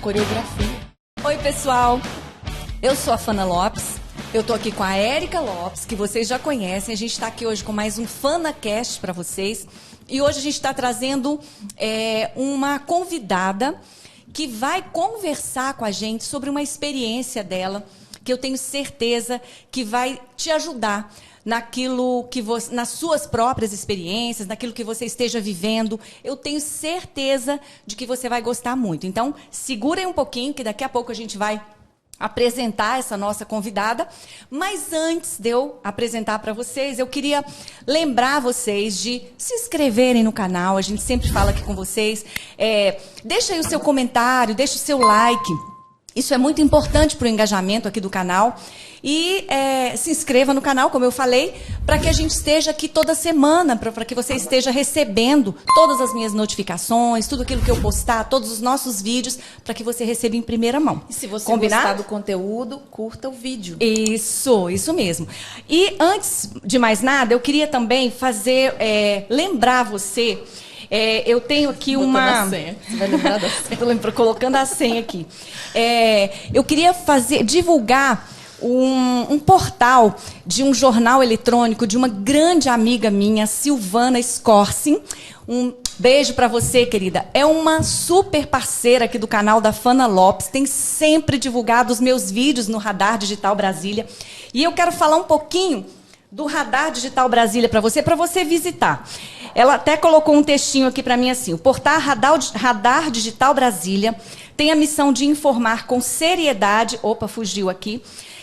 coreografia. Oi, pessoal. Eu sou a Fana Lopes. Eu tô aqui com a Érica Lopes, que vocês já conhecem. A gente está aqui hoje com mais um FanaCast para vocês. E hoje a gente está trazendo uma convidada que vai conversar com a gente sobre uma experiência dela, que eu tenho certeza que vai te ajudar naquilo que você, nas suas próprias experiências, naquilo que você esteja vivendo. Eu tenho certeza de que você vai gostar muito. Então, segura aí um pouquinho, que daqui a pouco a gente vai apresentar essa nossa convidada. Mas antes de eu apresentar para vocês, eu queria lembrar vocês de se inscreverem no canal. A gente sempre fala aqui com vocês. Deixa aí o seu comentário, deixa o seu like. Isso é muito importante para o engajamento aqui do canal. E se inscreva no canal, como eu falei, para que a gente esteja aqui toda semana, para que você esteja recebendo todas as minhas notificações, tudo aquilo que eu postar, todos os nossos vídeos, para que você receba em primeira mão. E se você gostar do conteúdo, curta o vídeo. Isso mesmo. E antes de mais nada, eu queria também lembrar você... eu tenho aqui a senha. Você vai lembrar da senha? Estou colocando a senha aqui. Eu queria divulgar um portal de um jornal eletrônico de uma grande amiga minha, Silvana Scorsin. Um beijo para você, querida. É uma super parceira aqui do canal da Fana Lopes. Tem sempre divulgado os meus vídeos no Radar Digital Brasília. E eu quero falar um pouquinho do Radar Digital Brasília para você visitar. Ela até colocou um textinho aqui para mim assim: o portal Radar Digital Brasília tem a missão de informar com seriedade... Opa, fugiu aqui.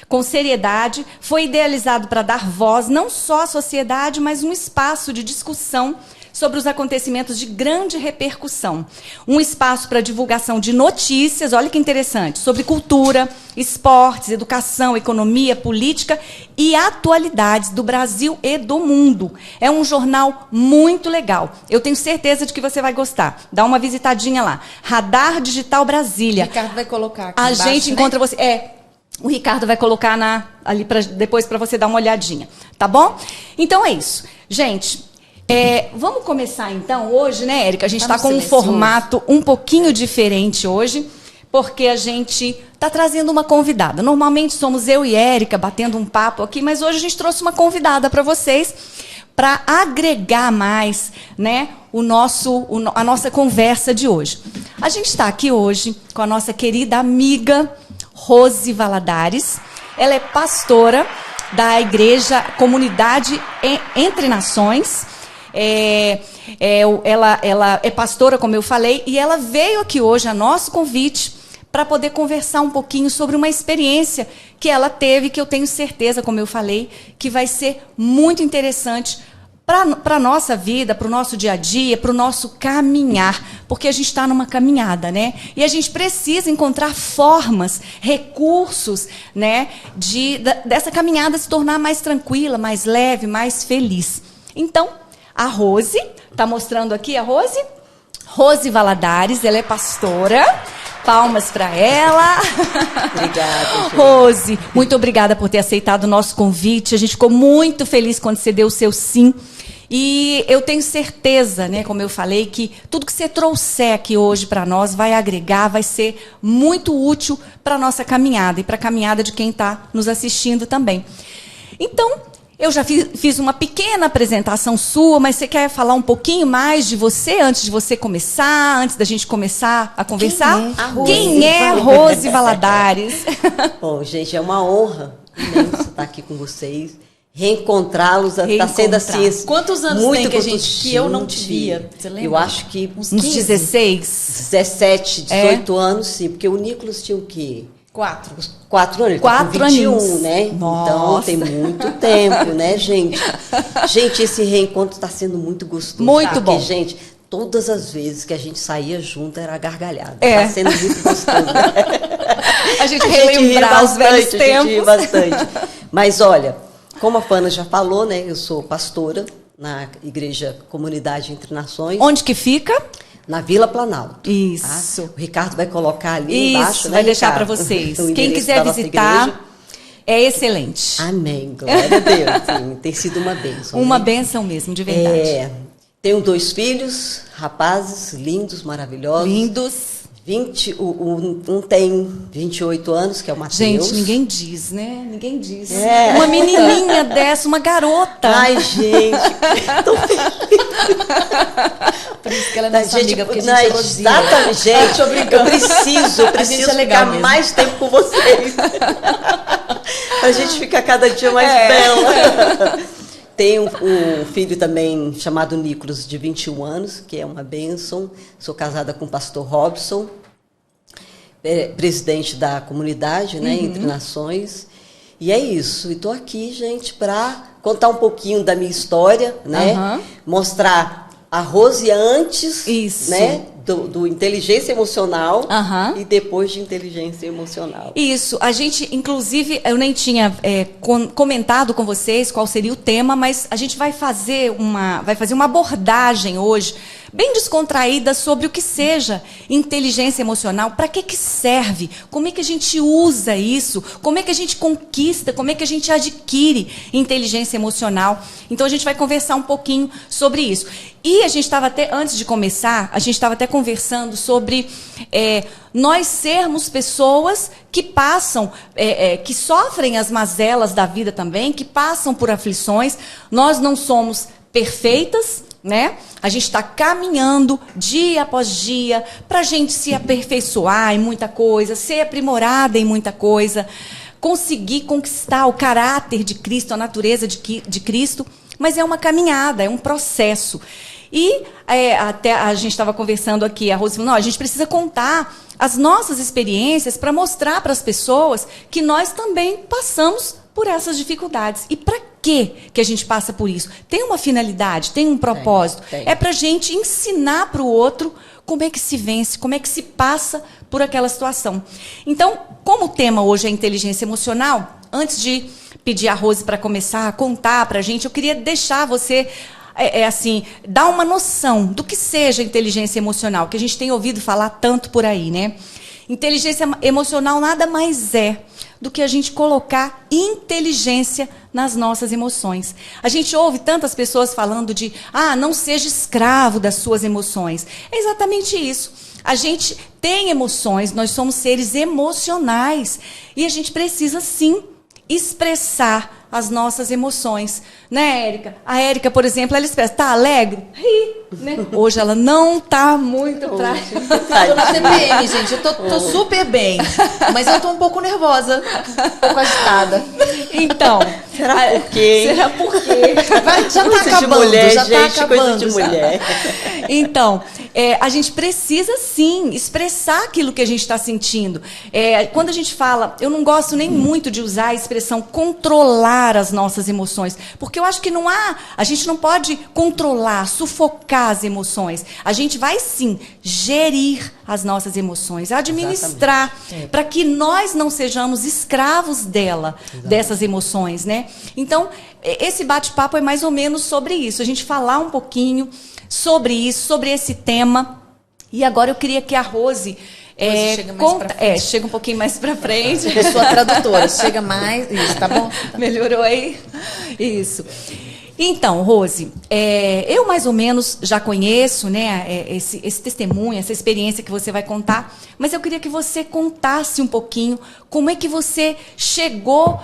Com seriedade, foi idealizado para dar voz não só à sociedade, mas um espaço de discussão sobre os acontecimentos de grande repercussão. Um espaço para divulgação de notícias, olha que interessante, sobre cultura, esportes, educação, economia, política e atualidades do Brasil e do mundo. É um jornal muito legal. Eu tenho certeza de que você vai gostar. Dá uma visitadinha lá. Radar Digital Brasília. O Ricardo vai colocar aqui A embaixo, gente encontra você... O Ricardo vai colocar ali depois para você dar uma olhadinha, tá bom? Então é isso. Gente, vamos começar então hoje, né, Érica? A gente está com um formato um pouquinho diferente hoje, porque a gente está trazendo uma convidada. Normalmente somos eu e Érica batendo um papo aqui, mas hoje a gente trouxe uma convidada para vocês, para agregar mais, né, a nossa conversa de hoje. A gente está aqui hoje com a nossa querida amiga Rose Valadares. Ela é pastora da Igreja Comunidade Entre Nações. Ela é pastora, como eu falei, e ela veio aqui hoje a nosso convite para poder conversar um pouquinho sobre uma experiência que ela teve, que eu tenho certeza, como eu falei, que vai ser muito interessante para a nossa vida, para o nosso dia a dia, para o nosso caminhar, porque a gente está numa caminhada, né? E a gente precisa encontrar formas, recursos, né, dessa caminhada se tornar mais tranquila, mais leve, mais feliz. Então, a Rose, está mostrando aqui a Rose? Rose Valadares, ela é pastora. Palmas para ela. Obrigada, gente. Rose, muito obrigada por ter aceitado o nosso convite. A gente ficou muito feliz quando você deu o seu sim. E eu tenho certeza, né, como eu falei, que tudo que você trouxer aqui hoje para nós vai agregar, vai ser muito útil para a nossa caminhada e para a caminhada de quem está nos assistindo também. Então, eu já fiz uma pequena apresentação sua, mas você quer falar um pouquinho mais de você antes de você começar, antes da gente começar a conversar? Quem é Rose Valadares? Bom, gente, é uma honra imensa estar aqui com vocês. Reencontrá-los está sendo assim. Quantos anos muito tem que eu não te via? Você lembra? Eu acho que uns 16? 17, 18 anos, sim. Porque o Nicolas tinha o quê? 4 anos, ele tá com 21, né? Nossa. Então tem muito tempo, né, gente? Gente, esse reencontro está sendo muito gostoso. Muito bom. Porque, gente, todas as vezes que a gente saía junto era gargalhada. Está sendo muito gostoso. A gente relembrar os velhos tempos. A gente ri bastante. Mas olha, como a Fana já falou, né? Eu sou pastora na Igreja Comunidade Entre Nações. Onde que fica? Na Vila Planalto. Isso. Tá? O Ricardo vai colocar ali embaixo, né, vai deixar para Ricardo? vocês. Quem quiser visitar, é excelente. Amém, glória a Deus. Sim, tem sido uma bênção. Uma bênção mesmo, de verdade. Tenho 2 filhos, rapazes lindos, maravilhosos. Lindos. Um tem 28 anos, que é o Matheus. Gente, ninguém diz, né? Ninguém diz. É. Uma menininha dessa, uma garota. Ai, gente. Por isso que ela é nossa amiga, porque a gente elogia. Exatamente, gente. Tô brincando. Eu preciso gente é legal ficar mesmo. mais tempo com vocês. Pra gente ficar cada dia mais bela. Tenho um filho também chamado Nicolas, de 21 anos, que é uma bênção. Sou casada com o pastor Robson, presidente da comunidade, né, Entre Nações. E é isso. E estou aqui, gente, para contar um pouquinho da minha história, né? Mostrar a Rose antes, Isso. né? Do inteligência emocional Uhum. e depois de inteligência emocional. Isso, a gente, inclusive, eu nem tinha comentado com vocês qual seria o tema, mas a gente vai fazer uma abordagem hoje, bem descontraída, sobre o que seja inteligência emocional, para que serve, como é que a gente usa isso, como é que a gente conquista, como é que a gente adquire inteligência emocional. Então a gente vai conversar um pouquinho sobre isso. E a gente estava até, antes de começar, a gente estava até conversando sobre nós sermos pessoas que passam, que sofrem as mazelas da vida também, que passam por aflições. Nós não somos perfeitas, né? A gente está caminhando dia após dia para a gente se aperfeiçoar em muita coisa, ser aprimorada em muita coisa, conseguir conquistar o caráter de Cristo, a natureza de Cristo. Mas é uma caminhada, é um processo. E até a gente estava conversando aqui, a Rose falou, não, a gente precisa contar as nossas experiências para mostrar para as pessoas que nós também passamos por essas dificuldades. E para que a gente passa por isso? Tem uma finalidade, tem um propósito. Tem. É para a gente ensinar para o outro como é que se vence, como é que se passa por aquela situação. Então, como o tema hoje é inteligência emocional, antes de pedir a Rose para começar a contar para a gente, eu queria deixar você, assim, dar uma noção do que seja inteligência emocional, que a gente tem ouvido falar tanto por aí, né? Inteligência emocional nada mais é do que a gente colocar inteligência nas nossas emoções. A gente ouve tantas pessoas falando de, não seja escravo das suas emoções. É exatamente isso. A gente tem emoções, nós somos seres emocionais e a gente precisa, sim, expressar as nossas emoções, né, Érica? A Érica, por exemplo, ela expressa, tá alegre? Ri, né? Hoje ela não tá muito pra... Tô na TPM, gente, eu tô super bem, mas eu tô um pouco nervosa, um pouco agitada. Então, Será por quê? Será por quê? Já tá Coisa de acabando, mulher, já tá gente, coisa acabando. de já. mulher. Então, a gente precisa, sim, expressar aquilo que a gente está sentindo. Quando a gente fala, eu não gosto nem muito de usar a expressão controlar as nossas emoções, porque eu acho que a gente não pode controlar, sufocar as emoções. A gente vai, sim, gerir as nossas emoções, administrar, para que nós não sejamos escravos dessas emoções, né? Então, esse bate-papo é mais ou menos sobre isso, a gente falar um pouquinho sobre isso, sobre esse tema. E agora eu queria que a Rose chega mais pra frente. chega um pouquinho mais para frente. Eu sou a tradutora, chega mais, isso, tá bom? Melhorou aí? Isso. Então, Rose, eu mais ou menos já conheço, né, esse testemunho, essa experiência que você vai contar, mas eu queria que você contasse um pouquinho como é que você chegou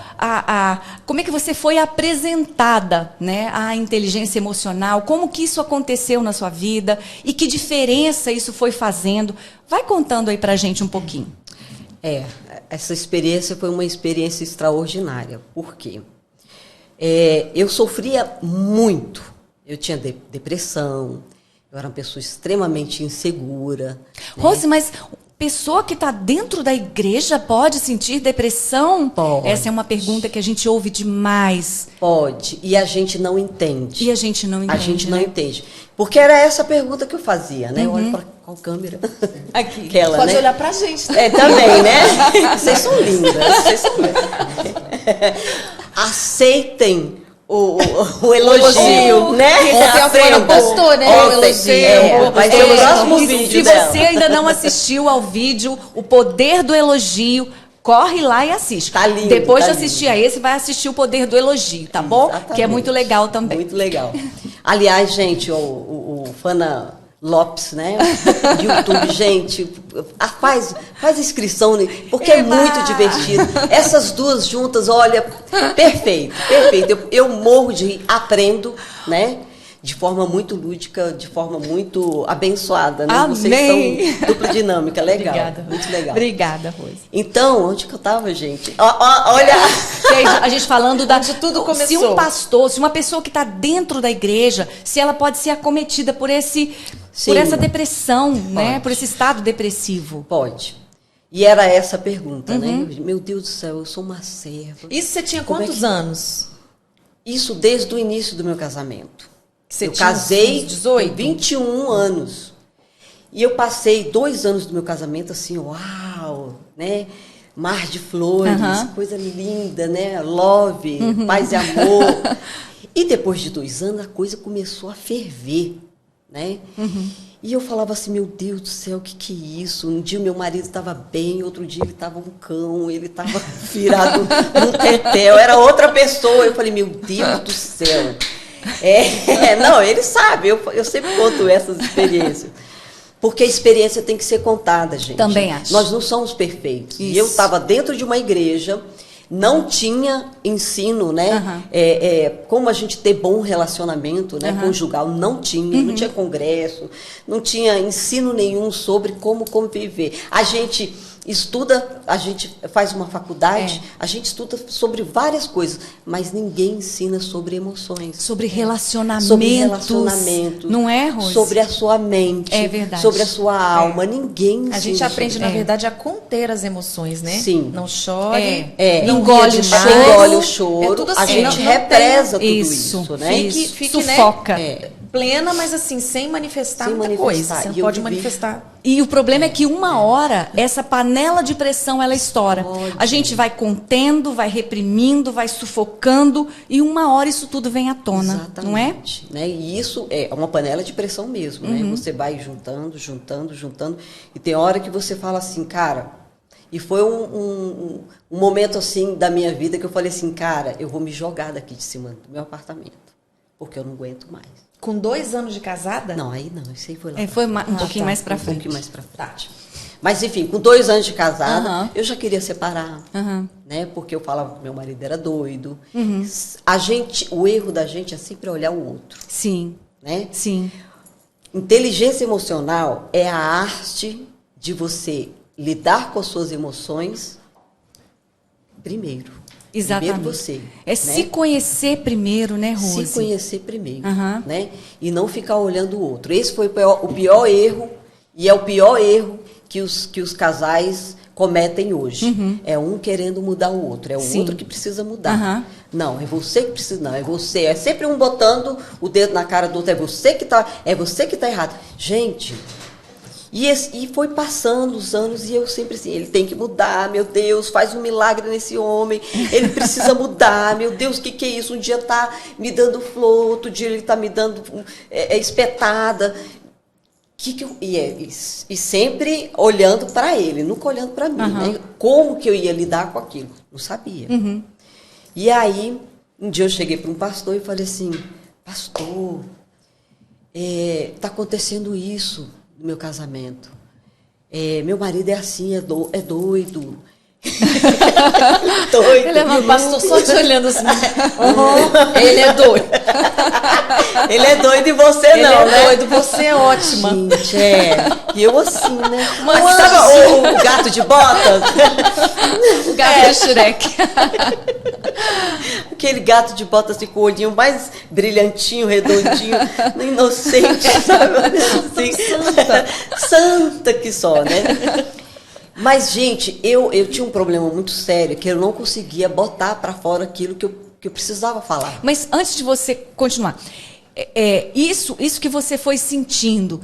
como é que você foi apresentada, né, à inteligência emocional, como que isso aconteceu na sua vida e que diferença isso foi fazendo. Vai contando aí pra gente um pouquinho. Essa experiência foi uma experiência extraordinária. Por quê? Eu sofria muito. Eu tinha depressão, eu era uma pessoa extremamente insegura. Rose, mas pessoa que está dentro da igreja pode sentir depressão? Pode. Essa é uma pergunta que a gente ouve demais. Pode, e a gente não entende. E a gente não entende. A gente não entende. Porque era essa pergunta que eu fazia, né? Eu olho para qual câmera? Aqui. Aquela, Pode né? olhar pra gente. Também, né? Vocês são lindas. Vocês são lindas. Aceitem o elogio, né? Ontem a Fana postou, né? O elogio. Vai ser o próximo E vídeo se dela. você ainda não assistiu ao vídeo O Poder do Elogio, corre lá e assiste. Tá lindo, Depois tá de assistir lindo. a esse, vai assistir O Poder do Elogio, tá bom? Exatamente. Que é muito legal também. Muito legal. Aliás, gente, o Fana Lopes, né? YouTube, gente, faz inscrição, porque é muito divertido. Essas duas juntas, olha, perfeito, perfeito. Eu morro de rir, aprendo, né? De forma muito lúdica, de forma muito abençoada, né? Amém. Vocês são dupla dinâmica, legal. Obrigada, muito legal. Obrigada, Rose. Então, onde que eu estava, gente? Olha! A gente falando onde tudo começou. Se um pastor, se uma pessoa que está dentro da igreja, se ela pode ser acometida por essa depressão, né? Por esse estado depressivo. Pode. E era essa a pergunta, né? Meu Deus do céu, eu sou uma serva. Isso você tinha quantos anos? Isso desde o início do meu casamento. Eu tinha casei 18? com 21 anos. E eu passei 2 anos do meu casamento assim, uau, né? Mar de flores, coisa linda, né? Love, paz e amor. E depois de 2 anos, a coisa começou a ferver, né? E eu falava assim, meu Deus do céu, o que é isso? Um dia meu marido estava bem, outro dia ele estava um cão, ele estava virado num tetel, era outra pessoa. Eu falei, meu Deus do céu. Não, ele sabe, eu sempre conto essas experiências. Porque a experiência tem que ser contada, gente. Também acho. Nós não somos perfeitos. Isso. E eu estava dentro de uma igreja, não tinha ensino, né? Como a gente ter bom relacionamento, né? Conjugal, não tinha congresso, não tinha ensino nenhum sobre como conviver. A gente estuda, a gente faz uma faculdade, a gente estuda sobre várias coisas, mas ninguém ensina sobre emoções. Sobre relacionamentos. Sobre relacionamentos. Não é, Rose? Sobre a sua mente. É verdade. Sobre a sua alma. Ninguém ensina. A gente aprende, sobre... na verdade, a conter as emoções, né? Sim. Não chore, não engole o choro. Engole o choro. Tudo assim, a gente não represa tem... tudo isso, né? Fique, sufoca. Né, plena, mas assim, sem manifestar muita coisa. Você não pode manifestar. E o problema é que uma hora, essa panela de pressão, ela estoura. A gente vai contendo, vai reprimindo, vai sufocando, e uma hora isso tudo vem à tona, Exatamente, não é? Né? E isso é uma panela de pressão mesmo, né? Você vai juntando, e tem hora que você fala assim, cara... E foi um momento assim da minha vida que eu falei assim, cara, eu vou me jogar daqui de cima do meu apartamento, porque eu não aguento mais. Com 2 anos de casada? Não, aí não, isso aí foi lá. Foi um pouquinho mais pra frente. Um pouquinho mais pra frente. Mas, enfim, com 2 anos de casada, eu já queria separar, né? Porque eu falava que meu marido era doido. O erro da gente é sempre olhar o outro. Sim. Né? Sim. Inteligência emocional é a arte de você lidar com as suas emoções primeiro. Exatamente. Primeiro você. É, né? Se conhecer primeiro, né, Rose? Se conhecer primeiro, né? E não ficar olhando o outro. Esse foi o pior erro, e é o pior erro que os casais cometem hoje. É um querendo mudar o outro, é o outro que precisa mudar. Não, é você que precisa, não, é você. É sempre um botando o dedo na cara do outro, é você que tá errado. Gente... E foi passando os anos e eu sempre assim, ele tem que mudar, meu Deus, faz um milagre nesse homem, ele precisa mudar, meu Deus, o que é isso? Um dia tá me dando flor, outro dia ele tá me dando espetada. E sempre olhando para ele, nunca olhando para mim, né? Como que eu ia lidar com aquilo? Não sabia. E aí, um dia eu cheguei para um pastor e falei assim, pastor, tá acontecendo isso no meu casamento. Meu marido é assim, é doido. Doido. Ele é uma pastor só te olhando assim. Ele é doido. Ele é doido e você ele não, né? Ele é doido, você é ótima. Gente, E eu assim, né? Mas sabe o gato de botas? O gato do Shrek. Aquele gato de botas assim, com o olhinho mais brilhantinho, redondinho, inocente, sabe? Assim, santa que só, né? Mas, gente, eu tinha um problema muito sério, que eu não conseguia botar para fora aquilo que eu precisava falar. Mas antes de você continuar, isso que você foi sentindo,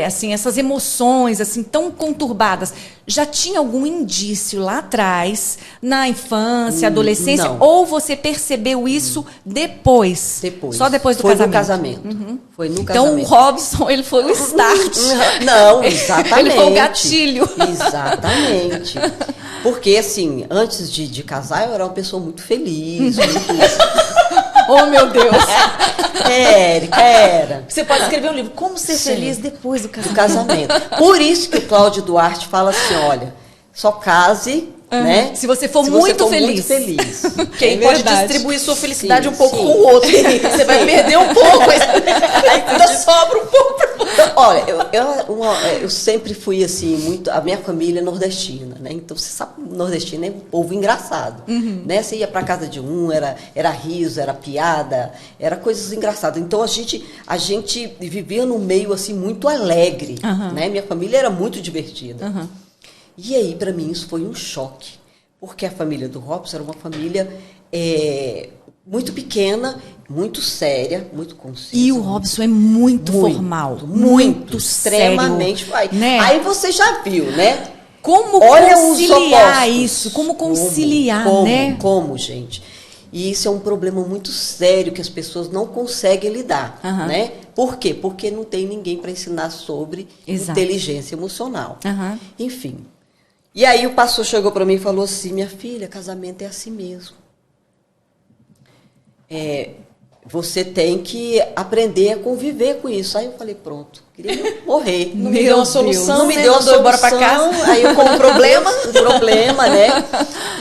assim, essas emoções assim tão conturbadas, já tinha algum indício lá atrás, na infância, adolescência, não. Ou você percebeu isso depois? Depois. Só depois do foi casamento? Foi no então casamento. o Robson, ele foi o start. Não, exatamente. Ele foi o gatilho. Exatamente. Porque, assim, antes de casar, eu era uma pessoa muito feliz, muito... Oh, meu Deus. Érica, era. Você pode escrever um livro, Como Ser Sim. Feliz Depois do Do Casamento. casamento. Por isso que o Cláudio Duarte fala assim, olha, só case, né? Se você for muito muito feliz. feliz. Porque aí É pode verdade. distribuir sua felicidade Sim, um pouco sim. com o outro. Você vai perder um pouco, ainda sobra um pouco pra você. Então, olha, eu sempre fui assim, muito. A minha família é nordestina, né? Então, você sabe, nordestino é um povo engraçado. Né? Você ia para casa de um, era riso, era piada, era coisas engraçadas. Então, a gente vivia num meio assim, muito alegre. Né? Minha família era muito divertida. E aí, para mim, isso foi um choque. Porque a família do Robson era uma família muito pequena, muito séria, muito concisa. E o Robson é muito formal. Muito, sério, extremamente. né? Aí você já viu, né? Como Olha os conciliar opostos. isso? Como conciliar, Como, né? Como, gente? E isso é um problema muito sério que as pessoas não conseguem lidar, né? Por quê? Porque não tem ninguém para ensinar sobre inteligência emocional. Enfim. E aí o pastor chegou para mim e falou assim, minha filha, casamento é assim mesmo. Você tem que aprender a conviver com isso. Aí eu falei, pronto, queria morrer. Não me deu uma solução, não me né? deu a Mandou embora pra solução. casa. Aí eu com um problema, né?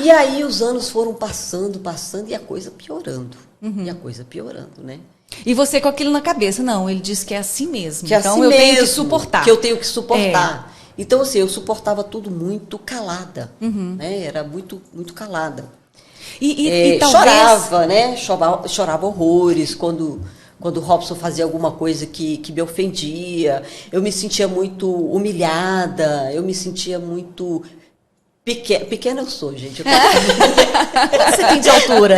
E aí os anos foram passando, e a coisa piorando. E a coisa piorando, né? E você com aquilo na cabeça, não, ele disse que é assim mesmo. Que é então assim eu tenho que mesmo, suportar. que eu tenho que suportar. Então, assim, eu suportava tudo muito calada. Né? Era muito, muito calada. E talvez... Chorava, né? Chorava horrores quando o Robson fazia alguma coisa que me ofendia. Eu me sentia muito humilhada, eu me sentia muito... Pequena eu sou, gente. Quanto você tem de altura?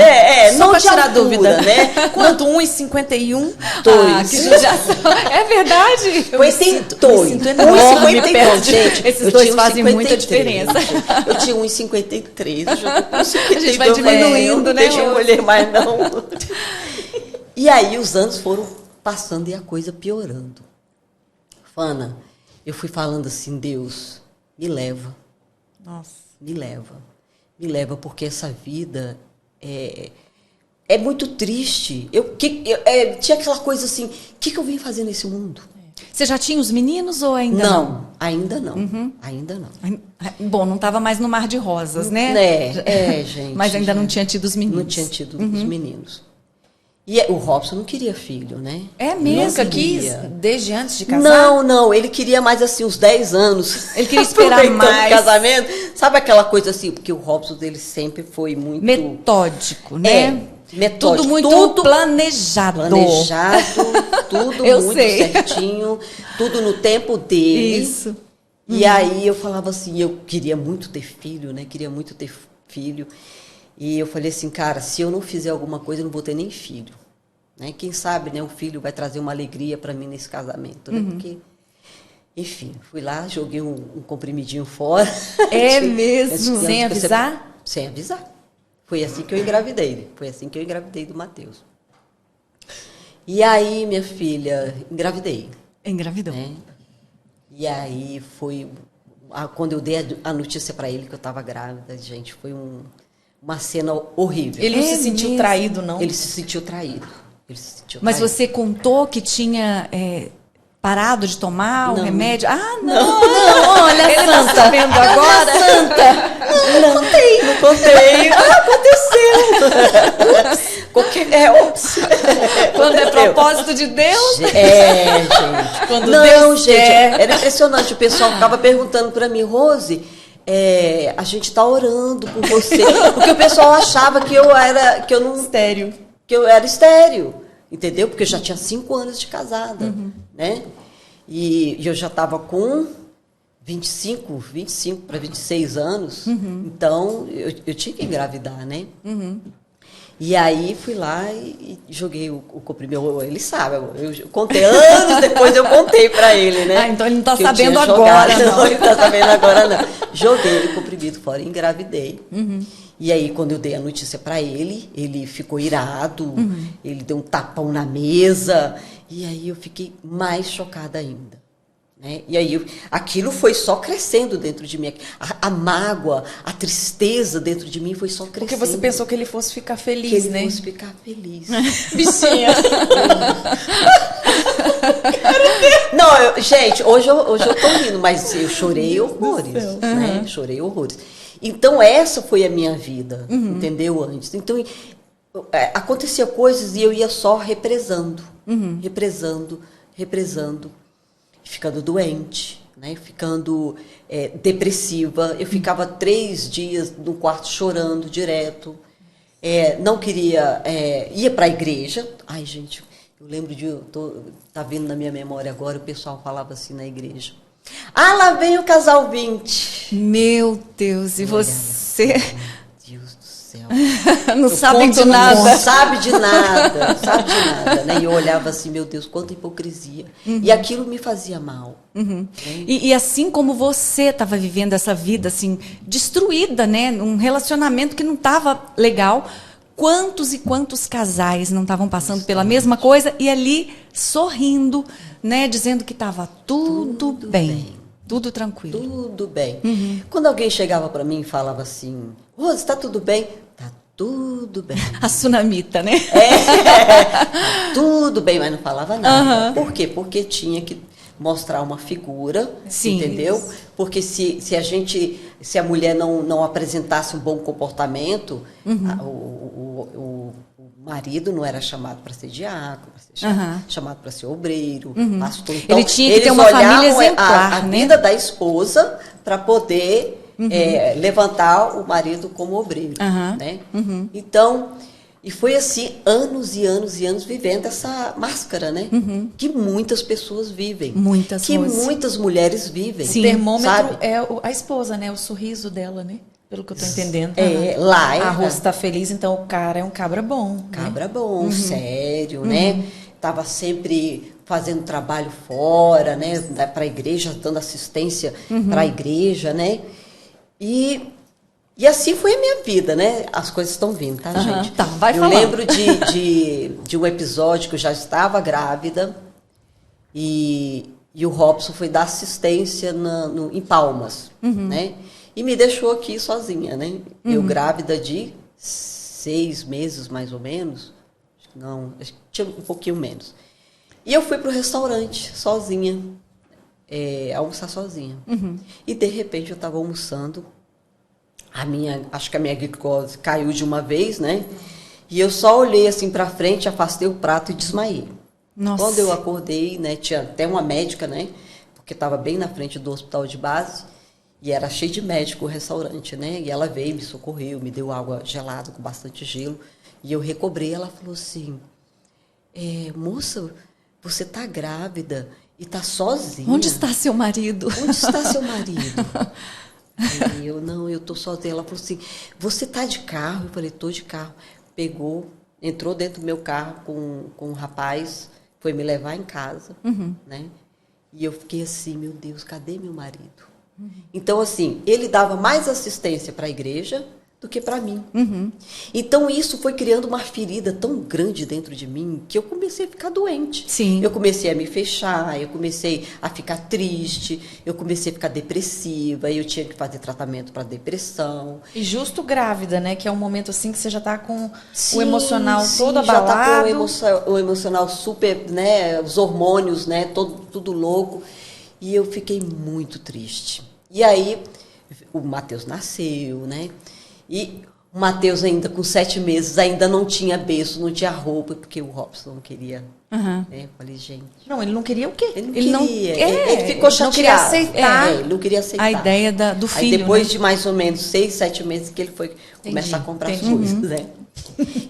Só não pra de tirar altura, dúvida. Né? Quanto? 1,51? Ah, que judiação. É verdade. Eu me sinto enorme perto de- gente. Esses Eu dois tinha fazem 1,53, muita diferença. gente. Eu tinha 1,53. A gente vai diminuindo, né? Deixa eu olhar mais, não. E aí os anos foram passando e a coisa piorando. Fana, eu fui falando assim, Deus, me leva. Nossa. Me leva, porque essa vida é muito triste. Tinha aquela coisa assim, o que eu vim fazer nesse mundo? Você já tinha os meninos ou ainda não? Não, ainda não. Ainda não. Bom, não estava mais no mar de rosas, né? Gente. Mas ainda não tinha tido os meninos. Não tinha tido os meninos. E o Robson não queria filho, né? É mesmo? Nunca quis, desde antes de casar? Não, ele queria mais assim, uns 10 anos. Ele queria esperar Aproveitando mais. o casamento. Sabe aquela coisa assim, porque o Robson dele sempre foi muito... Metódico, né? Metódico. Tudo muito planejado. Tudo Eu muito sei. certinho, tudo no tempo dele. Isso. E aí eu falava assim, eu queria muito ter filho, né? Queria muito ter filho. E eu falei assim, cara, se eu não fizer alguma coisa, eu não vou ter nem filho. Né? Quem sabe, né, o filho vai trazer uma alegria para mim nesse casamento, né? Porque, enfim, fui lá, joguei um comprimidinho fora. É mesmo? Sem avisar? Sem avisar. Foi assim que eu engravidei. Foi assim que eu engravidei do Matheus. E aí, minha filha, engravidei. Engravidou. Né? E aí foi... Quando eu dei a notícia para ele que eu estava grávida, gente, foi uma cena horrível. Ele não se sentiu mesmo? traído, não? Ele se sentiu traído. Mas você contou que tinha parado de tomar o Não. remédio? Ah, não! Não, olha, Ele Santa. tá sabendo agora? Não contei. Aconteceu. Ops. Quando é propósito de Deus? Gente. Quando Não, Deus gente, quer. era impressionante. O pessoal ficava perguntando para mim, Rose, a gente está orando por você. Porque o pessoal achava que eu não... Estéreo. Que eu era estéril, entendeu? Porque eu já tinha 5 anos de casada, né? E eu já estava com 25 para 26 anos, então eu tinha que engravidar, né? E aí fui lá e joguei o comprimido. Ele sabe, eu contei anos depois, eu contei para ele, né? Ah, então ele não está Que eu sabendo tinha agora, jogado. não. Ele não está sabendo agora, não. Joguei o comprimido fora, engravidei. E aí, quando eu dei a notícia para ele ficou irado, ele deu um tapão na mesa, e aí eu fiquei mais chocada ainda. Né? E aí, aquilo foi só crescendo dentro de mim. A mágoa, a tristeza dentro de mim foi só crescendo. Porque você pensou que ele fosse ficar feliz, que ele né? fosse ficar feliz. Bichinha. Não, gente, hoje eu tô rindo, mas eu chorei horrores, né? Chorei horrores. Então, essa foi a minha vida, entendeu? Antes. Então, acontecia coisas e eu ia só represando, represando, ficando doente, né? Ficando depressiva. Eu ficava 3 dias no quarto chorando direto. Não queria... ia para a igreja. Ai, gente, eu lembro tá vindo na minha memória agora, o pessoal falava assim na igreja. Ah, lá vem o casal 20. Meu Deus, e você... Meu Deus do céu. Não sabe de Não nada. sabe de nada, né? E eu olhava assim, meu Deus, quanta hipocrisia. E aquilo me fazia mal. Né? E assim como você estava vivendo essa vida assim destruída, né, um relacionamento que não estava legal, quantos e quantos casais não estavam passando pela mesma coisa e ali sorrindo, né, dizendo que estava tudo bem, tudo tranquilo. Tudo bem. Quando alguém chegava para mim e falava assim, Rose, está tudo bem? Tá tudo bem. A sunamita, né? Tá tudo bem, mas não falava nada. Por quê? Porque tinha que mostrar uma figura, Sim, entendeu? Porque se a mulher não apresentasse um bom comportamento, o marido não era chamado para ser diácono, para ser chamado para ser obreiro, pastor. Então, ele tinha que ter uma família exemplar, a né? vida da esposa para poder levantar o marido como obreiro, né? Então, e foi assim, anos e anos e anos vivendo essa máscara, né? Que muitas pessoas vivem. Muitas mulheres vivem. Sim. O termômetro sabe? é a esposa, né? O sorriso dela, né? Pelo que eu tô entendendo. Lá A Rose tá feliz, então o cara é um cabra bom. Cabra bom, sério, né? Tava sempre fazendo trabalho fora, né? Para a igreja, dando assistência para a igreja, né? E assim foi a minha vida, né? As coisas estão vindo, tá, gente? Tá, vai eu falando. lembro de um episódio que eu já estava grávida e o Robson foi dar assistência em Palmas, né? E me deixou aqui sozinha, né? Eu grávida de 6 meses, mais ou menos. Não, acho que tinha um pouquinho menos. E eu fui pro restaurante sozinha, almoçar sozinha. E de repente eu estava almoçando. Acho que a minha glicose caiu de uma vez, né? E eu só olhei assim para frente, afastei o prato e desmaiei. Nossa. Quando eu acordei, né, tinha até uma médica, né? Porque estava bem na frente do hospital de base e era cheio de médico o restaurante, né? E ela veio, me socorreu, me deu água gelada com bastante gelo e eu recobrei. Ela falou assim: moça, você tá grávida e tá sozinha. Onde está seu marido? Onde está seu marido? Aí eu tô sozinha. Ela falou assim, você tá de carro? Eu falei, tô de carro. Pegou, entrou dentro do meu carro com um rapaz, foi me levar em casa, né? E eu fiquei assim, meu Deus, cadê meu marido? Então, assim, ele dava mais assistência para a igreja do que para mim. Então, isso foi criando uma ferida tão grande dentro de mim que eu comecei a ficar doente. Sim. Eu comecei a me fechar, eu comecei a ficar triste, eu comecei a ficar depressiva, eu tinha que fazer tratamento para depressão. E justo grávida, né? Que é um momento assim que você já tá com Sim, o emocional todo já abalado. tá com o emocional super, né? Os hormônios, né? Tudo louco. E eu fiquei muito triste. E aí, o Matheus nasceu, né? E o Matheus ainda com 7 meses, ainda não tinha berço, não tinha roupa, porque o Robson não queria. Né? Eu falei, gente... Não, ele não queria o quê? Ele não queria. Ele ficou chateado. Não queria aceitar, ele não queria aceitar. a ideia do filho. Aí depois, né? de mais ou menos 6, 7 meses que ele foi começar a comprar as coisas, né?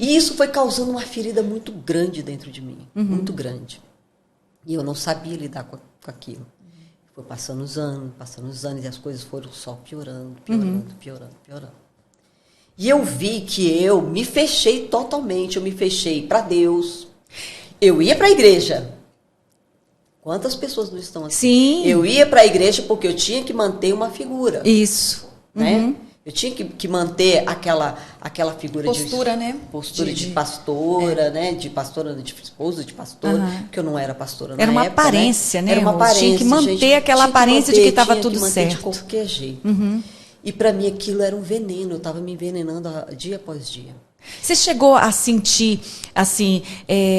E isso foi causando uma ferida muito grande dentro de mim. Muito grande. E eu não sabia lidar com aquilo. Foi passando os anos, e as coisas foram só piorando. E eu vi que eu me fechei totalmente, eu me fechei para Deus. Eu ia para a igreja. Quantas pessoas não estão assim? Sim. Eu ia para a igreja porque eu tinha que manter uma figura. Isso. Né? Eu tinha que manter aquela figura Postura, de... né? Postura de pastora, né? De pastora, de esposa de pastora, que eu não era pastora na Era uma época, aparência, né? Era uma aparência, tinha que manter gente, aquela aparência de que estava tudo manter certo. de qualquer jeito. E para mim aquilo era um veneno, eu estava me envenenando dia após dia. Você chegou a sentir, assim,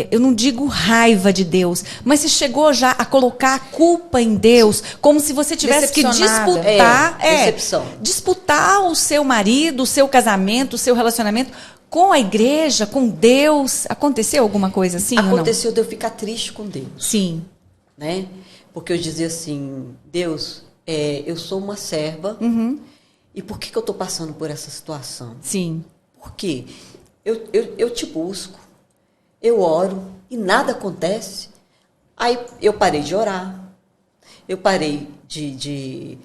eu não digo raiva de Deus, mas você chegou já a colocar a culpa em Deus, como se você tivesse que disputar, decepção. disputar o seu marido, o seu casamento, o seu relacionamento com a igreja, com Deus. Aconteceu alguma coisa assim? Aconteceu de eu ficar triste com Deus. Sim. Né? Porque eu dizia assim, Deus, eu sou uma serva, e por que eu estou passando por essa situação? Sim. Por quê? Eu te busco, eu oro e nada acontece. Aí eu parei de orar, eu parei de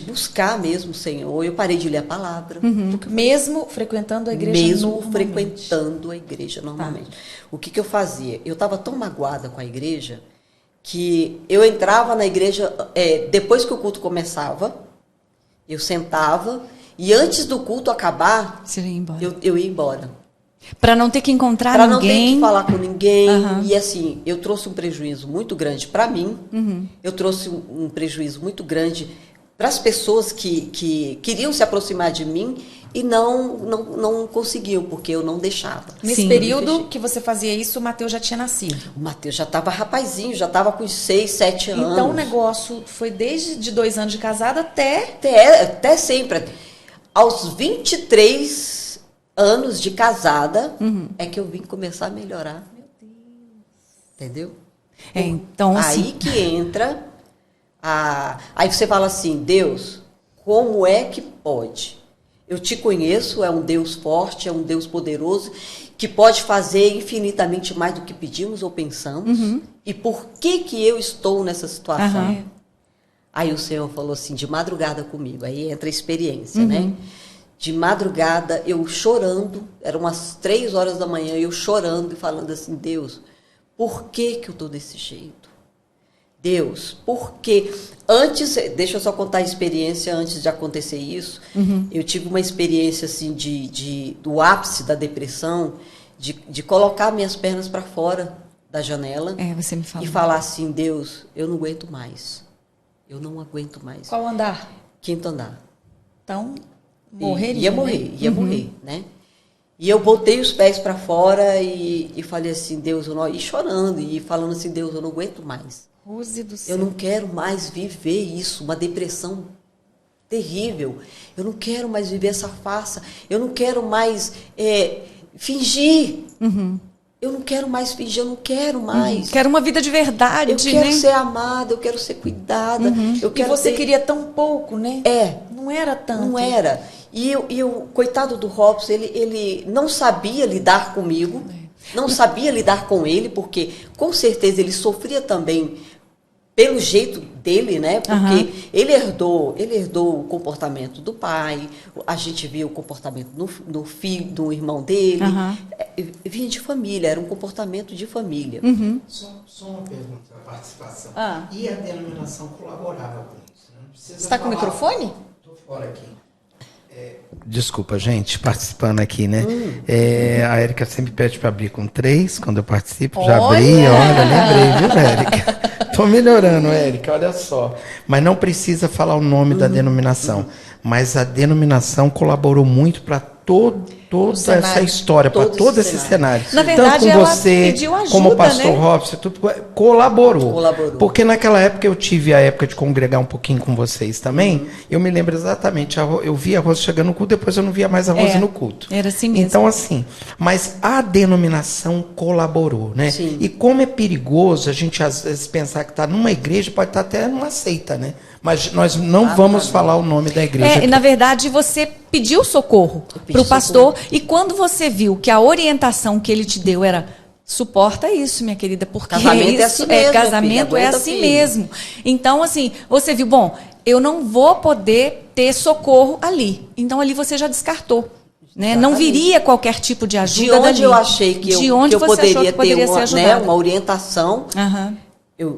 buscar mesmo o Senhor, eu parei de ler a palavra. Mesmo frequentando a igreja Mesmo frequentando a igreja normalmente. O que eu fazia? Eu estava tão magoada com a igreja que eu entrava na igreja, depois que o culto começava, eu sentava. E antes do culto acabar, Você ia embora. Eu ia embora. Para não ter que encontrar Para ninguém. Para não ter que falar com ninguém. E assim, eu trouxe um prejuízo muito grande para mim. Eu trouxe um prejuízo muito grande para as pessoas que queriam se aproximar de mim e não conseguiam, porque eu não deixava. Nesse período que você fazia isso, o Mateus já tinha nascido. O Mateus já estava rapazinho, já estava com 6, 7 anos. Então o negócio foi desde de 2 anos de casada até sempre. Aos 23 anos de casada, é que eu vim começar a melhorar. Meu Deus. Entendeu? Então, assim... Aí que entra... Aí você fala assim, Deus, como é que pode? Eu te conheço, é um Deus forte, é um Deus poderoso, que pode fazer infinitamente mais do que pedimos ou pensamos. E por que eu estou nessa situação? Aí o Senhor falou assim, de madrugada comigo, aí entra a experiência, né? De madrugada, eu chorando, eram umas 3 horas da manhã, eu chorando e falando assim, Deus, por que eu estou desse jeito? Deus, por quê? Antes, deixa eu só contar a experiência antes de acontecer isso, eu tive uma experiência assim, do ápice da depressão, de colocar minhas pernas para fora da janela você me falou. E falar assim, Deus, eu não aguento mais. Eu não aguento mais. Qual andar? 5º andar. Então, morreria. Ia morrer, né? E eu botei os pés para fora e falei assim, Deus, e chorando, e falando assim, Deus, eu não aguento mais. Rose do céu. Eu não quero mais viver isso, uma depressão terrível. Eu não quero mais viver essa farsa. Eu não quero mais fingir. Eu não quero mais fingir, eu não quero mais. Quero uma vida de verdade, eu quero ser amada, eu quero ser cuidada. Eu quero e você queria tão pouco, né? Não era tanto. Não era. E o coitado do Robson, ele não sabia lidar comigo, não sabia lidar com ele, porque com certeza ele sofria também pelo jeito dele, né? Porque ele herdou o comportamento do pai, a gente viu o comportamento do filho, do irmão dele. Vinha de família, era um comportamento de família. Só uma pergunta, a participação. E a denominação colaborava com isso? Não precisa Você está com o microfone? Estou fora aqui. Desculpa, gente, participando aqui, né? A Érica sempre pede para abrir com 3, quando eu participo. Já abri, lembrei, viu, Érica? Tô melhorando, Érica, olha só. Mas não precisa falar o nome da denominação. Mas a denominação colaborou muito para toda essa história, para todo esse cenário. Na verdade, tanto com ela você, pediu ajuda, como o pastor Robson, tudo colaborou. Porque naquela época eu tive a época de congregar um pouquinho com vocês também. Eu me lembro exatamente, eu via a Rose chegando no culto, depois eu não via mais a Rose no culto. Era assim mesmo. Então, assim, mas a denominação colaborou, né? Sim. E como é perigoso a gente às vezes pensar que está numa igreja, pode estar até numa seita, né? Mas nós não vamos falar o nome da igreja. E na verdade você pediu socorro para o pastor, e quando você viu que a orientação que ele te deu era suporta isso, minha querida, porque casamento isso casamento é assim mesmo. Então, assim, você viu, bom, eu não vou poder ter socorro ali. Então ali você já descartou. Né? Não viria qualquer tipo de ajuda. De onde eu achei que eu poderia ter uma orientação.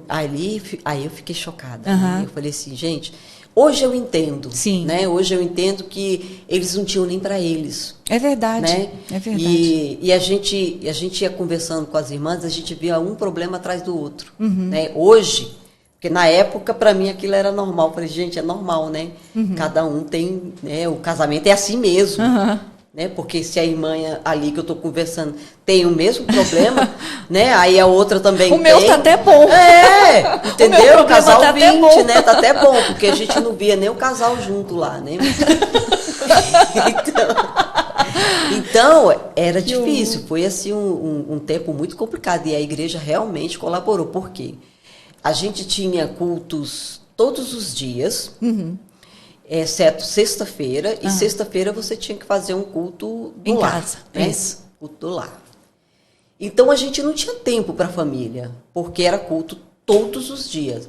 Aí eu fiquei chocada. Eu falei assim, gente, Hoje eu entendo, Sim. né? Hoje eu entendo que eles não tinham nem para eles. É verdade, Né? é verdade. E a gente ia conversando com as irmãs, a gente via um problema atrás do outro. Né? Hoje, porque na época, para mim, aquilo era normal. Eu falei, gente, é normal, né? Cada um tem, né? O casamento é assim mesmo. Né? Porque se a irmã ali que eu estou conversando tem o mesmo problema, né? Aí a outra também tem. O meu tá até bom. Entendeu? O Casal tá 20, até bom. né? Tá até bom, porque a gente não via nem o casal junto lá, né? Então, era difícil. Foi assim um tempo muito complicado. E a igreja realmente colaborou. Por quê? A gente tinha cultos todos os dias, exceto sexta-feira. E sexta-feira você tinha que fazer um culto do Em lar. casa, Né? isso. Culto do lar. Então, a gente não tinha tempo para a família, porque era culto todos os dias.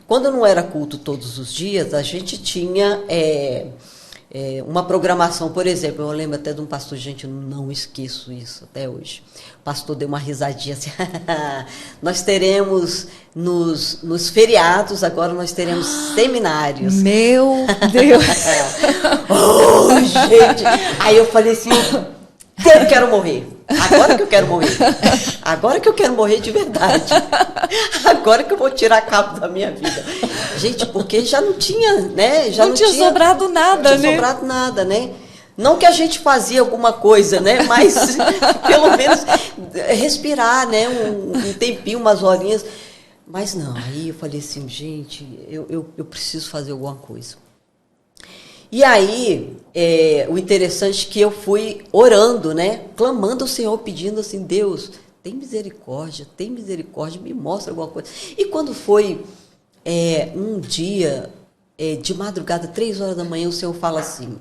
Quando não era culto todos os dias, a gente tinha uma programação, por exemplo, eu lembro até de um pastor, gente, eu não esqueço isso até hoje. O pastor deu uma risadinha assim, nós teremos nos feriados, agora nós teremos seminários. Meu Deus! Oh, gente! Aí eu falei assim, eu quero morrer. Agora que eu quero morrer. Agora que eu quero morrer de verdade. Agora que eu vou tirar cabo da minha vida. Gente, porque já não tinha, né? Já não tinha sobrado nada, não tinha sobrado nada, né? Não que a gente fazia alguma coisa, né? Mas pelo menos respirar, né? Um tempinho, umas horinhas. Mas não, aí eu falei assim, gente, eu preciso fazer alguma coisa. E aí, o interessante é que eu fui orando, né? Clamando ao Senhor, pedindo assim, Deus, tem misericórdia, me mostra alguma coisa. E quando foi um dia, de madrugada, 3 horas da manhã, o Senhor fala assim,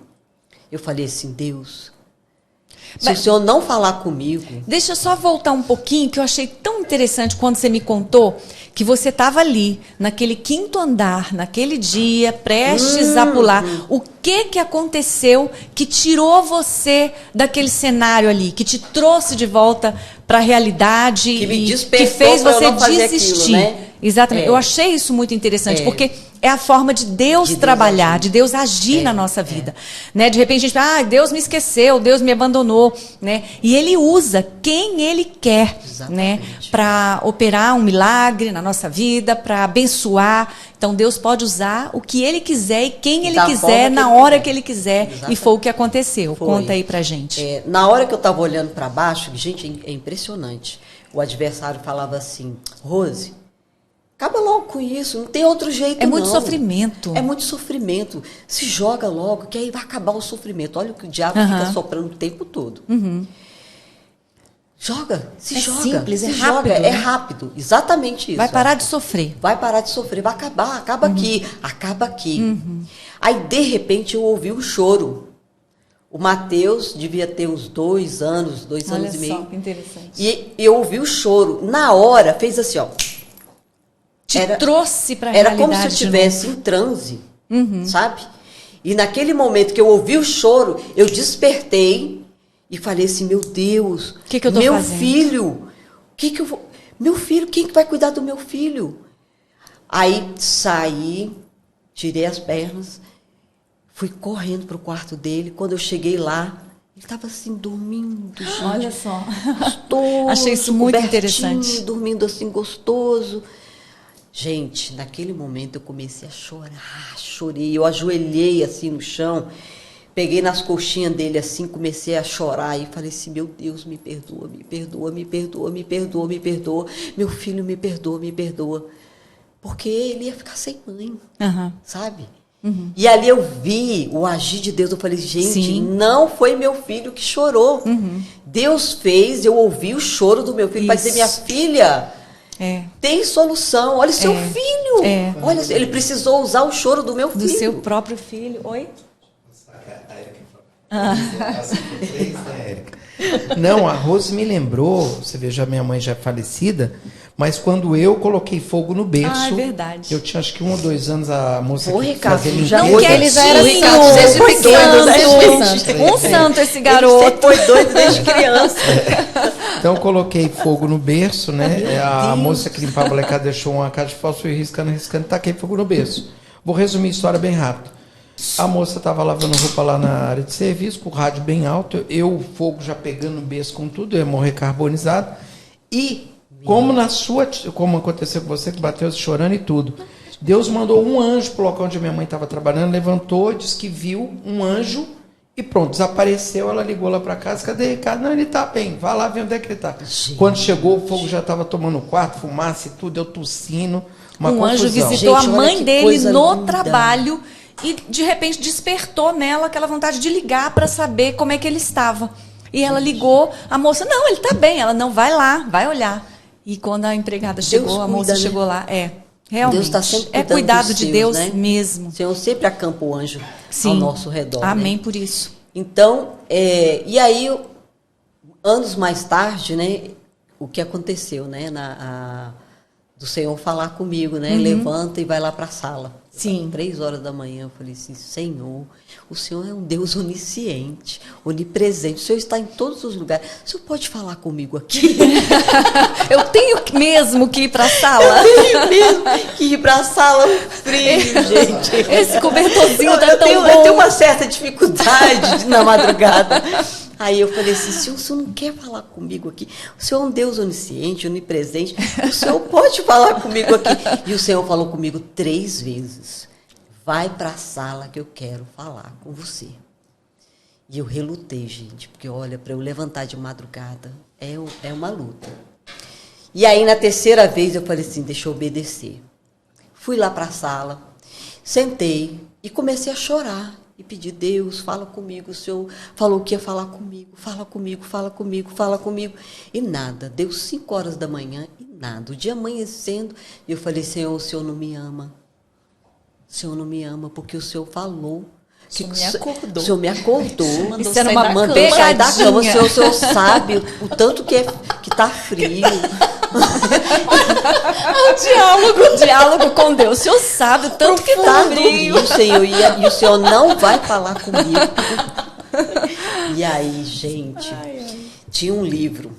eu falei assim, Deus, se o Senhor não falar comigo... Deixa eu só voltar um pouquinho, que eu achei tão interessante quando você me contou que você estava ali, naquele 5º andar, naquele dia, prestes a pular. O que aconteceu que tirou você daquele cenário ali, que te trouxe de volta para a realidade que me e despertou que fez pra eu você não fazer desistir? aquilo, né? Exatamente. Eu achei isso muito interessante, porque é a forma de Deus Deus trabalhar, agir. de Deus agir na nossa vida. Né? De repente a gente fala, Deus me esqueceu, Deus me abandonou. Né? E Ele usa quem Ele quer, né? Para operar um milagre na nossa vida, para abençoar. Então Deus pode usar o que Ele quiser e quem Ele quiser, na hora que Ele quiser. Exatamente. E foi o que aconteceu. Foi. Conta aí pra gente. Na hora que eu estava olhando para baixo, gente, é impressionante. O adversário falava assim, Rose, acaba logo com isso, não tem outro jeito, É muito não. sofrimento. É muito sofrimento. Se joga logo, que aí vai acabar o sofrimento. Olha o que o diabo fica soprando o tempo todo. Joga, se joga. Simples, se é joga, rápido. é né? rápido. Exatamente isso. Vai parar de sofrer. Vai parar de sofrer, vai acabar, acaba aqui, acaba aqui. Aí, de repente, eu ouvi um choro. O Mateus devia ter uns 2 anos, 2 anos e meio. que interessante. E eu ouvi o choro. Na hora, fez assim, ó. Te trouxe para a Era realidade. como se eu de estivesse em transe, sabe? E naquele momento que eu ouvi o choro, eu despertei e falei assim, meu Deus, Que eu tô meu fazendo? filho, o que eu vou... Meu filho, quem que vai cuidar do meu filho? Aí saí, tirei as pernas, fui correndo para o quarto dele. Quando eu cheguei lá, ele estava assim, dormindo, gente. Olha só. Gostoso, Achei isso muito cobertinho, interessante. dormindo assim, gostoso. Gente, naquele momento eu comecei a chorar, chorei. Eu ajoelhei assim no chão, peguei nas coxinhas dele assim, comecei a chorar e falei assim, meu Deus, me perdoa, me perdoa, me perdoa, me perdoa, me perdoa. Meu filho, me perdoa, me perdoa. Porque ele ia ficar sem mãe, sabe? E ali eu vi o agir de Deus, eu falei, gente, Sim. não foi meu filho que chorou. Deus fez, eu ouvi o choro do meu filho para dizer, minha filha, tem solução, olha o seu filho. Olha, ele precisou usar o choro do meu filho. Do seu próprio filho. Oi? Não, a Rose me lembrou, você veja, minha mãe já é falecida, mas quando eu coloquei fogo no berço, Ah, é verdade. eu tinha acho que 1 ou 2 anos, a moça Ô, que Ricardo, fazia já limpeza. Não quer, ele já era O Ricardo assim, desde um pequeno, né, santo. gente? Um santo esse Ele garoto. sempre foi doido desde criança. Então eu coloquei fogo no berço, né? A moça que limpava lá em casa deixou uma caixa de fósforo e riscando, taquei fogo no berço. Vou resumir a história bem rápido. A moça estava lavando roupa lá na área de serviço, com o rádio bem alto, eu, o fogo já pegando o berço com tudo, eu ia morrer carbonizado. E, como aconteceu com você, que bateu chorando e tudo, Deus mandou um anjo para o local onde minha mãe estava trabalhando, levantou, disse que viu um anjo e pronto, desapareceu. Ela ligou lá para casa, cadê Ricardo? Não, ele está bem, vai lá ver onde é que ele está. Quando chegou, o fogo já estava tomando o quarto, fumaça e tudo, eu tossindo, uma confusão. Anjo visitou a mãe dele no linda. trabalho e, de repente, despertou nela aquela vontade de ligar para saber como é que ele estava. E ela ligou, a moça, não, ele está bem. Ela, não, vai lá, vai olhar. E quando a empregada chegou, a moça chegou lá, realmente, Deus está sempre cuidando cuidado dos de seus, Deus né? mesmo. O Senhor sempre acampa o anjo Sim. ao nosso redor. Amém né? por isso. Então, e aí, anos mais tarde, né, o que aconteceu, né, do Senhor falar comigo, né, levanta e vai lá para a sala. Sim. 3 horas da manhã, eu falei assim, Senhor, o Senhor é um Deus onisciente, onipresente, o Senhor está em todos os lugares, o Senhor pode falar comigo aqui? Eu tenho mesmo que ir para a sala. Eu tenho mesmo que ir para a sala frio, gente. Esse cobertorzinho tá tão eu bom. tenho uma certa dificuldade na madrugada. Aí eu falei assim, se o Senhor não quer falar comigo aqui, o Senhor é um Deus onisciente, onipresente, o Senhor pode falar comigo aqui. E o Senhor falou comigo 3 vezes, vai para a sala que eu quero falar com você. E eu relutei, gente, porque olha, para eu levantar de madrugada é uma luta. E aí na 3ª vez eu falei assim, deixa eu obedecer. Fui lá para a sala, sentei e comecei a chorar. E pedi, Deus, fala comigo, o Senhor falou que ia falar comigo, fala comigo, fala comigo, fala comigo. E nada, deu 5 horas da manhã e nada. O dia amanhecendo, e eu falei, Senhor, o Senhor não me ama. O Senhor não me ama, porque o Senhor falou. O Senhor me acordou. O Senhor me acordou. Isso era uma mandou sair da pegadinha. cama. O Senhor sabe o tanto que tá frio. Diálogo com Deus. O Senhor sabe o tanto que tá frio. E o Senhor, e o Senhor não vai falar comigo. E aí, gente, tinha um livro.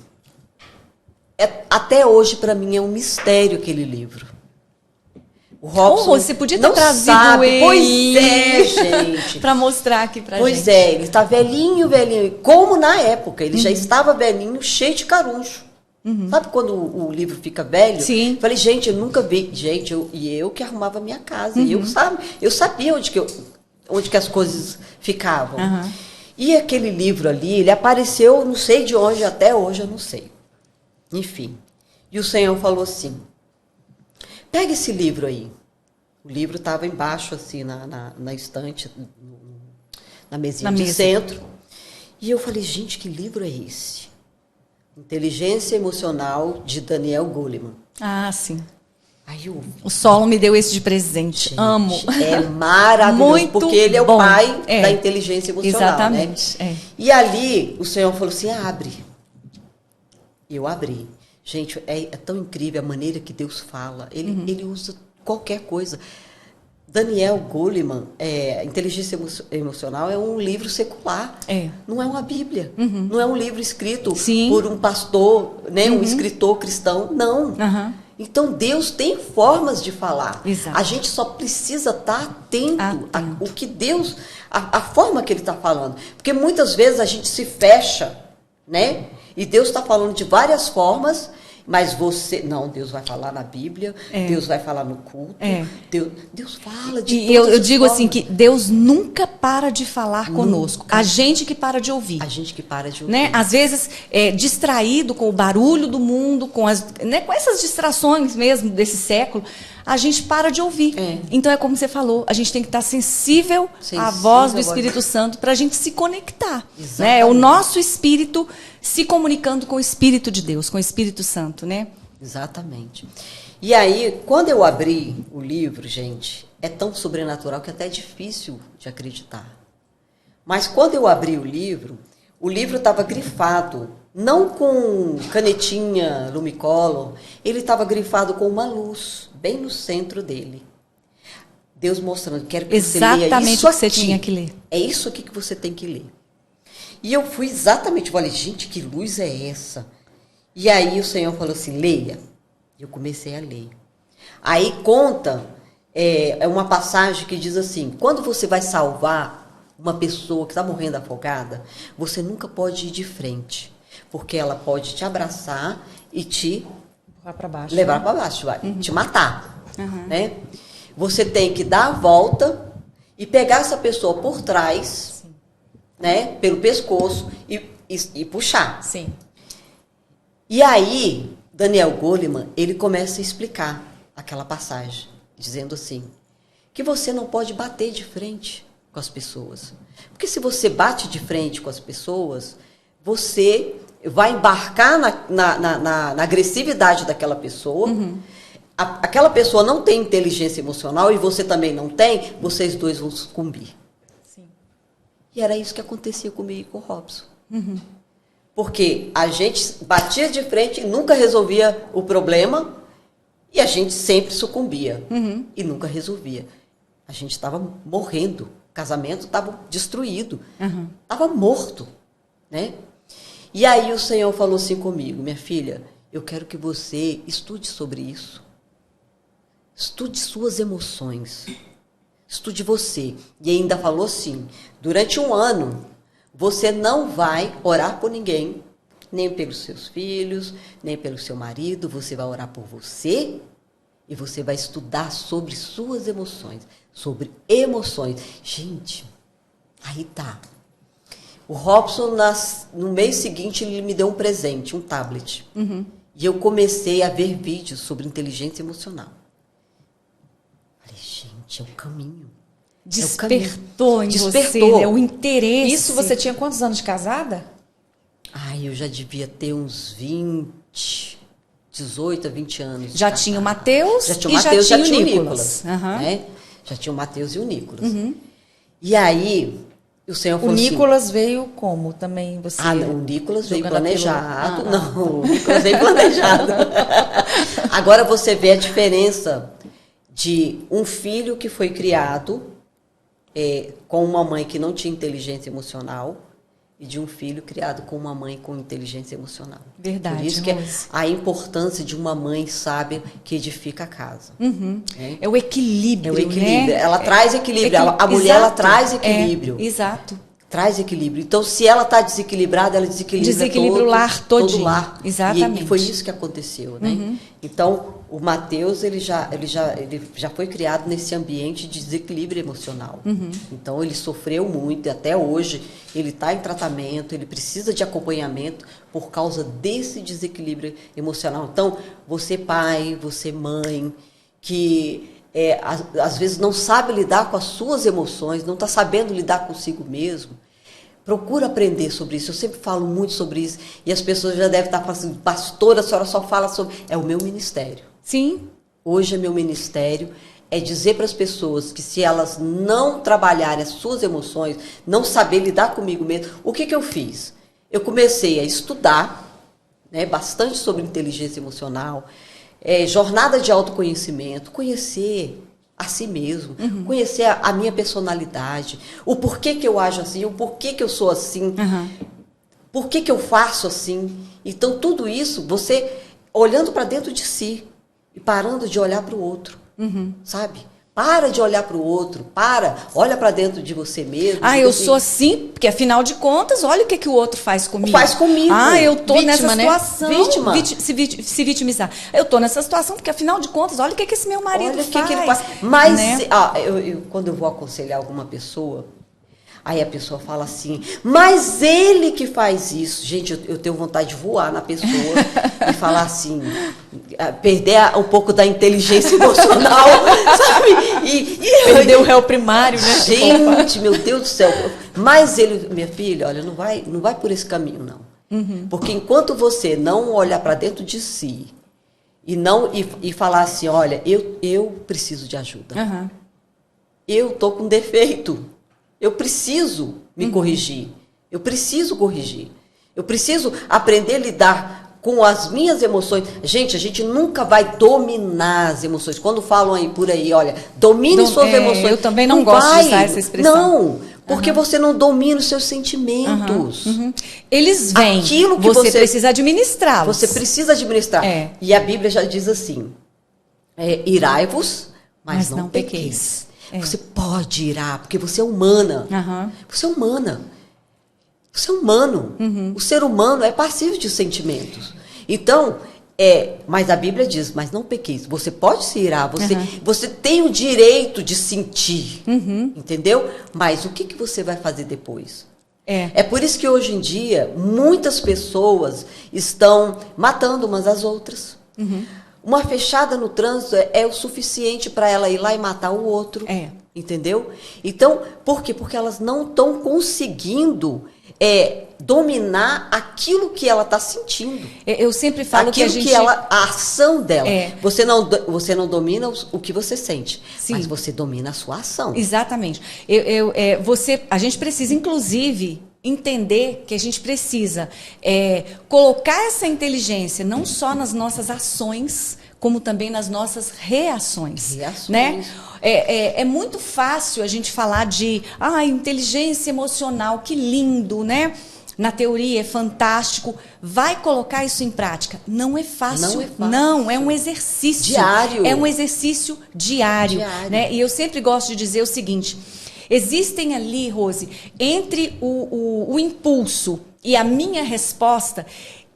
Até hoje, para mim, é um mistério aquele livro. O Robson Você podia ter não trazido sabe. ele. Pois é, gente. Para mostrar aqui pra gente. Pois é, ele está velhinho. Como na época, ele já estava velhinho, cheio de caruncho. Sabe quando o livro fica velho? Sim. Falei, gente, eu nunca vi. Gente, eu que arrumava a minha casa. E eu sabia onde que as coisas ficavam. E aquele livro ali, ele apareceu, não sei de onde, até hoje eu não sei. Enfim. E o Senhor falou assim, pega esse livro aí. O livro estava embaixo, assim, na estante, na mesinha de centro. E eu falei, gente, que livro é esse? Inteligência Emocional, de Daniel Goleman. Ah, sim. Aí eu, O Solo me deu esse de presente. gente, Amo. É maravilhoso, Muito porque ele é bom. o pai É. da inteligência emocional. Exatamente. Né? É. E ali, o Senhor falou assim, abre. E eu abri. Gente, é tão incrível a maneira que Deus fala. Ele usa qualquer coisa. Daniel Goleman, Inteligência Emocional, é um livro secular. Não é uma Bíblia. Não é um livro escrito por um pastor, né, um escritor cristão. Não. Então, Deus tem formas de falar. Exato. A gente só precisa estar atento o que Deus, a forma que Ele está falando. Porque muitas vezes a gente se fecha, né? E Deus está falando de várias formas, mas Deus vai falar na Bíblia, Deus vai falar no culto, Deus fala de E eu digo assim, que Deus nunca para de falar conosco. A gente que para de ouvir. A gente que para de ouvir. Né? Às vezes, distraído com o barulho do mundo, com essas distrações mesmo desse século, a gente para de ouvir. Então, é como você falou, a gente tem que estar sensível à voz do Espírito Santo para a gente se conectar. Né? É o nosso espírito se comunicando com o Espírito de Deus, com o Espírito Santo, né? Exatamente. E aí, quando eu abri o livro, gente, é tão sobrenatural que até é difícil de acreditar. Mas quando eu abri o livro estava grifado, não com canetinha Lumicolor, ele estava grifado com uma luz, bem no centro dele. Deus mostrando, quero que você leia isso Exatamente o que você aqui. tinha que ler. É isso aqui que você tem que ler. E eu fui exatamente, falei, gente, que luz é essa? E aí o Senhor falou assim, leia. Eu comecei a ler. Aí conta é uma passagem que diz assim: quando você vai salvar uma pessoa que está morrendo afogada, você nunca pode ir de frente, porque ela pode te abraçar e te Levar para baixo. levar para baixo, vai te matar. Né? Você tem que dar a volta e pegar essa pessoa por trás, né, pelo pescoço e puxar. Sim. E aí, Daniel Goleman, ele começa a explicar aquela passagem, dizendo assim, que você não pode bater de frente com as pessoas. Porque se você bate de frente com as pessoas, você vai embarcar na agressividade daquela pessoa. Aquela pessoa não tem inteligência emocional e você também não tem, vocês dois vão sucumbir. Sim. E era isso que acontecia comigo e com o Robson. Porque a gente batia de frente e nunca resolvia o problema e a gente sempre sucumbia e nunca resolvia. A gente estava morrendo, o casamento estava destruído, estava morto, né? E aí o Senhor falou assim comigo: minha filha, eu quero que você estude sobre isso. Estude suas emoções. Estude você. E ainda falou assim: durante um ano, você não vai orar por ninguém, nem pelos seus filhos, nem pelo seu marido. Você vai orar por você e você vai estudar sobre suas emoções. Sobre emoções. Gente, aí tá. O Robson, no mês seguinte, ele me deu um presente, um tablet. E eu comecei a ver vídeos sobre inteligência emocional. Falei, gente, é o caminho. Despertou em Despertou. você, né, o interesse. Isso você tinha quantos anos de casada? Ai, eu já devia ter uns 18 a 20 anos. Já tinha o Mateus Já tinha o e Mateus, já já tinha tinha o o Nicolas. Nicolas. Né? Já tinha o Mateus e o Nicolas. E aí, o Senhor O falou assim... Nicolas veio como? Também você... o Nicolas veio jogando planejado. aquilo- Não, o Nicolas veio planejado. Agora você vê a diferença de um filho que foi criado com uma mãe que não tinha inteligência emocional e de um filho criado com uma mãe com inteligência emocional. Verdade, Por isso que Rose. a importância de uma mãe sábia que edifica a casa. Né? É o equilíbrio, É o equilíbrio. né? Ela traz equilíbrio. A mulher, ela traz equilíbrio. Exato. Traz equilíbrio. Então, se ela está desequilibrada, ela desequilibra O lar todo todinho. o lar. Exatamente. E foi isso que aconteceu, né? Então, o Mateus, ele já foi criado nesse ambiente de desequilíbrio emocional. Então, ele sofreu muito, e até hoje ele está em tratamento, ele precisa de acompanhamento por causa desse desequilíbrio emocional. Então, você pai, você mãe, que às vezes não sabe lidar com as suas emoções, não está sabendo lidar consigo mesmo, procura aprender sobre isso. Eu sempre falo muito sobre isso e as pessoas já devem estar falando assim, pastora, a senhora só fala sobre... É o meu ministério. Sim. Hoje é meu ministério, é dizer para as pessoas que se elas não trabalharem as suas emoções, não saber lidar comigo mesmo, o que eu fiz? Eu comecei a estudar, né, bastante sobre inteligência emocional, jornada de autoconhecimento, conhecer a si mesmo, conhecer a minha personalidade, o porquê que eu ajo assim, o porquê que eu sou assim, por que eu faço assim. Então, tudo isso, você olhando para dentro de si e parando de olhar para o outro, sabe? Para de olhar para o outro, olha para dentro de você mesmo. Eu sou assim, porque afinal de contas, olha o que o outro faz comigo. Faz comigo. Eu tô Vítima, nessa né? situação. Vítima. Se vitimizar. Eu tô nessa situação, porque afinal de contas, olha o que esse meu marido Olha o faz. que ele faz. Mas, né? quando eu vou aconselhar alguma pessoa, aí a pessoa fala assim, mas ele que faz isso. Gente, eu tenho vontade de voar na pessoa e falar assim, perder um pouco da inteligência emocional, sabe? Perdeu o réu primário, né? Gente, meu Deus do céu. Mas ele, minha filha, olha, não vai por esse caminho, não. Porque enquanto você não olhar para dentro de si e falar assim, olha, eu preciso de ajuda. Eu tô com defeito. Eu preciso me corrigir. Eu preciso corrigir. Eu preciso aprender a lidar com as minhas emoções. Gente, a gente nunca vai dominar as emoções. Quando falam aí por aí, olha, domine suas emoções. Eu também não gosto de usar essa expressão. Não, porque você não domina os seus sentimentos. Eles vêm, Aquilo que você precisa administrá-los. Você precisa administrar. E a Bíblia já diz assim, irai-vos, mas não pequeis. Você pode irar, porque você é humana. Você é humana. Você é humano. O ser humano é passivo de sentimentos. Então, mas a Bíblia diz, mas não pequeis. Você pode se irar, você tem o direito de sentir, entendeu? Mas o que você vai fazer depois? É por isso que hoje em dia, muitas pessoas estão matando umas às outras. Uma fechada no trânsito é o suficiente para ela ir lá e matar o outro. Entendeu? Então, por quê? Porque elas não estão conseguindo dominar aquilo que ela está sentindo. Eu sempre falo aquilo que a gente... a ação dela. Você não domina o que você sente, mas você domina a sua ação. Exatamente. A gente precisa, inclusive, entender que a gente precisa colocar essa inteligência não só nas nossas ações, como também nas nossas reações. Né? É muito fácil a gente falar de inteligência emocional, que lindo, né? Na teoria é fantástico. Vai colocar isso em prática? Não é fácil. Não, é um exercício. Diário. É um exercício diário. Né? E eu sempre gosto de dizer o seguinte: existem ali, Rose, entre o impulso e a minha resposta,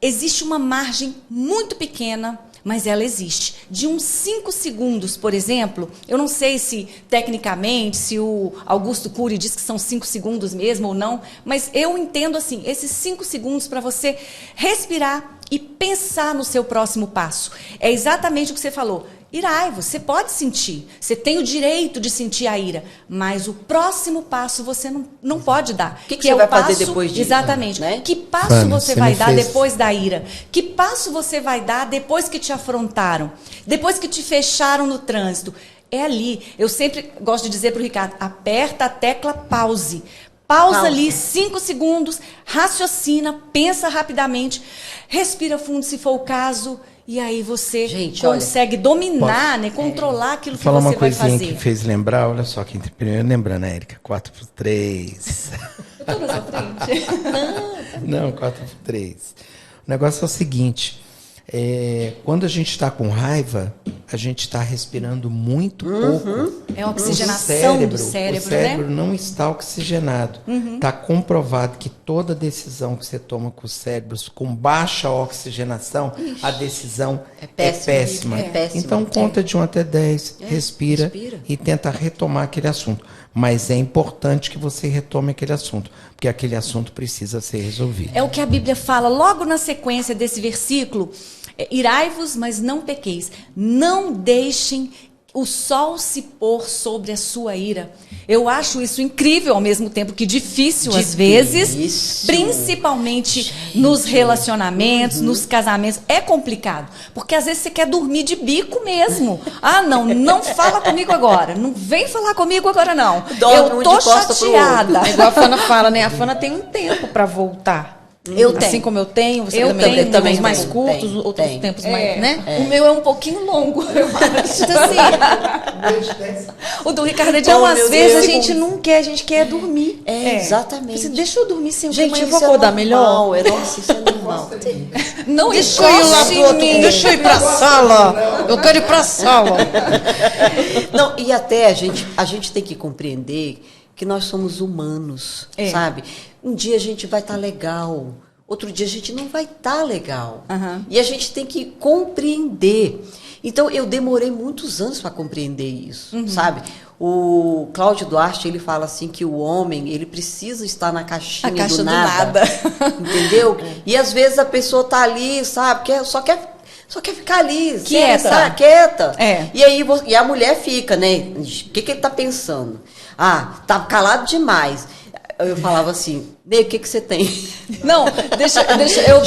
existe uma margem muito pequena, mas ela existe. De uns 5 segundos, por exemplo, eu não sei se, tecnicamente, se o Augusto Cury diz que são 5 segundos mesmo ou não, mas eu entendo assim, esses 5 segundos para você respirar e pensar no seu próximo passo. É exatamente o que você falou. Irai, você pode sentir, você tem o direito de sentir a ira, mas o próximo passo você não pode dar. O que você vai fazer depois disso? Exatamente. Né? Que passo você vai dar depois da ira? Que passo você vai dar depois que te afrontaram? Depois que te fecharam no trânsito? É ali. Eu sempre gosto de dizer para o Ricardo, aperta a tecla pause. Pausa ali 5 segundos, raciocina, pensa rapidamente, respira fundo se for o caso. E aí você consegue dominar, né, controlar aquilo que você vai fazer. Falar uma coisinha que fez lembrar, olha só, que primeiro lembrando, Érica, 4x3. Eu tô na sua frente. Não, 4x3. O negócio é o seguinte, quando a gente está com raiva, a gente está respirando muito pouco. É a oxigenação do cérebro, o cérebro não está oxigenado. Está comprovado que toda decisão que você toma com os cérebros com baixa oxigenação, a decisão é péssima. Então, conta de 1 até 10, respira e tenta retomar aquele assunto. Mas é importante que você retome aquele assunto, porque aquele assunto precisa ser resolvido. É o que a Bíblia fala logo na sequência desse versículo. Irai-vos, mas não pequeis. Não deixem o sol se pôr sobre a sua ira. Eu acho isso incrível, ao mesmo tempo que difícil às vezes, principalmente nos relacionamentos, nos casamentos. É complicado, porque às vezes você quer dormir de bico mesmo. Não fala comigo agora. Não vem falar comigo agora, não. Eu tô chateada. É igual a Fana fala, né? A Fana tem um tempo para voltar. Assim como eu tenho, você também uns mais curtos, outros tempos mais, né? O meu é um pouquinho longo, eu acho. Assim. O do Ricardo é de às vezes a gente não quer, a gente quer dormir. Exatamente. Você deixa eu dormir sem gente, eu vou acordar melhor. Nossa, isso é normal. Não deixa eu ir lá pro outro, deixa eu ir pra sala. Eu quero ir pra sala. Não, e até a gente tem que compreender que nós somos humanos, sabe? Um dia a gente vai estar legal, outro dia a gente não vai estar legal. E a gente tem que compreender. Então, eu demorei muitos anos para compreender isso, sabe? O Cláudio Duarte, ele fala assim que o homem, ele precisa estar na caixinha do nada. Entendeu? E às vezes a pessoa tá ali, sabe? Só quer ficar ali, quieta. E a mulher fica, né? O que ele tá pensando? Tá calado demais. Eu falava assim, Ney, o que você tem? Não, deixa eu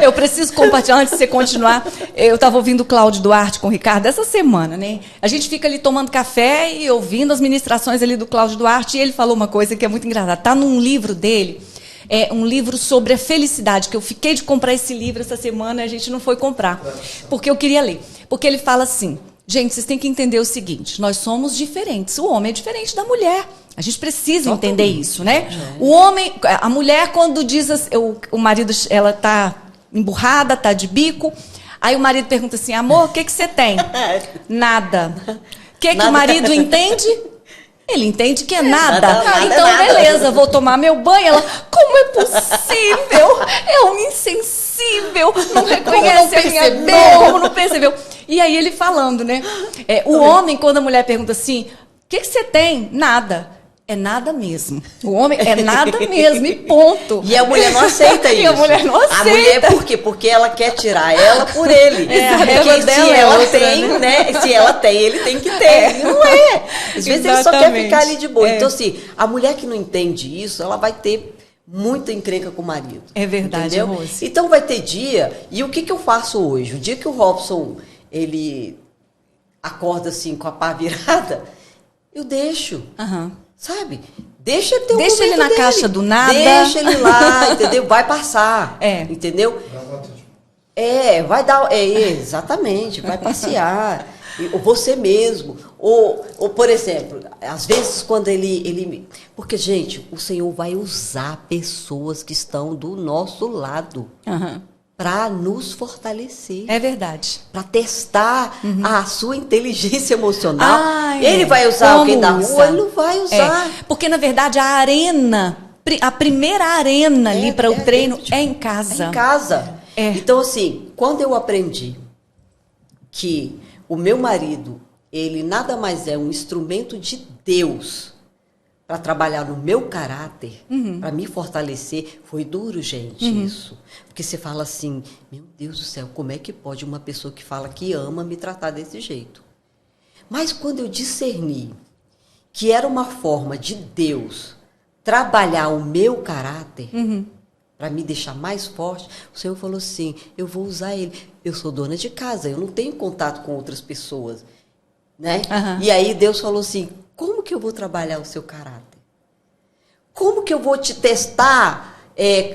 eu preciso compartilhar antes de você continuar. Eu estava ouvindo o Cláudio Duarte com o Ricardo essa semana, né? A gente fica ali tomando café e ouvindo as ministrações ali do Cláudio Duarte, e ele falou uma coisa que é muito engraçada. Tá num livro dele, um livro sobre a felicidade, que eu fiquei de comprar esse livro essa semana e a gente não foi comprar, porque eu queria ler. Porque ele fala assim, gente, vocês têm que entender o seguinte, nós somos diferentes, o homem é diferente da mulher. A gente precisa entender isso, né? O homem, a mulher, quando diz assim, o marido, ela tá emburrada, tá de bico, Aí o marido pergunta assim, amor, o que você tem? Nada. O que o marido entende? Ele entende que é nada. Então, beleza, vou tomar meu banho. Ela, como é possível? É um insensível. Não reconhece a minha dor, como não percebeu? E aí ele falando, né? O homem, quando a mulher pergunta assim, o que você tem? Nada. É nada mesmo. O homem é nada mesmo, e ponto. E a mulher não aceita isso. E a mulher não aceita. A mulher, por quê? Porque ela quer tirar ela por ele. A régua porque dela se ela outra, tem, né? Se ela tem, ele tem que ter. E não é. Às vezes ele só quer ficar ali de boa. Então, assim, a mulher que não entende isso, ela vai ter muita encrenca com o marido. É verdade, Rose. Então vai ter dia, e o que eu faço hoje? O dia que o Robson, ele acorda assim com a pá virada, eu deixo. Sabe? Deixa ele ter Deixa ele na caixa do nada. Deixa ele lá, entendeu? Vai passar. Entendeu? Vai dar. Exatamente, vai passear. Ou você mesmo. Ou, por exemplo, às vezes quando ele. Porque, gente, o Senhor vai usar pessoas que estão do nosso lado. Para nos fortalecer. É verdade. Para testar a sua inteligência emocional. Ele vai usar alguém da rua, ele não vai usar. Porque, na verdade, a arena, a primeira arena ali para o treino é em casa. É em casa. Então, assim, quando eu aprendi que o meu marido, ele nada mais é um instrumento de Deus para trabalhar no meu caráter, para me fortalecer, foi duro, gente, isso. Porque você fala assim, meu Deus do céu, como é que pode uma pessoa que fala que ama me tratar desse jeito? Mas quando eu discerni que era uma forma de Deus trabalhar o meu caráter, para me deixar mais forte, o Senhor falou assim, eu vou usar ele. Eu sou dona de casa, eu não tenho contato com outras pessoas, né? E aí Deus falou assim, como que eu vou trabalhar o seu caráter? Como que eu vou te testar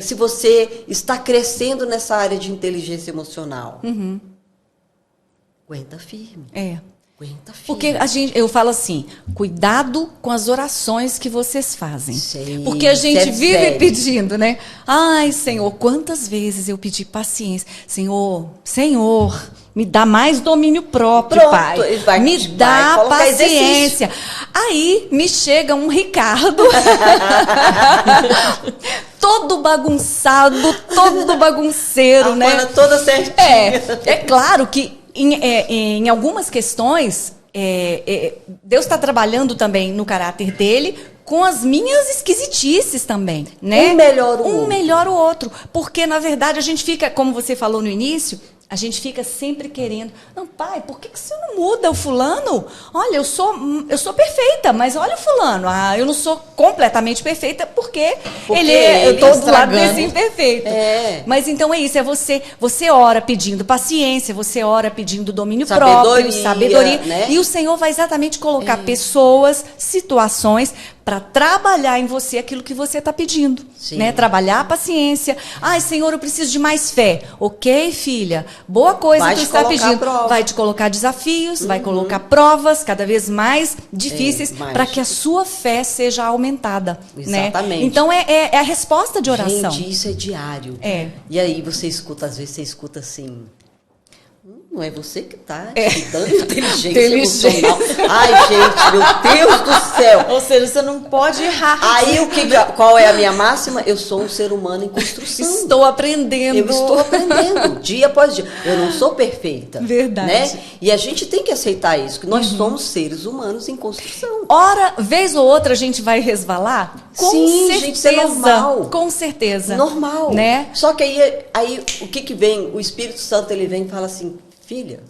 se você está crescendo nessa área de inteligência emocional? Aguenta firme. Aguenta firme. Porque eu falo assim, cuidado com as orações que vocês fazem. Porque a gente vive pedindo, né? Ai, Senhor, quantas vezes eu pedi paciência. Senhor, me dá mais domínio próprio, Pai. Me dá paciência. Aí me chega um Ricardo, todo bagunçado, todo bagunceiro, né? A toda certinha. É claro que em algumas questões, Deus está trabalhando também no caráter dele com as minhas esquisitices também, né? Um melhor o outro. Porque, na verdade, a gente fica, como você falou no início, a gente fica sempre querendo. Não, pai, por que você não muda o fulano? Olha, eu sou perfeita, mas olha o fulano. Eu não sou completamente perfeita porque eu estou do lado desse imperfeito. Mas então é isso, você ora pedindo paciência, você ora pedindo domínio próprio, sabedoria. Né? E o Senhor vai exatamente colocar pessoas, situações para trabalhar em você aquilo que você está pedindo, né? Trabalhar a paciência. Ai, Senhor, eu preciso de mais fé. Ok, filha, boa coisa que você está pedindo. Vai te colocar desafios, vai colocar provas cada vez mais difíceis para que a sua fé seja aumentada. Exatamente. Né? Então, é a resposta de oração. Gente, isso é diário. E aí você escuta, às vezes você escuta assim... Não é você que está dando inteligência emocional. Ai, gente, meu Deus do céu. Ou seja, você não pode errar. Aí, qual é a minha máxima? Eu sou um ser humano em construção. Estou aprendendo. Eu estou aprendendo, dia após dia. Eu não sou perfeita. Verdade. Né? E a gente tem que aceitar isso, que nós somos seres humanos em construção. Ora, vez ou outra, a gente vai resvalar? Com certeza. Gente, isso é normal. Com certeza. Normal. Né? Só que aí o que vem? O Espírito Santo, ele vem e fala assim, filha,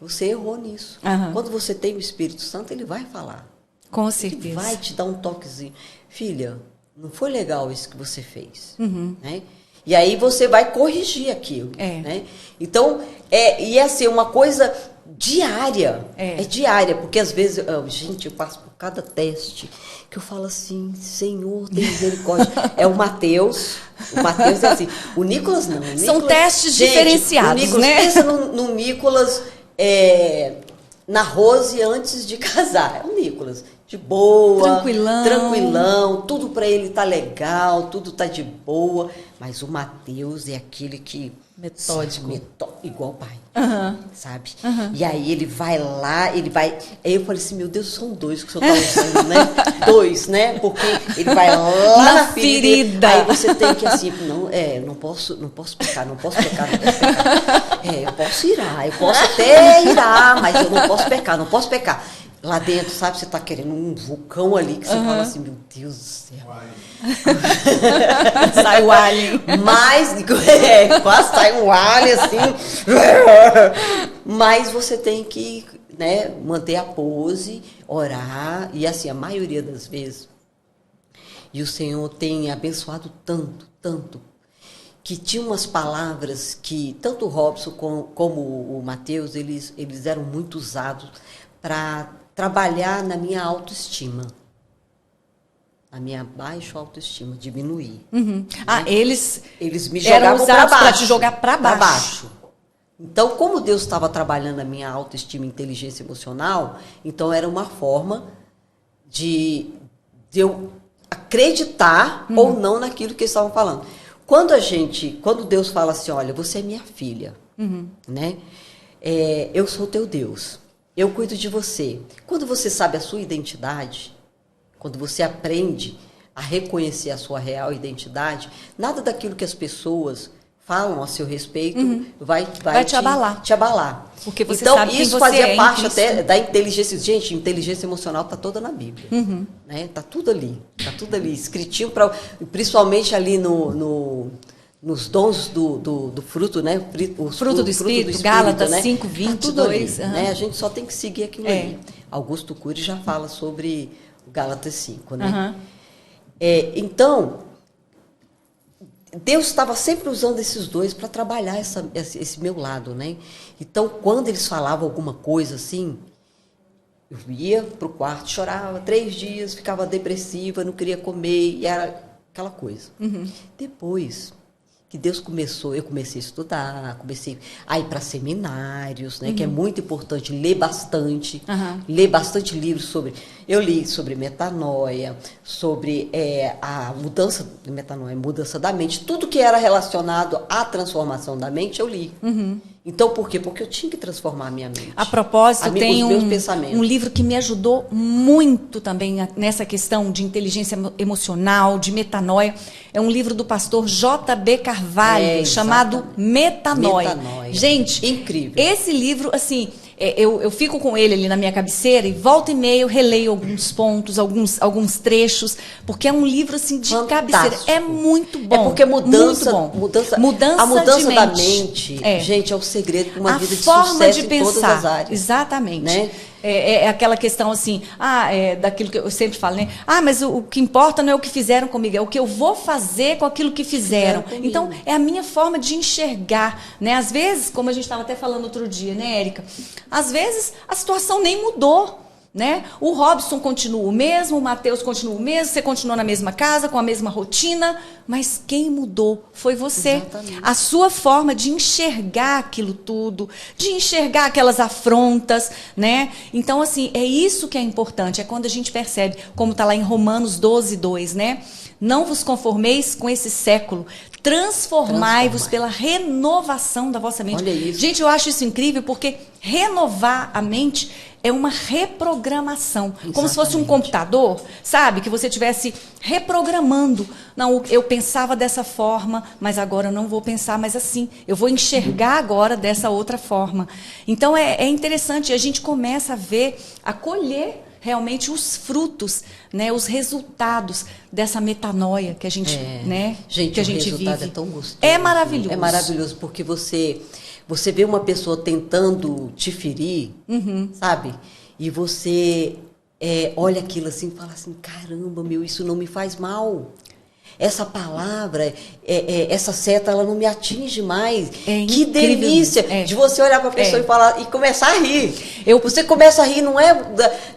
você errou nisso. Quando você tem o Espírito Santo, ele vai falar. Com certeza. Ele vai te dar um toquezinho. Filha, não foi legal isso que você fez. Né? E aí você vai corrigir aquilo. Né? Então, e é assim, uma coisa diária. É diária, porque às vezes, gente, eu passo por cada teste que eu falo assim, Senhor, tem misericórdia. É o Mateus. O Mateus é assim. O Nicolas não. São testes diferenciados, o Nicolas, né? Pensa no Nicolas, na Rose antes de casar. É o Nicolas. De boa. Tranquilão. Tudo pra ele tá legal, tudo tá de boa. Mas o Mateus é aquele que... Metódico. Igual o pai, sabe? E aí ele vai lá, Aí eu falei assim, meu Deus, são 2 que o senhor está usando, né? 2, né? Porque ele vai lá na ferida. Aí você tem que assim, eu não posso pecar. Eu posso irar, eu posso até irar, mas eu não posso pecar. Lá dentro, sabe, você está querendo um vulcão ali, que você fala assim, meu Deus do céu. Sai o alien. Mas, quase sai um alien, assim. Mas você tem que, né, manter a pose, orar, e assim, a maioria das vezes. E o Senhor tem abençoado tanto, que tinha umas palavras que tanto o Robson como o Mateus, eles eram muito usados para trabalhar na minha autoestima. A minha baixa autoestima, diminuir. Né? Eles me jogavam para baixo. Para te jogar para baixo. Então, como Deus estava trabalhando a minha autoestima e inteligência emocional, então era uma forma de eu acreditar ou não naquilo que eles estavam falando. Quando Deus fala assim, olha, você é minha filha, né? Eu sou teu Deus, eu cuido de você. Quando você sabe a sua identidade, quando você aprende a reconhecer a sua real identidade, nada daquilo que as pessoas falam a seu respeito vai te abalar. Porque você então, sabe quem isso você fazia parte até da inteligência. Gente, inteligência emocional está toda na Bíblia. Né? Tá tudo ali, escritinho, principalmente ali nos dons do fruto, né? O fruto do Espírito, Gálatas, né? 5:22. Né? A gente só tem que seguir aquilo ali. Augusto Cury já fala sobre o Gálatas 5, né? Então, Deus estava sempre usando esses 2 para trabalhar esse meu lado, né? Então, quando eles falavam alguma coisa assim, eu ia para o quarto, chorava 3 dias, ficava depressiva, não queria comer, e era aquela coisa. Depois que Deus eu comecei a estudar, comecei a ir para seminários, né, que é muito importante, ler bastante livros eu li sobre metanoia, sobre a mudança da mente, tudo que era relacionado à transformação da mente, eu li. Então, por quê? Porque eu tinha que transformar a minha mente. A propósito, tem um livro que me ajudou muito também nessa questão de inteligência emocional, de metanoia. É um livro do pastor J.B. Carvalho, chamado Metanoia. Gente, incrível. Esse livro, assim, eu fico com ele ali na minha cabeceira e volta e meia eu releio alguns pontos, alguns trechos, porque é um livro assim de cabeceira. É muito bom. É porque a mudança da mente, gente, é o segredo para uma vida de forma sucesso de pensar, em todas as áreas. Exatamente. Né? É aquela questão assim, daquilo que eu sempre falo, né? Mas o que importa não é o que fizeram comigo, é o que eu vou fazer com aquilo que fizeram. Então, é a minha forma de enxergar, né? Às vezes, como a gente estava até falando outro dia, né, Érica? Às vezes, a situação nem mudou. Né? O Robson continua o mesmo, o Mateus continua o mesmo, você continua na mesma casa, com a mesma rotina, mas quem mudou foi você. Exatamente. A sua forma de enxergar aquilo tudo, de enxergar aquelas afrontas, né? Então, assim, é isso que é importante, é quando a gente percebe, como está lá em Romanos 12:2, né? Não vos conformeis com esse século, transformai-vos pela renovação da vossa mente. Olha isso. Gente, eu acho isso incrível, porque renovar a mente é uma reprogramação. Exatamente. Como se fosse um computador, sabe? Que você estivesse reprogramando. Não, eu pensava dessa forma, mas agora eu não vou pensar mais assim. Eu vou enxergar agora dessa outra forma. Então, é interessante. A gente começa a ver, a colher realmente os frutos, né, os resultados dessa metanoia que a gente, né, gente, que a gente vive. O resultado é tão gostoso. É maravilhoso. É maravilhoso porque você vê uma pessoa tentando te ferir, sabe? E você olha aquilo assim e fala assim, caramba, isso não me faz mal. Essa palavra, essa seta, ela não me atinge mais. Que delícia de você olhar para a pessoa e falar e começar a rir. Você começa a rir, não é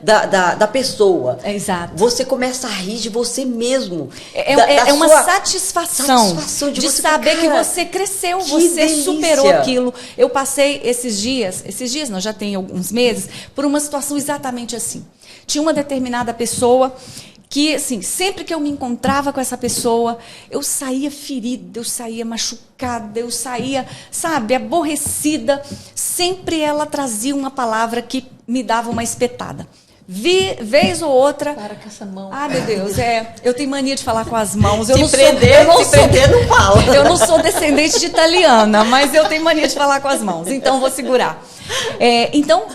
da pessoa. Exato. Você começa a rir de você mesmo. É uma satisfação de você, saber que você cresceu, você delícia. Superou aquilo. Eu passei esses dias não, já tem alguns meses, por uma situação exatamente assim. Tinha uma determinada pessoa que, assim, sempre que eu me encontrava com essa pessoa, eu saía ferida, eu saía machucada, eu saía, sabe, aborrecida. Sempre ela trazia uma palavra que me dava uma espetada. Vez ou outra... Para com essa mão. Ah, meu Deus, eu tenho mania de falar com as mãos. Não fala. Eu não sou descendente de italiana, mas eu tenho mania de falar com as mãos, então vou segurar. Então,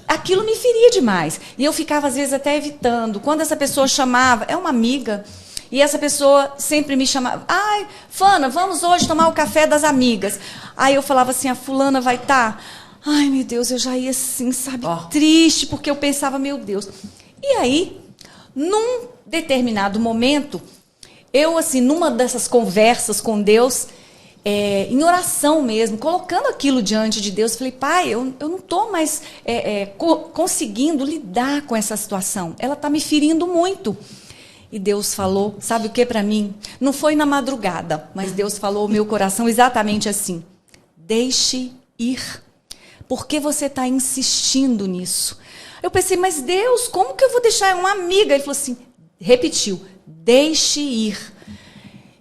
aquilo me feria demais. E eu ficava, às vezes, até evitando. Quando essa pessoa chamava, é uma amiga, e essa pessoa sempre me chamava, ai, Fana, vamos hoje tomar o café das amigas. Aí eu falava assim, a fulana vai estar... Ai, meu Deus, eu já ia assim, sabe, triste, porque eu pensava, meu Deus. E aí, num determinado momento, eu, assim, numa dessas conversas com Deus, em oração mesmo, colocando aquilo diante de Deus, falei, pai, eu não estou mais conseguindo lidar com essa situação. Ela está me ferindo muito. E Deus falou, sabe o que para mim? Não foi na madrugada, mas Deus falou ao meu coração exatamente assim, deixe ir. Por que você está insistindo nisso? Eu pensei, mas Deus, como que eu vou deixar uma amiga? Ele falou assim, repetiu, deixe ir.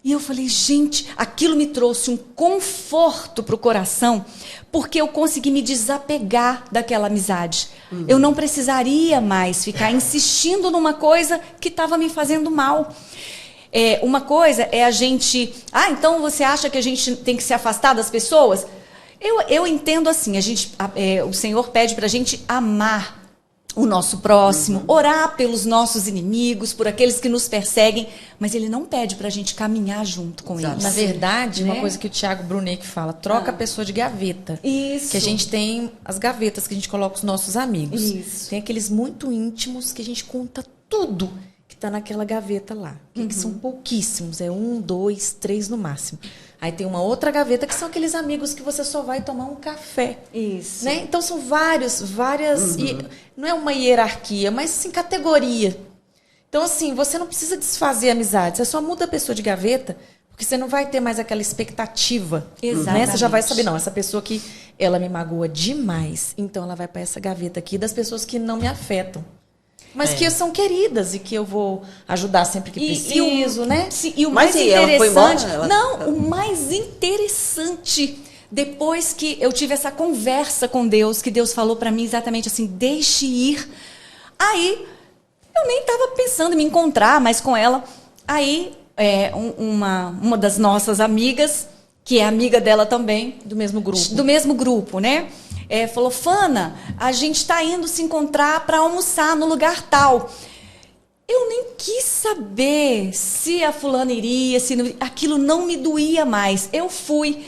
E eu falei, gente, aquilo me trouxe um conforto para o coração, porque eu consegui me desapegar daquela amizade. Eu não precisaria mais ficar insistindo numa coisa que estava me fazendo mal. Uma coisa é a gente... Ah, então você acha que a gente tem que se afastar das pessoas? Eu entendo assim, o Senhor pede para a gente amar o nosso próximo, orar pelos nossos inimigos, por aqueles que nos perseguem, mas Ele não pede para a gente caminhar junto com eles. Na verdade, uma coisa que o Tiago Brunet fala, troca a pessoa de gaveta. Isso. Que a gente tem as gavetas que a gente coloca os nossos amigos. Isso. Tem aqueles muito íntimos que a gente conta tudo que está naquela gaveta lá. Que são pouquíssimos, 1, 2, 3 no máximo. Aí tem uma outra gaveta que são aqueles amigos que você só vai tomar um café. Isso. Né? Então são várias... não é uma hierarquia, mas sim categoria. Então, assim, você não precisa desfazer amizades. Você só muda a pessoa de gaveta, porque você não vai ter mais aquela expectativa. Exatamente. Né? Você já vai saber, não, essa pessoa aqui, ela me magoa demais. Então ela vai para essa gaveta aqui das pessoas que não me afetam. Mas que são queridas e que eu vou ajudar sempre que preciso, né? Sim, e o mais interessante... Não, o mais interessante, depois que eu tive essa conversa com Deus, que Deus falou para mim exatamente assim, deixe ir. Aí, eu nem estava pensando em me encontrar mais com ela. Aí, uma das nossas amigas, que é amiga dela também... Do mesmo grupo. Do mesmo grupo, né? Falou, Fana, a gente está indo se encontrar para almoçar no lugar tal. Eu nem quis saber se a fulana iria, se não, aquilo não me doía mais. Eu fui.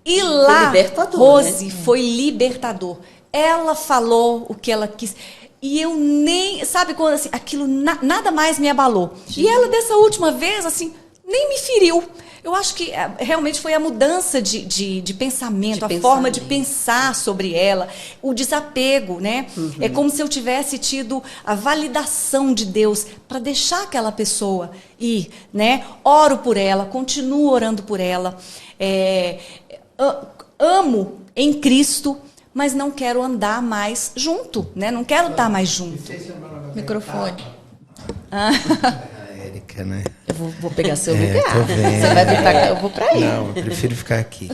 E lá, Rose, foi libertador. Ela falou o que ela quis. E eu nem... Sabe quando assim, aquilo nada mais me abalou. Sim. E ela, dessa última vez, assim, nem me feriu. Eu acho que realmente foi a mudança de pensamento, forma de pensar sobre ela, o desapego, né? É como se eu tivesse tido a validação de Deus para deixar aquela pessoa ir, né? Oro por ela, continuo orando por ela. Amo em Cristo, mas não quero andar mais junto, né? Não quero estar mais junto. Microfone. Érica, né? Eu vou pegar seu lugar. Tô vendo. Você vai vir pra cá, eu vou pra aí. Não, eu prefiro ficar aqui.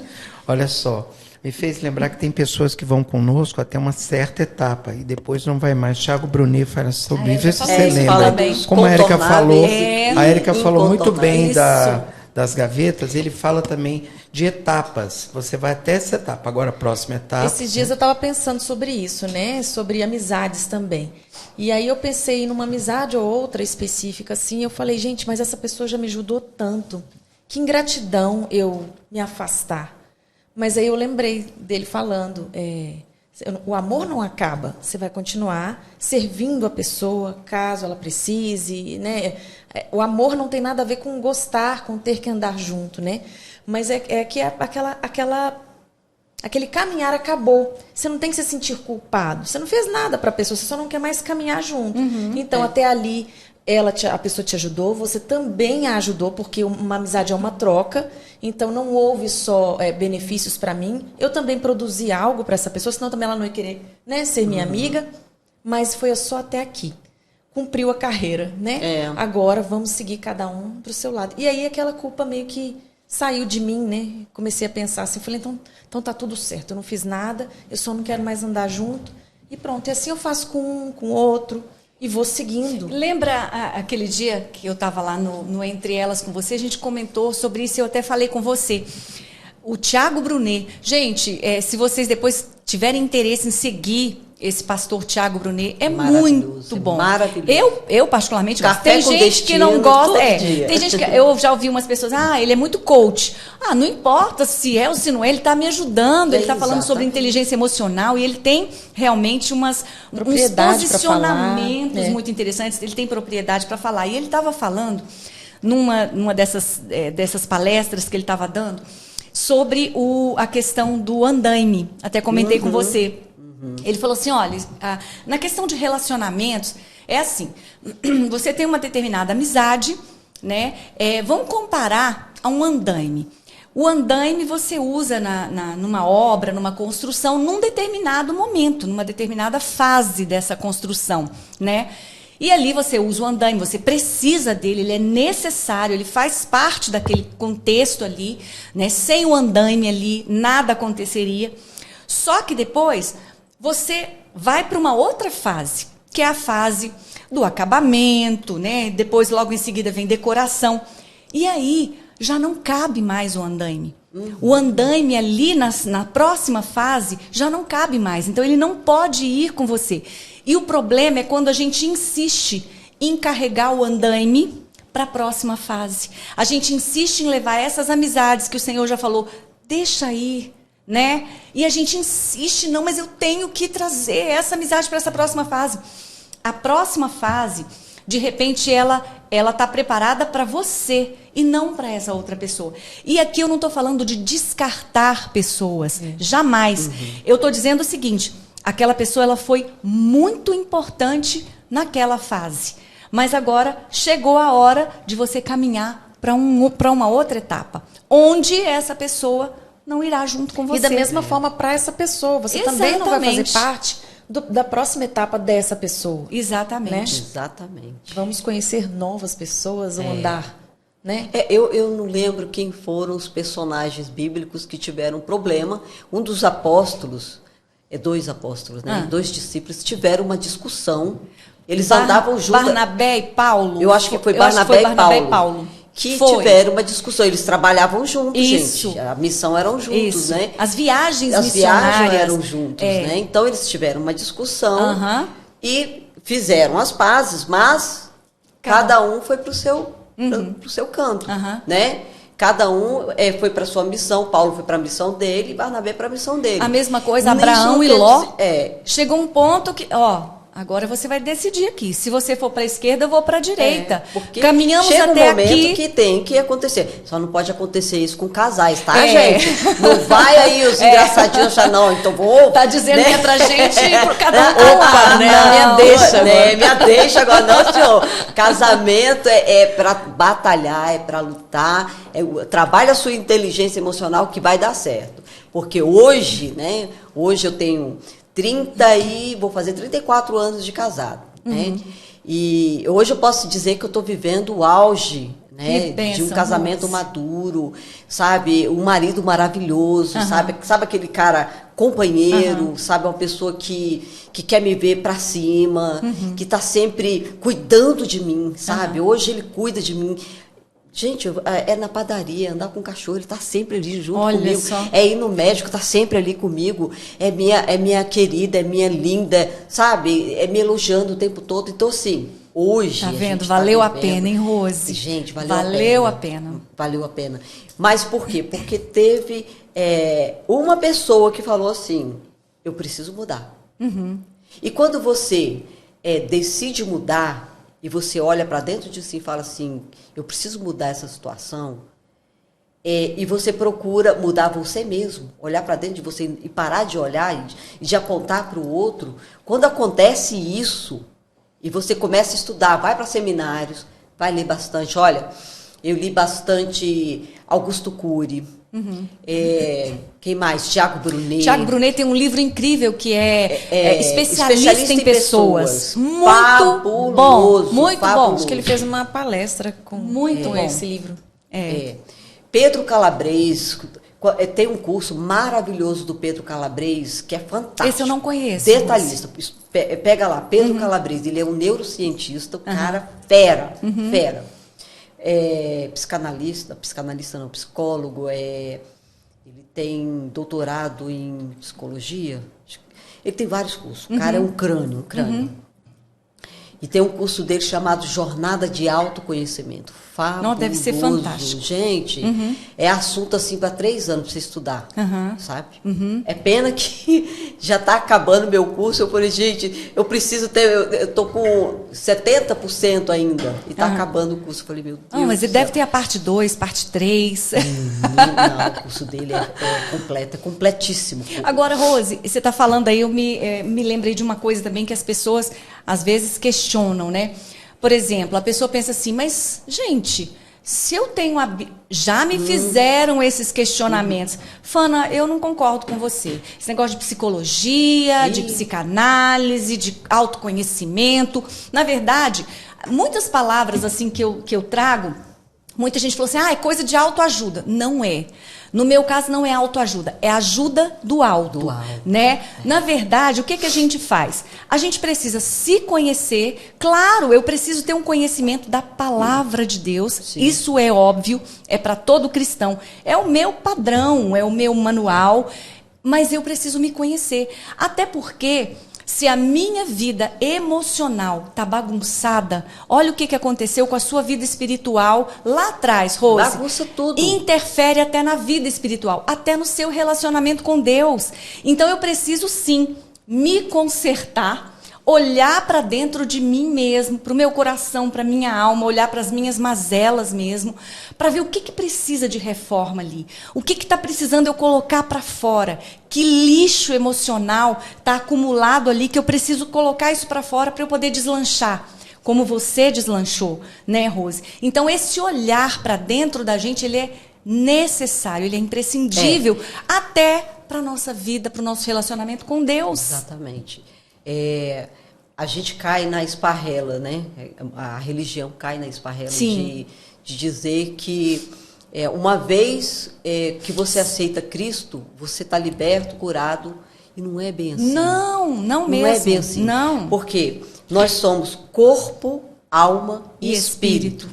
Olha só, me fez lembrar que tem pessoas que vão conosco até uma certa etapa e depois não vai mais. Tiago Brunet fala sobre isso, se você lembra. Como a Érica falou, a Érica falou muito bem das gavetas, ele fala também de etapas. Você vai até essa etapa, agora a próxima etapa. Esses dias eu estava pensando sobre isso, né? Sobre amizades também. E aí eu pensei numa amizade ou outra específica, assim, eu falei, gente, mas essa pessoa já me ajudou tanto. Que ingratidão eu me afastar. Mas aí eu lembrei dele falando, o amor não acaba, você vai continuar servindo a pessoa, caso ela precise, né? O amor não tem nada a ver com gostar, com ter que andar junto, né? Mas que aquele caminhar acabou. Você não tem que se sentir culpado. Você não fez nada para a pessoa, você só não quer mais caminhar junto. Então, até ali, a pessoa te ajudou, você também a ajudou, porque uma amizade é uma troca. Então, não houve só benefícios para mim. Eu também produzi algo para essa pessoa, senão também ela não ia querer, né, ser minha amiga. Mas foi só até aqui. cumpriu a carreira, né? Agora vamos seguir cada um pro seu lado. E aí aquela culpa meio que saiu de mim, né? Comecei a pensar assim, falei, então tá tudo certo, eu não fiz nada, eu só não quero mais andar junto. E pronto, e assim eu faço com um, com outro, e vou seguindo. Lembra aquele dia que eu estava lá no Entre Elas com você? A gente comentou sobre isso, eu até falei com você. O Thiago Brunet. Gente, se vocês depois tiverem interesse em seguir esse pastor Thiago Brunet, é muito bom. Maravilhoso. Eu particularmente gosto. Café Tem com gente destino, que não gosta. dia. Tem gente que eu já ouvi umas pessoas, ele é muito coach. Não importa se é ou se não é, ele está me ajudando, ele está falando sobre inteligência emocional e ele tem realmente uns posicionamentos muito interessantes, ele tem propriedade para falar. E ele estava falando numa dessas palestras que ele estava dando sobre a questão do andaime. Até comentei com você. Ele falou assim, olha, na questão de relacionamentos, é assim, você tem uma determinada amizade, né? Vamos comparar a um andaime. O andaime você usa numa obra, numa construção, num determinado momento, numa determinada fase dessa construção, né? E ali você usa o andaime, você precisa dele, ele é necessário, ele faz parte daquele contexto ali, né? Sem o andaime ali, nada aconteceria. Só que depois você vai para uma outra fase, que é a fase do acabamento, né? Depois, logo em seguida, vem decoração. E aí, já não cabe mais o andaime. O andaime ali, na próxima fase, já não cabe mais. Então, ele não pode ir com você. E o problema é quando a gente insiste em carregar o andaime para a próxima fase. A gente insiste em levar essas amizades que o Senhor já falou, deixa ir, né? E a gente insiste, não, mas eu tenho que trazer essa amizade para essa próxima fase. A próxima fase, de repente, ela está preparada para você e não para essa outra pessoa. E aqui eu não estou falando de descartar pessoas, jamais. Eu estou dizendo o seguinte, aquela pessoa ela foi muito importante naquela fase, mas agora chegou a hora de você caminhar para uma outra etapa, onde essa pessoa não irá junto com você. E da mesma forma para essa pessoa. Você também não vai fazer parte da próxima etapa dessa pessoa. Exatamente. Né? Exatamente. Vamos conhecer novas pessoas, ou andar. Né? Eu não lembro quem foram os personagens bíblicos que tiveram problema. Um dos apóstolos, dois apóstolos, né? Dois discípulos, tiveram uma discussão. Eles andavam juntos. Barnabé e Paulo. Eu acho que foi Barnabé e Paulo. Que tiveram uma discussão, eles trabalhavam juntos, gente. A missão eram juntos, né? As viagens missionárias eram juntos, né? Então eles tiveram uma discussão e fizeram as pazes, mas cada um foi para o seu canto, né? Cada um foi para sua missão. Paulo foi para a missão dele, Barnabé para a missão dele. A mesma coisa, Abraão e Ló. Chegou um ponto que, agora você vai decidir aqui. Se você for para a esquerda, eu vou para a direita. Porque caminhamos chega até um momento aqui que tem que acontecer. Só não pode acontecer isso com casais, tá, gente? Não vai aí os engraçadinhos achar, não, então vou... Tá dizendo que é pra gente ir por cada um. Opa, né? Minha deixa agora. Não, senhor. Casamento é para batalhar, é para lutar. Trabalha a sua inteligência emocional que vai dar certo. Porque hoje, né? Hoje eu tenho... vou fazer 34 anos de casado, né? E hoje eu posso dizer que eu estou vivendo o auge, né, de um casamento maduro, sabe? Um marido maravilhoso, sabe aquele cara companheiro, sabe? Uma pessoa que quer me ver para cima, que está sempre cuidando de mim, sabe? Hoje ele cuida de mim. Gente, é na padaria, andar com o cachorro, ele está sempre ali junto comigo. Só. É ir no médico, está sempre ali comigo. É minha querida, é minha linda, sabe? É me elogiando o tempo todo. Então, assim, hoje... Tá vendo? Valeu a pena, hein, Rose? Gente, valeu a pena. Valeu a pena. Mas por quê? Porque teve uma pessoa que falou assim, eu preciso mudar. E quando você decide mudar... E você olha para dentro de si e fala assim, eu preciso mudar essa situação. E você procura mudar você mesmo, olhar para dentro de você e parar de olhar e de apontar para o outro. Quando acontece isso, e você começa a estudar, vai para seminários, vai ler bastante. Olha, eu li bastante Augusto Cury, Quem mais? Tiago Brunet. Tiago Brunet tem um livro incrível que é especialista em pessoas. Muito fabuloso, bom, muito fabuloso. bom. Acho que ele fez uma palestra com esse livro. Pedro Calabres, tem um curso maravilhoso do Pedro Calabres, que é fantástico. Esse eu não conheço. Detalhista. Pega lá, Pedro Calabres, ele é um neurocientista, um cara fera, fera. Psicanalista não, psicólogo, ele tem doutorado em psicologia, ele tem vários cursos, o cara é um crânio. E tem um curso dele chamado Jornada de Autoconhecimento. Fabuloso. Não, deve ser fantástico. Gente, é assunto assim para 3 anos para você estudar, sabe? É pena que já está acabando meu curso. Eu falei, gente, eu preciso ter... Eu estou com 70% ainda e está acabando o curso. Eu falei, meu Deus. Mas ele deve ter a parte 2, parte 3. Não, o curso dele é completo, é completíssimo. Agora, Rose, você está falando aí, eu me lembrei de uma coisa também que as pessoas às vezes questionam, né? Por exemplo, a pessoa pensa assim, mas, gente, se eu tenho já me fizeram esses questionamentos. Fana, eu não concordo com você. Esse negócio de psicologia, de psicanálise, de autoconhecimento. Na verdade, muitas palavras assim que eu trago, muita gente falou assim, é coisa de autoajuda. Não é. No meu caso, não é autoajuda, é ajuda do alto, né? Na verdade, o que a gente faz? A gente precisa se conhecer. Claro, eu preciso ter um conhecimento da palavra de Deus. Sim. Isso é óbvio, é para todo cristão. É o meu padrão, é o meu manual, mas eu preciso me conhecer. Até porque... se a minha vida emocional está bagunçada, olha o que aconteceu com a sua vida espiritual lá atrás, Rose. Bagunça tudo. Interfere até na vida espiritual, até no seu relacionamento com Deus. Então eu preciso sim me consertar, olhar para dentro de mim mesmo, para o meu coração, para a minha alma, olhar para as minhas mazelas mesmo, para ver o que precisa de reforma ali, o que está precisando eu colocar para fora, que lixo emocional está acumulado ali, que eu preciso colocar isso para fora para eu poder deslanchar, como você deslanchou, né, Rose? Então, esse olhar para dentro da gente, ele é necessário, ele é imprescindível, até para a nossa vida, para o nosso relacionamento com Deus. Exatamente. A gente cai na esparrela, né? A religião cai na esparrela de dizer que uma vez que você aceita Cristo, você está liberto, curado, e não é bem assim. Não mesmo. Não é bem assim. Não. Porque nós somos corpo, alma e espírito.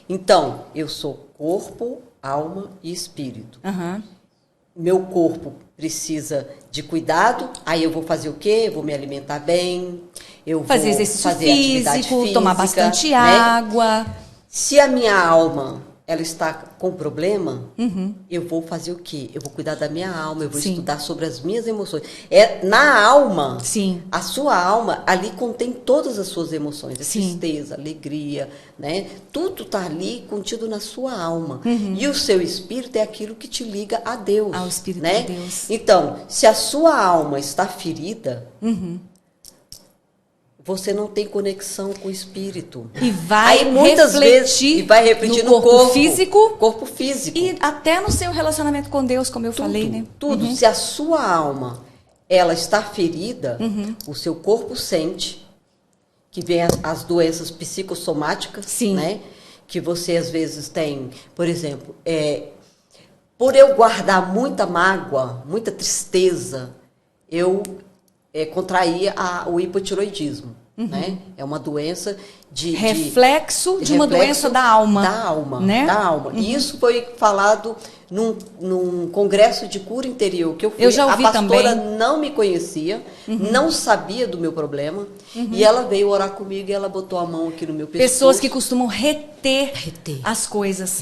Então, eu sou corpo, alma e espírito. Meu corpo precisa de cuidado, aí eu vou fazer o quê? Eu vou me alimentar bem, eu vou fazer atividade física, tomar bastante água. Se a minha alma ela está com problema, eu vou fazer o quê? Eu vou cuidar da minha alma, eu vou estudar sobre as minhas emoções. Na alma, a sua alma, ali contém todas as suas emoções, a tristeza, a alegria, né? Tudo está ali contido na sua alma. E o seu espírito é aquilo que te liga a Deus. Ao Espírito né? de Deus. Então, se a sua alma está ferida, você não tem conexão com o espírito. E vai refletir no corpo físico. Corpo físico. E até no seu relacionamento com Deus, como eu falei, né? Tudo. Se a sua alma ela está ferida, o seu corpo sente que vem as doenças psicossomáticas, né? Que você às vezes tem, por exemplo, por eu guardar muita mágoa, muita tristeza, eu contraía o hipotiroidismo, né? É uma doença de reflexo de uma doença da alma. Da alma, né? Da alma. E isso foi falado num congresso de cura interior que eu fui. Eu já ouvi a pastora também. não me conhecia, não sabia do meu problema, e ela veio orar comigo e ela botou a mão aqui no meu pescoço. Pessoas que costumam reter as coisas.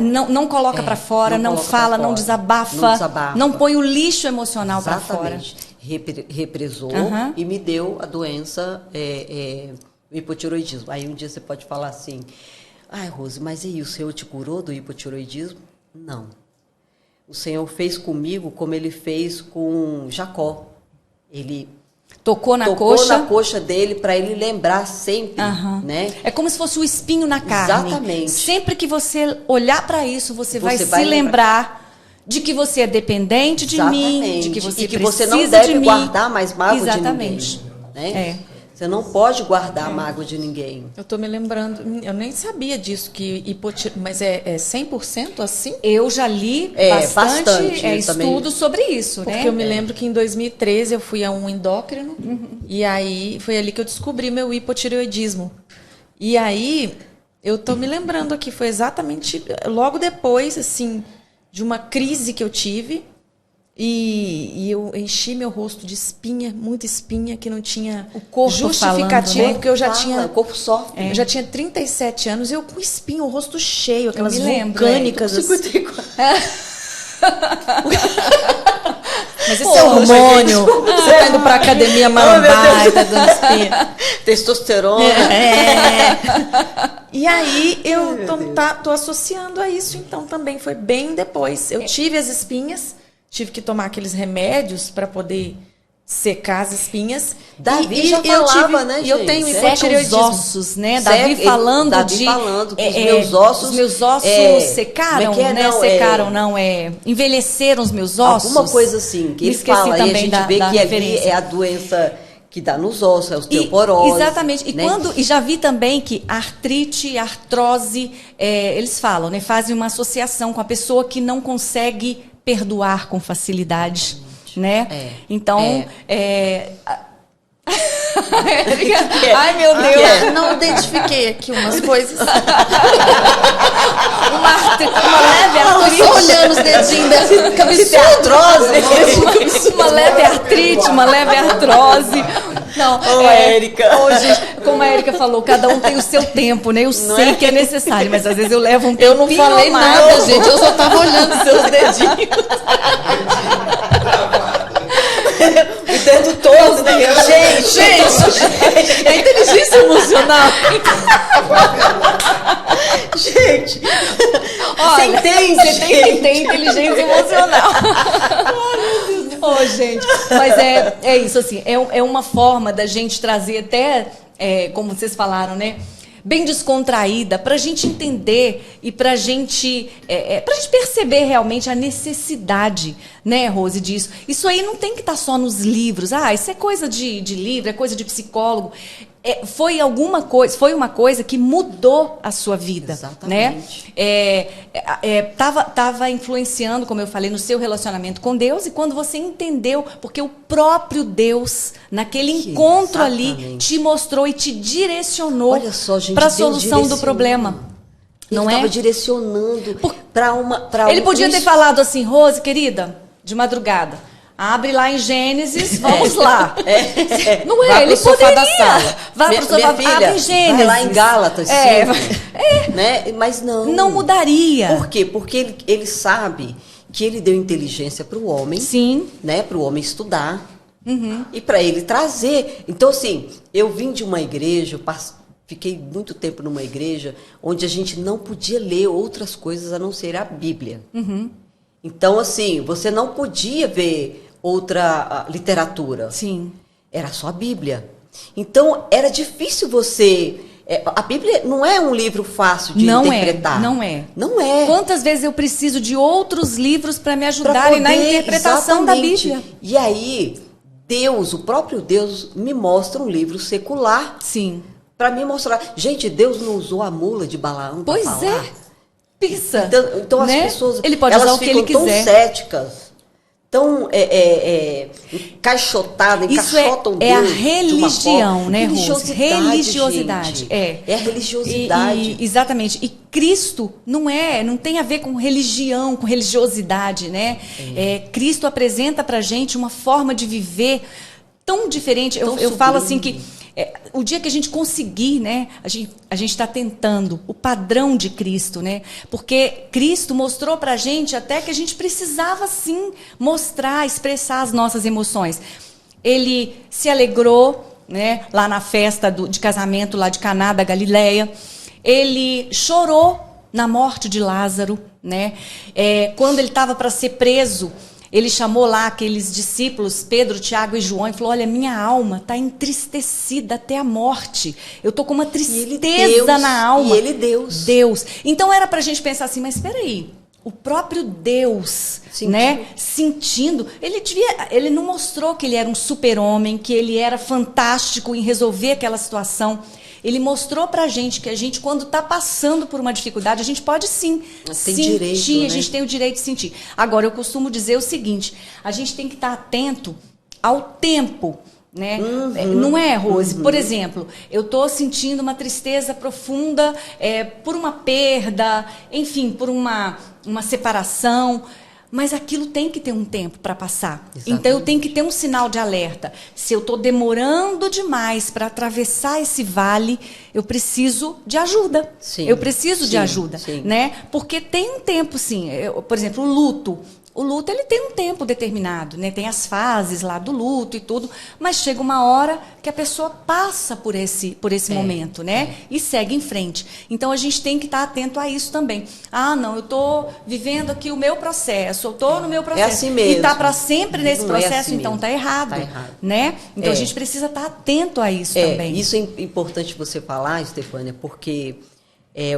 Não coloca para fora, não fala, não desabafa, não põe o lixo emocional para fora. Represou e me deu a doença, o hipotiroidismo. Aí um dia você pode falar assim, ai, Rose, mas e aí, o Senhor te curou do hipotiroidismo? Não. O Senhor fez comigo como ele fez com Jacó. Ele tocou na coxa dele para ele lembrar sempre, né? É como se fosse o espinho na carne. Exatamente. Sempre que você olhar para isso, você vai se lembrar de que você é dependente de mim, de que você e que precisa você não de deve mim. guardar mais mágoa Exatamente. de ninguém. Né? É. Você não pode guardar mágoa de ninguém. Eu tô me lembrando, eu nem sabia disso, que mas é 100% assim? Eu já li bastante estudo sobre isso, Porque né? eu me lembro que em 2013 eu fui a um endócrino, e aí foi ali que eu descobri meu hipotireoidismo. E aí, eu tô me lembrando aqui, foi exatamente logo depois, assim, de uma crise que eu tive, e eu enchi meu rosto de espinha, muita espinha, que não tinha o corpo justificativa, falando, né? porque eu já tinha... O corpo sofre. Eu já tinha 37 anos, eu com espinha, o rosto cheio, aquelas me lembro, vulcânicas. Assim. 54. Mas esse é hormônio. Você tá indo pra academia malambar, tá dando espinha. Testosterona. E aí eu tô associando a isso, então também foi bem depois. Eu tive as espinhas, tive que tomar aqueles remédios para poder secar as espinhas. Davi já falava, né, gente? E eu tenho Seca os hipotireoidismo. ossos, né? Davi falando que os meus ossos secaram, né? Secaram, envelheceram os meus ossos. Alguma coisa assim, que ele fala, e a gente vê que é a doença que dá nos ossos, é a osteoporose. Exatamente. Né? E já vi também que artrite, artrose, eles falam, né? Fazem uma associação com a pessoa que não consegue perdoar com facilidade, né? Então, ai, meu Deus. Eu não identifiquei aqui umas coisas. uma leve artrite. Só olhando os dedinhos dessa cabeça artrose. Uma leve artrite, uma leve artrose. Não, Érica. Hoje, como a Érica falou, cada um tem o seu tempo, né? Eu sei que é necessário, mas às vezes eu levo um tempo. Eu não falei nada, gente. Eu só tava olhando seus dedinhos. O dedo todo, né? Gente, é inteligência emocional. Gente, olha, você entende? Você tem que ter inteligência emocional. Gente, mas é isso, assim, é uma forma da gente trazer até, como vocês falaram, né? Bem descontraída, para a gente entender e para gente perceber realmente a necessidade, né, Rose, disso. Isso aí não tem que estar só nos livros. Isso é coisa de livro, é coisa de psicólogo. Foi uma coisa que mudou a sua vida. Exatamente. Né? Tava influenciando, como eu falei, no seu relacionamento com Deus, e quando você entendeu, porque o próprio Deus, naquele encontro ali, te mostrou e te direcionou para a solução do problema. Ele estava direcionando para uma. Ele podia ter falado assim: Rose, querida, de madrugada. Abre lá em Gênesis, vamos lá. Não é? Ele poderia. Da sala. Vai pro sofá, abre em Gênesis. Vai lá em Gálatas. Né? Mas não. Não mudaria. Por quê? Porque ele sabe que ele deu inteligência para o homem. Sim. Né? Para o homem estudar. E para ele trazer. Então, assim, eu vim de uma igreja, fiquei muito tempo numa igreja onde a gente não podia ler outras coisas a não ser a Bíblia. Então, assim, você não podia ver outra literatura. Sim. Era só a Bíblia. Então, era difícil você... a Bíblia não é um livro fácil de interpretar. Não é. Não é. Quantas vezes eu preciso de outros livros para me ajudarem na interpretação da Bíblia? E aí, Deus, o próprio Deus, me mostra um livro secular. Sim. Para me mostrar. Gente, Deus não usou a mula de Balaão para falar. Pois é. Pensa. Então né? as pessoas, ele pode elas usar o que ele ficam tão quiser. céticas, tão encaixotadas, encaixotam Isso é a Deus religião, né, Rose? Religiosidade. Gente. É a religiosidade. Exatamente. E Cristo não tem a ver com religião, com religiosidade, né? Cristo apresenta pra gente uma forma de viver tão diferente. Eu falo assim que o dia que a gente conseguir, né, a gente está tentando o padrão de Cristo, né? Porque Cristo mostrou pra gente até que a gente precisava sim mostrar, expressar as nossas emoções. Ele se alegrou, né, lá na festa de casamento lá de Caná da Galileia. Ele chorou na morte de Lázaro, né? Quando ele estava para ser preso, ele chamou lá aqueles discípulos, Pedro, Tiago e João, e falou: olha, minha alma está entristecida até a morte. Eu estou com uma tristeza na alma. E ele, Deus. Deus. Então era para a gente pensar assim, mas espera aí, o próprio Deus, Sentiu. né? Sentindo. Ele não mostrou que ele era um super-homem, que ele era fantástico em resolver aquela situação. Ele mostrou pra gente que a gente, quando está passando por uma dificuldade, a gente pode sim sentir, direito, né? a gente tem o direito de sentir. Agora, eu costumo dizer o seguinte, a gente tem que estar atento ao tempo, né? Não é, Rose? Por exemplo, eu estou sentindo uma tristeza profunda por uma perda, enfim, por uma separação, mas aquilo tem que ter um tempo para passar. Exatamente. Então, eu tenho que ter um sinal de alerta. Se eu estou demorando demais para atravessar esse vale, eu preciso de ajuda. Sim. Eu preciso de ajuda, sim. né? Porque tem um tempo, sim. Por exemplo, o luto. O luto, ele tem um tempo determinado, né? Tem as fases lá do luto e tudo, mas chega uma hora que a pessoa passa por esse momento, né? E segue em frente. Então, a gente tem que estar atento a isso também. Ah, não, eu estou vivendo aqui o meu processo, eu estou no meu processo. É assim mesmo. E está para sempre nesse Não é processo, assim então mesmo. está errado, Tá errado. né? Então, a gente precisa estar atento a isso também. Isso é importante você falar, Estefânia, porque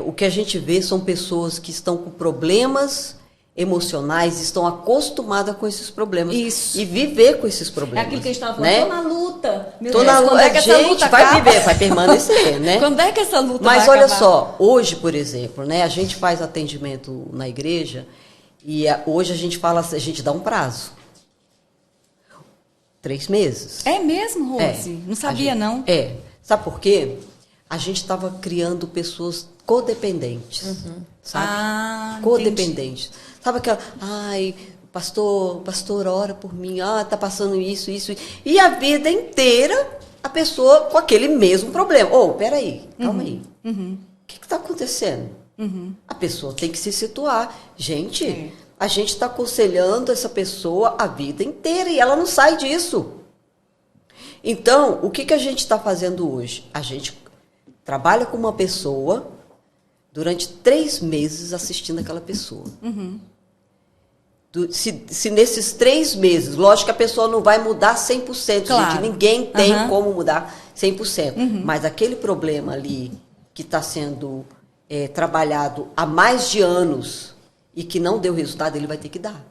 o que a gente vê são pessoas que estão com problemas emocionais, estão acostumadas com esses problemas. Isso. E viver com esses É problemas. aquilo que a gente estava falando, né? tô na luta. Meu Tô Deus, na luta. quando é que essa Gente, luta vai acaba? viver, vai permanecer, né? Quando é que essa luta Mas vai olha acabar? só, hoje, por exemplo, né, a gente faz atendimento na igreja e hoje a gente dá um prazo. 3 meses. É mesmo, Rose? Não sabia, não. Sabe por quê? A gente estava criando pessoas codependentes. Sabe? Codependentes. Sabe aquela, pastor, ora por mim, tá passando isso. E a vida inteira a pessoa com aquele mesmo problema. Peraí, calma aí. O que está acontecendo? A pessoa tem que se situar. Gente, a gente está aconselhando essa pessoa a vida inteira e ela não sai disso. Então, o que a gente está fazendo hoje? A gente trabalha com uma pessoa durante 3 meses assistindo aquela pessoa. Se nesses 3 meses, lógico que a pessoa não vai mudar 100%, Claro. gente, ninguém tem como mudar 100%, mas aquele problema ali que está sendo trabalhado há mais de anos e que não deu resultado, ele vai ter que dar.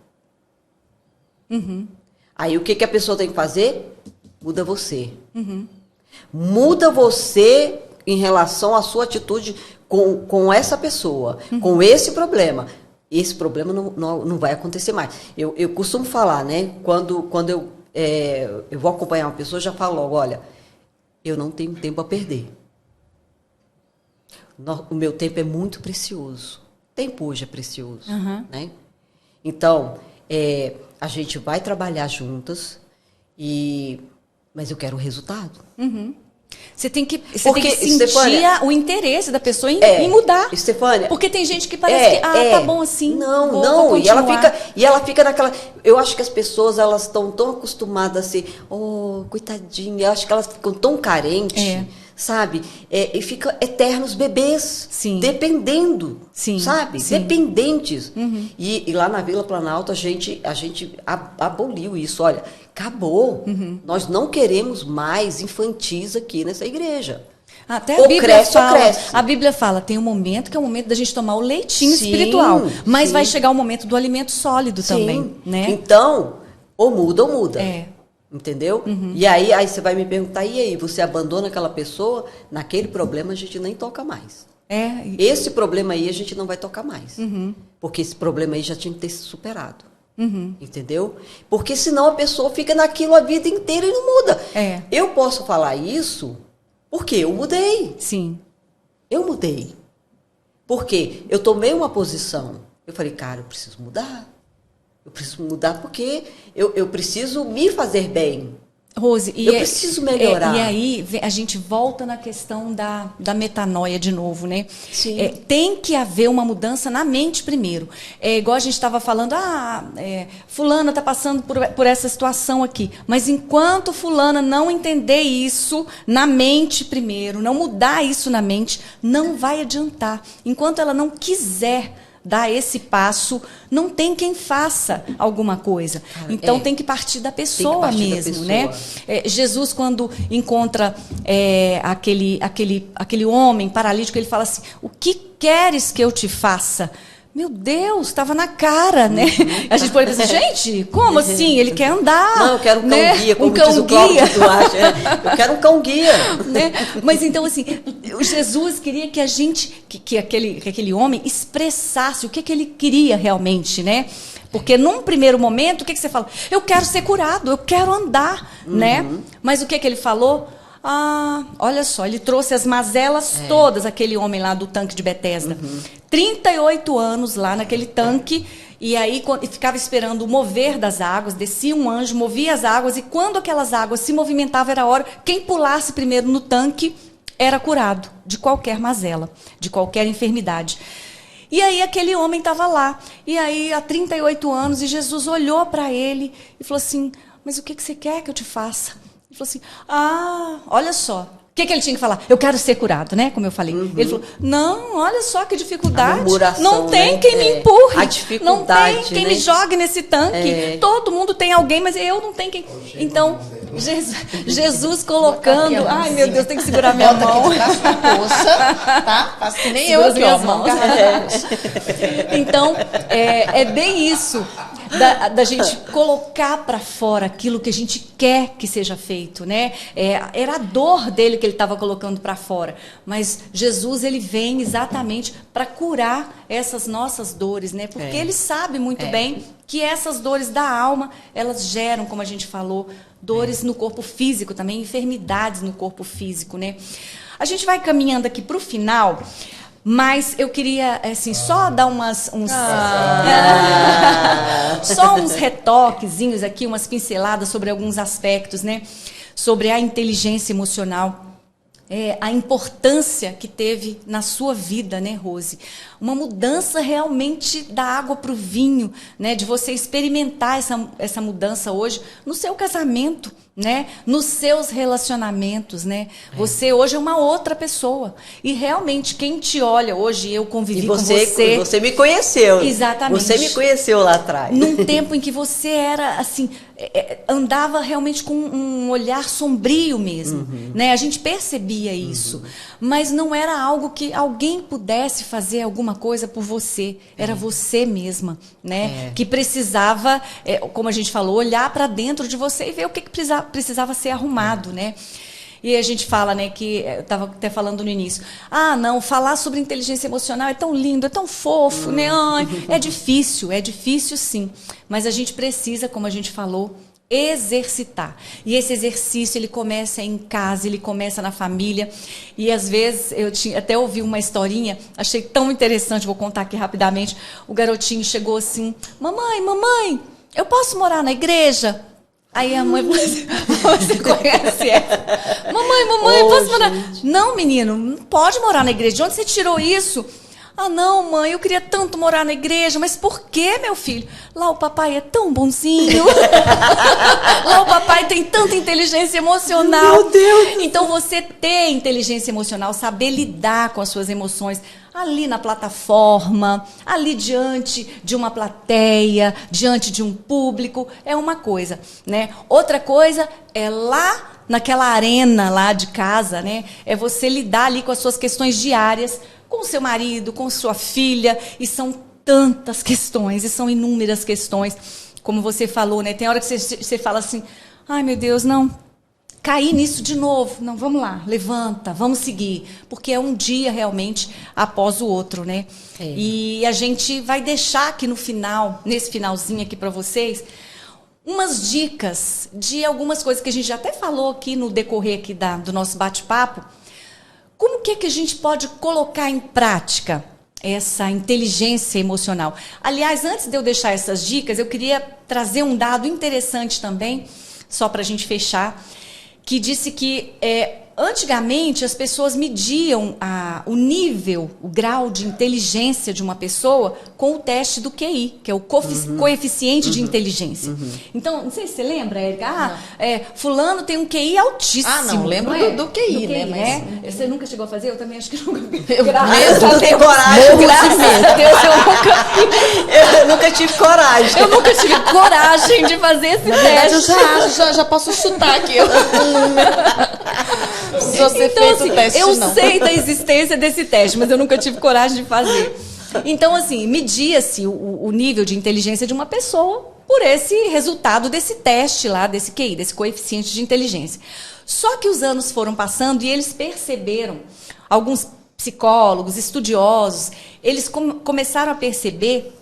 Aí o que a pessoa tem que fazer? Muda você. Muda você em relação à sua atitude com essa pessoa, com esse problema. Esse problema não vai acontecer mais. Eu costumo falar, né? Quando eu vou acompanhar uma pessoa, eu já falo logo, olha, eu não tenho tempo a perder. O meu tempo é muito precioso. O tempo hoje é precioso. Né? Então, a gente vai trabalhar juntas, mas eu quero o resultado. Você tem que Porque, sentir Estefânia, o interesse da pessoa em mudar. Estefânia, Porque tem gente que parece que, tá bom assim. Não, vou e ela continuar. fica naquela... Eu acho que as pessoas, elas estão tão acostumadas a ser, coitadinha, eu acho que elas ficam tão carentes, sabe? E ficam eternos bebês, Sim. dependendo, Sim, sabe? sim. Dependentes. E lá na Vila Planalto, a gente aboliu isso, olha, acabou. Nós não queremos mais infantis aqui nessa igreja. Até Ou a Bíblia cresce ou fala, cresce. a Bíblia fala, tem um momento que é o momento da gente tomar o leitinho Sim, espiritual, mas sim. vai chegar o momento do alimento sólido também, né? Então, ou muda. É. Entendeu? E aí você vai me perguntar, e aí, você abandona aquela pessoa? Naquele problema a gente nem toca mais. Esse problema aí a gente não vai tocar mais. Porque esse problema aí já tinha que ter se superado. Entendeu? Porque senão a pessoa fica naquilo a vida inteira e não muda. Eu posso falar isso porque eu mudei. Sim. Eu mudei. Porque eu tomei uma posição. Eu falei, cara, eu preciso mudar. Eu preciso mudar porque eu preciso me fazer bem. Rose, eu preciso melhorar. E aí a gente volta na questão da metanoia de novo, né? Sim. Tem que haver uma mudança na mente primeiro. Igual a gente estava falando, fulana está passando por essa situação aqui. Mas enquanto fulana não entender isso na mente primeiro, não mudar isso na mente, não vai adiantar. Enquanto ela não quiser dar esse passo, não tem quem faça alguma coisa. Então tem que partir da pessoa mesmo, né? Jesus, quando encontra aquele homem paralítico, ele fala assim, o que queres que eu te faça? Meu Deus, estava na cara, né? A gente pode pensar, gente, como assim? Ele quer andar. Não, eu quero um né? cão-guia, como um cão diz o guia. Cláudio Duarte. Eu quero um cão-guia. Né? Mas então, assim, o Jesus queria que a gente, que aquele homem expressasse o que ele queria realmente, né? Porque num primeiro momento, o que você fala? Eu quero ser curado, eu quero andar, né? Mas o que ele falou? Ah, olha só, ele trouxe as mazelas todas, aquele homem lá do tanque de Betesda. 38 anos lá naquele tanque, e aí ficava esperando o mover das águas, descia um anjo, movia as águas, e quando aquelas águas se movimentavam, era a hora, quem pulasse primeiro no tanque era curado de qualquer mazela, de qualquer enfermidade. E aí aquele homem estava lá, e aí há 38 anos, e Jesus olhou para ele e falou assim, mas o que você quer que eu te faça? Ele falou assim, olha só. O que ele tinha que falar? Eu quero ser curado, né? Como eu falei. Ele falou, não, olha só que dificuldade. Não tem, né? Quem me empurre. A dificuldade, não tem quem né? me jogue nesse tanque. Todo mundo tem alguém, mas eu não tenho quem. Então, Jesus colocando... Ai, meu Deus, tem que segurar minha mão. Bota aqui de braço na coxa, tá? Faço que nem eu aqui, ó. Mão Então, é bem isso. Da gente colocar para fora aquilo que a gente quer que seja feito, né? Era a dor dele que ele estava colocando para fora, mas Jesus, ele vem exatamente para curar essas nossas dores, né? Porque ele sabe muito bem que essas dores da alma, elas geram, como a gente falou, dores no corpo físico também, enfermidades no corpo físico, né? A gente vai caminhando aqui para o final. Mas eu queria, assim, só dar só uns retoquezinhos aqui, umas pinceladas sobre alguns aspectos, né? Sobre a inteligência emocional. A importância que teve na sua vida, né, Rose? Uma mudança realmente da água para o vinho, né? De você experimentar essa mudança hoje no seu casamento, né? Nos seus relacionamentos, né? Você hoje é uma outra pessoa. E realmente, quem te olha hoje, eu convivi com você. Você me conheceu. Exatamente. Você me conheceu lá atrás. Num tempo em que você era, assim, andava realmente com um olhar sombrio mesmo, né? A gente percebia isso. Mas não era algo que alguém pudesse fazer alguma coisa por você. Era você mesma, né? Que precisava, como a gente falou, olhar para dentro de você e ver o que precisava ser arrumado, né? E a gente fala, né, que eu estava até falando no início, não, falar sobre inteligência emocional é tão lindo, é tão fofo, né? Ai, é difícil sim. Mas a gente precisa, como a gente falou, exercitar. E esse exercício, ele começa em casa, ele começa na família. E às vezes, até ouvi uma historinha, achei tão interessante, vou contar aqui rapidamente. O garotinho chegou assim, mamãe, eu posso morar na igreja? Aí a mãe, você conhece essa? Mamãe, eu posso morar? Não, menino, não pode morar na igreja. De onde você tirou isso? Não, mãe, eu queria tanto morar na igreja. Mas por quê, meu filho? Lá o papai é tão bonzinho. Lá o papai tem tanta inteligência emocional. Meu Deus! Então, você ter inteligência emocional, saber lidar com as suas emoções, ali na plataforma, ali diante de uma plateia, diante de um público, é uma coisa, né? Outra coisa é lá naquela arena lá de casa, né? É você lidar ali com as suas questões diárias, com o seu marido, com sua filha, e são tantas questões, e são inúmeras questões, como você falou, né? Tem hora que você fala assim, ai meu Deus, não, caí nisso de novo, não, vamos lá, levanta, vamos seguir, porque é um dia realmente após o outro, né? E a gente vai deixar aqui no final, nesse finalzinho aqui para vocês, umas dicas de algumas coisas que a gente já até falou aqui no decorrer aqui do nosso bate-papo. Como que a gente pode colocar em prática essa inteligência emocional? Aliás, antes de eu deixar essas dicas, eu queria trazer um dado interessante também, só para a gente fechar, que disse que antigamente as pessoas mediam o nível, o grau de inteligência de uma pessoa com o teste do QI, que é o coeficiente de inteligência. Então, não sei se você lembra, Érica. Fulano tem um QI altíssimo. Não, lembro do QI, né? Mas... Você nunca chegou a fazer? Eu também acho que nunca. Eu não tenho coragem. Graças a Deus, eu nunca fiz. Eu nunca tive coragem. Eu nunca tive coragem de fazer esse teste. Eu já posso chutar aqui. Se você então, fez o teste, eu não. sei da existência desse teste, mas eu nunca tive coragem de fazer. Então, assim, media-se o nível de inteligência de uma pessoa por esse resultado desse teste lá, desse QI, desse coeficiente de inteligência. Só que os anos foram passando e eles perceberam, alguns psicólogos, estudiosos, eles começaram a perceber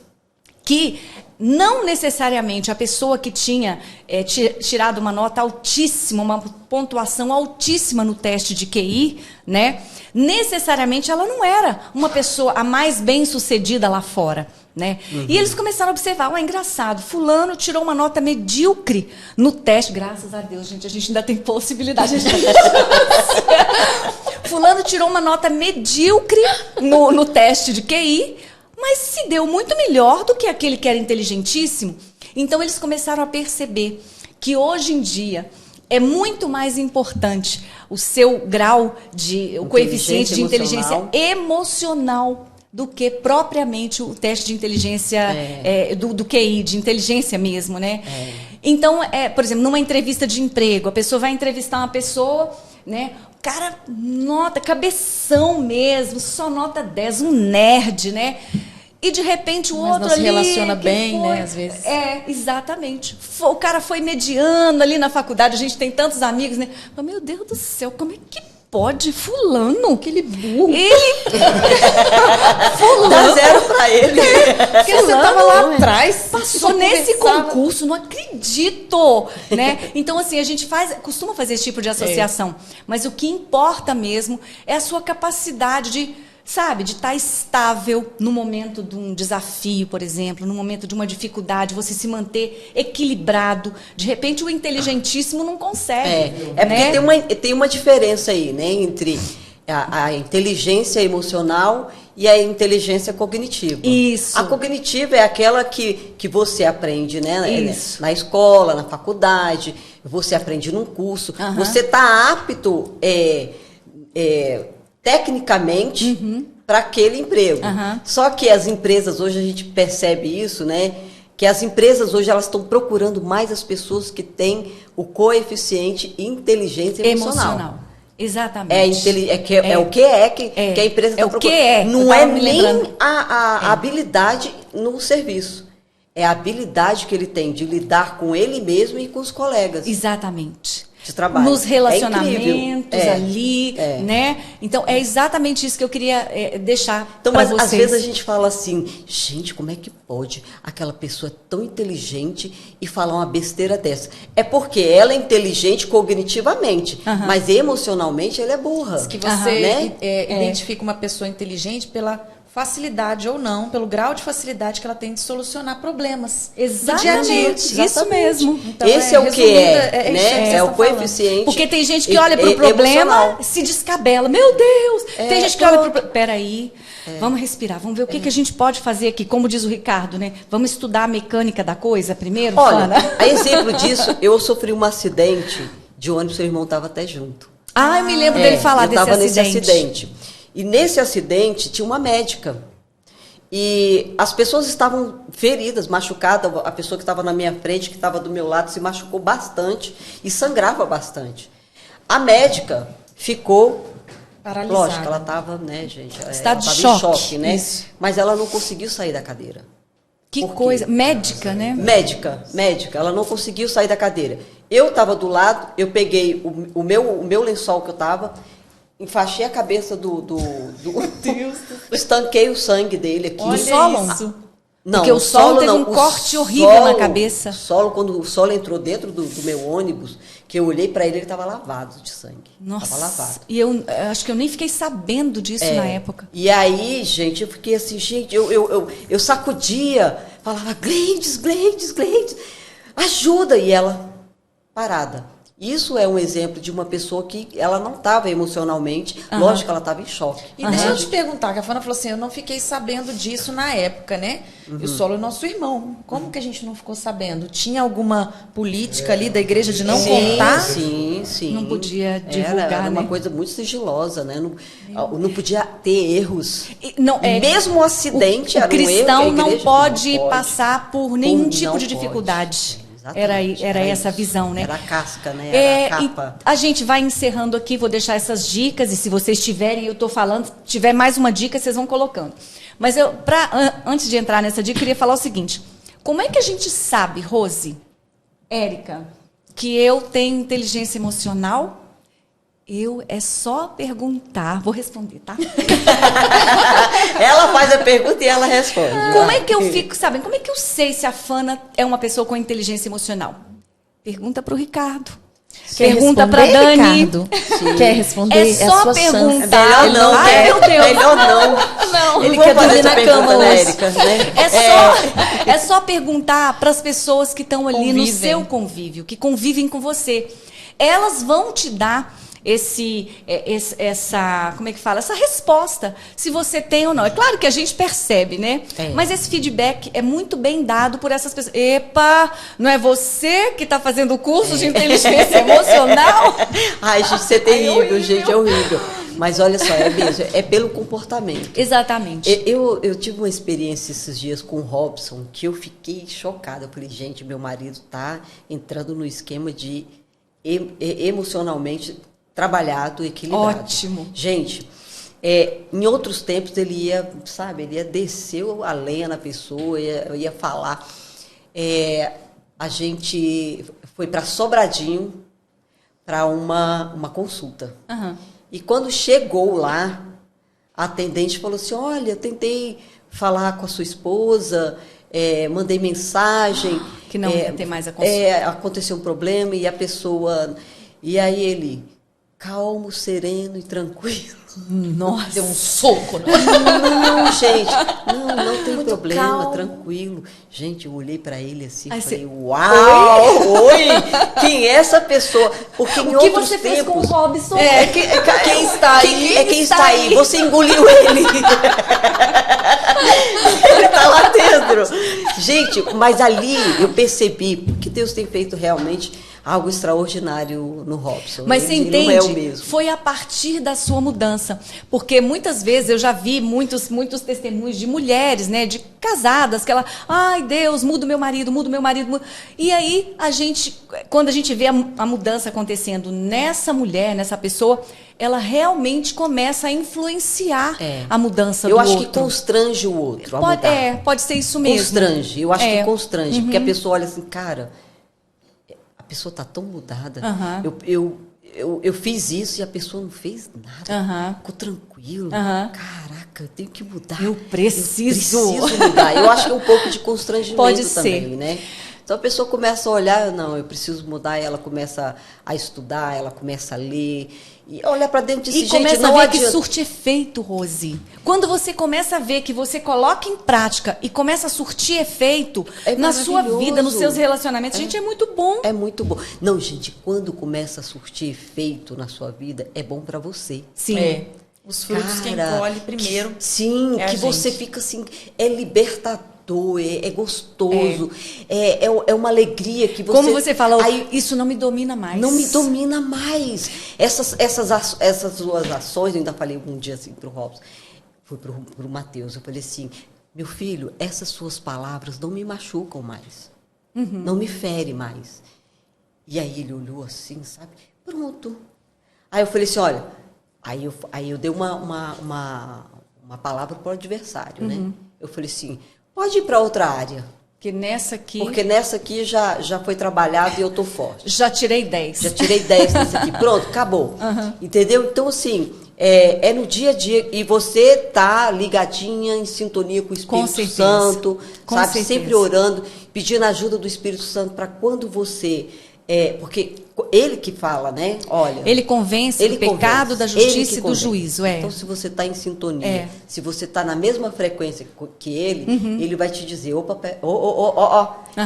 que não necessariamente a pessoa que tinha tirado uma nota altíssima, uma pontuação altíssima no teste de QI, né, necessariamente ela não era uma pessoa a mais bem-sucedida lá fora. Né? E eles começaram a observar, engraçado, fulano tirou uma nota medíocre no teste, graças a Deus, gente, a gente ainda tem possibilidade de fulano tirou uma nota medíocre no teste de QI, mas se deu muito melhor do que aquele que era inteligentíssimo. Então eles começaram a perceber que hoje em dia é muito mais importante o seu grau o coeficiente de inteligência emocional do que propriamente o teste de inteligência do QI, de inteligência mesmo, né? Então, por exemplo, numa entrevista de emprego, a pessoa vai entrevistar uma pessoa, né? O cara, nota, cabeção mesmo, só nota 10, um nerd, né? E de repente o outro ali... Mas não se relaciona bem, né, às vezes. Exatamente. O cara foi mediano ali na faculdade, a gente tem tantos amigos, né? Mas, meu Deus do céu, como é que pode? Fulano, aquele burro. Fulano. Dá 0 pra ele. Porque você tava lá atrás. Passou nesse concurso, não acredito. Né? Então, assim, a gente costuma fazer esse tipo de associação. Mas o que importa mesmo é a sua capacidade de estar estável no momento de um desafio, por exemplo, no momento de uma dificuldade, você se manter equilibrado. De repente, o inteligentíssimo não consegue. Porque tem uma diferença aí, né, entre a inteligência emocional e a inteligência cognitiva. Isso. A cognitiva é aquela que você aprende, né, Isso. na escola, na faculdade, você aprende num curso, você está apto tecnicamente para aquele emprego. Só que as empresas hoje, a gente percebe isso, né? Que as empresas hoje elas estão procurando mais as pessoas que têm o coeficiente inteligência emocional. Exatamente. É o que a empresa está procurando. Não é nem a habilidade no serviço. É a habilidade que ele tem de lidar com ele mesmo e com os colegas. Exatamente. De trabalho. Nos relacionamentos ali, né? Então, é exatamente isso que eu queria deixar para vocês. Às vezes a gente fala assim, gente, como é que pode aquela pessoa tão inteligente e falar uma besteira dessa? É porque ela é inteligente cognitivamente, mas emocionalmente ela é burra. Diz que você identifica uma pessoa inteligente pela facilidade ou não, pelo grau de facilidade que ela tem de solucionar problemas do dia a dia. Isso mesmo. Então, esse é o que né? É o coeficiente. Porque tem gente que olha para o problema, se descabela. Meu Deus! Tem gente que olha para o problema. Peraí, vamos respirar, vamos ver o que a gente pode fazer aqui, como diz o Ricardo, né? Vamos estudar a mecânica da coisa primeiro? Olha, a exemplo disso, eu sofri um acidente de ônibus, seu irmão estava até junto. Eu me lembro dele falar desse acidente. Eu estava nesse acidente. E nesse acidente tinha uma médica. E as pessoas estavam feridas, machucadas. A pessoa que estava na minha frente, que estava do meu lado, se machucou bastante e sangrava bastante. A médica ficou paralisada. Lógico, ela estava, né, gente? Estado de choque. Em choque, né? Isso. Mas ela não conseguiu sair da cadeira. Que coisa. Médica, né? Médica. Ela não conseguiu sair da cadeira. Eu estava do lado, eu peguei o meu lençol que eu estava, enfaixei a cabeça do Deus, estanquei o sangue dele aqui. Olha solo? Isso. Não, porque o solo teve um corte horrível na cabeça. Quando o solo entrou dentro do meu ônibus, que eu olhei para ele estava lavado de sangue. Nossa. Estava lavado. E eu acho que eu nem fiquei sabendo disso na época. E aí, gente, eu fiquei assim, gente, eu sacudia, falava, Gleides, ajuda! E ela, parada. Isso é um exemplo de uma pessoa que ela não estava emocionalmente, lógico que ela estava em choque. E deixa eu te perguntar, que a Fana falou assim, eu não fiquei sabendo disso na época, né? E o Solo é nosso irmão. Como que a gente não ficou sabendo? Tinha alguma política ali da igreja de não contar? Sim. Não podia divulgar, era uma né? coisa muito sigilosa, né? Não podia ter erros. Mesmo o acidente era um erro. O cristão não não pode passar por nenhum tipo de dificuldade. Exatamente. Era essa a visão, né? Era a casca, né? Era a capa. A gente vai encerrando aqui, vou deixar essas dicas, e se vocês tiverem, eu estou falando, tiver mais uma dica, vocês vão colocando. Mas antes de entrar nessa dica, eu queria falar o seguinte: como é que a gente sabe, Rose, Érica, que eu tenho inteligência emocional? É só perguntar. Vou responder, tá? Ela faz a pergunta e ela responde. Como é que eu fico sabendo? Como é que eu sei se a Fana é uma pessoa com inteligência emocional? Pergunta para o Ricardo. Pergunta para Dani. Ricardo? Quer responder? É só perguntar. Melhor não, Ai, meu Deus. Melhor não. Não, Ele vou quer fazer fazer na essa cama pergunta, né, hoje. Érica, né? É só perguntar para as pessoas que estão ali no Convivem. seu convívio, que convivem com você. Elas vão te dar essa, como é que fala? Essa resposta, se você tem ou não. É claro que a gente percebe, né? Mas esse feedback é muito bem dado por essas pessoas. Epa, não é você que está fazendo o curso de inteligência emocional? Ai, gente, isso é terrível, gente, é horrível. Mas olha só, é mesmo, é pelo comportamento. Exatamente. Eu tive uma experiência esses dias com o Robson, que eu fiquei chocada. Eu falei, gente, meu marido está entrando no esquema de emocionalmente trabalhado, equilibrado. Ótimo. Gente, em outros tempos ele ia, sabe, ele ia descer a lenha na pessoa, ia falar. A gente foi para Sobradinho para uma consulta. Uhum. E quando chegou lá, a atendente falou assim, olha, tentei falar com a sua esposa, mandei mensagem. Que não ia ter mais a consulta. Aconteceu um problema e a pessoa... E aí ele, calmo, sereno e tranquilo. Nossa. Deu um soco. Não, gente, não tem Muito problema, calmo. tranquilo. Gente, eu olhei pra ele assim Aí e falei, você- uau, oi, quem é essa pessoa? Porque em O que outros você fez com o tempos... Robson? Quem está aí? Quem está aí? Você engoliu ele. Ele está lá dentro. Gente, mas ali eu percebi que Deus tem feito realmente algo extraordinário no Robson. Mas você Ele entende? não é o mesmo. Foi a partir da sua mudança. Porque muitas vezes eu já vi muitos testemunhos de mulheres, né? De casadas, que ela, ai Deus, muda o meu marido, muda o meu marido. Muda. E aí, quando a gente vê a mudança acontecendo nessa mulher, nessa pessoa, ela realmente começa a influenciar a mudança do Eu outro. acho que constrange o outro a mudar. Pode ser isso mesmo. Constrange, eu acho que É. constrange, porque a pessoa olha assim, cara, a pessoa está tão mudada. Aham. Eu fiz isso e a pessoa não fez nada. Aham. Ficou tranquilo. Aham. Caraca, eu tenho que mudar. Eu preciso. Eu preciso mudar. Eu acho que é um pouco de constrangimento Pode ser. também, né? Então a pessoa começa a olhar, não, eu preciso mudar, e ela começa a estudar, ela começa a ler, e olha para dentro de si, E começa gente, não a ver que adianta. surte efeito, Rose. Quando você começa a ver que você coloca em prática e começa a surtir efeito É na sua maravilhoso. vida, nos seus relacionamentos, gente, é muito bom. É muito bom. Não, gente, quando começa a surtir efeito na sua vida, é bom para você. Sim. Os frutos quem Cara, colhe primeiro. Sim, é a que você gente. fica assim, é libertador, é gostoso, é uma alegria que você... Como você falou, Aí, isso não me domina mais. não me domina mais. Essas suas ações, eu ainda falei um dia assim pro Robson, foi pro Matheus, eu falei assim, meu filho, essas suas palavras não me machucam mais, não me ferem mais. E aí ele olhou assim, sabe? Pronto. Aí eu falei assim, olha, aí eu dei uma palavra pro adversário, né? Eu falei assim, pode ir para outra área. Porque nessa aqui, Porque nessa aqui já foi trabalhado e eu tô forte. já tirei 10. Já tirei 10 nessa aqui. Pronto, acabou. Entendeu? Então, assim, é no dia a dia. E você tá ligadinha, em sintonia com o Espírito certeza. Santo, Com sabe? certeza. Sempre orando, pedindo a ajuda do Espírito Santo para quando você... porque ele que fala, né? Olha... Ele convence do pecado, convence, da ele justiça que e do convence. juízo. Então, se você está em sintonia, É. se você está na mesma frequência que ele, ele vai te dizer, opa,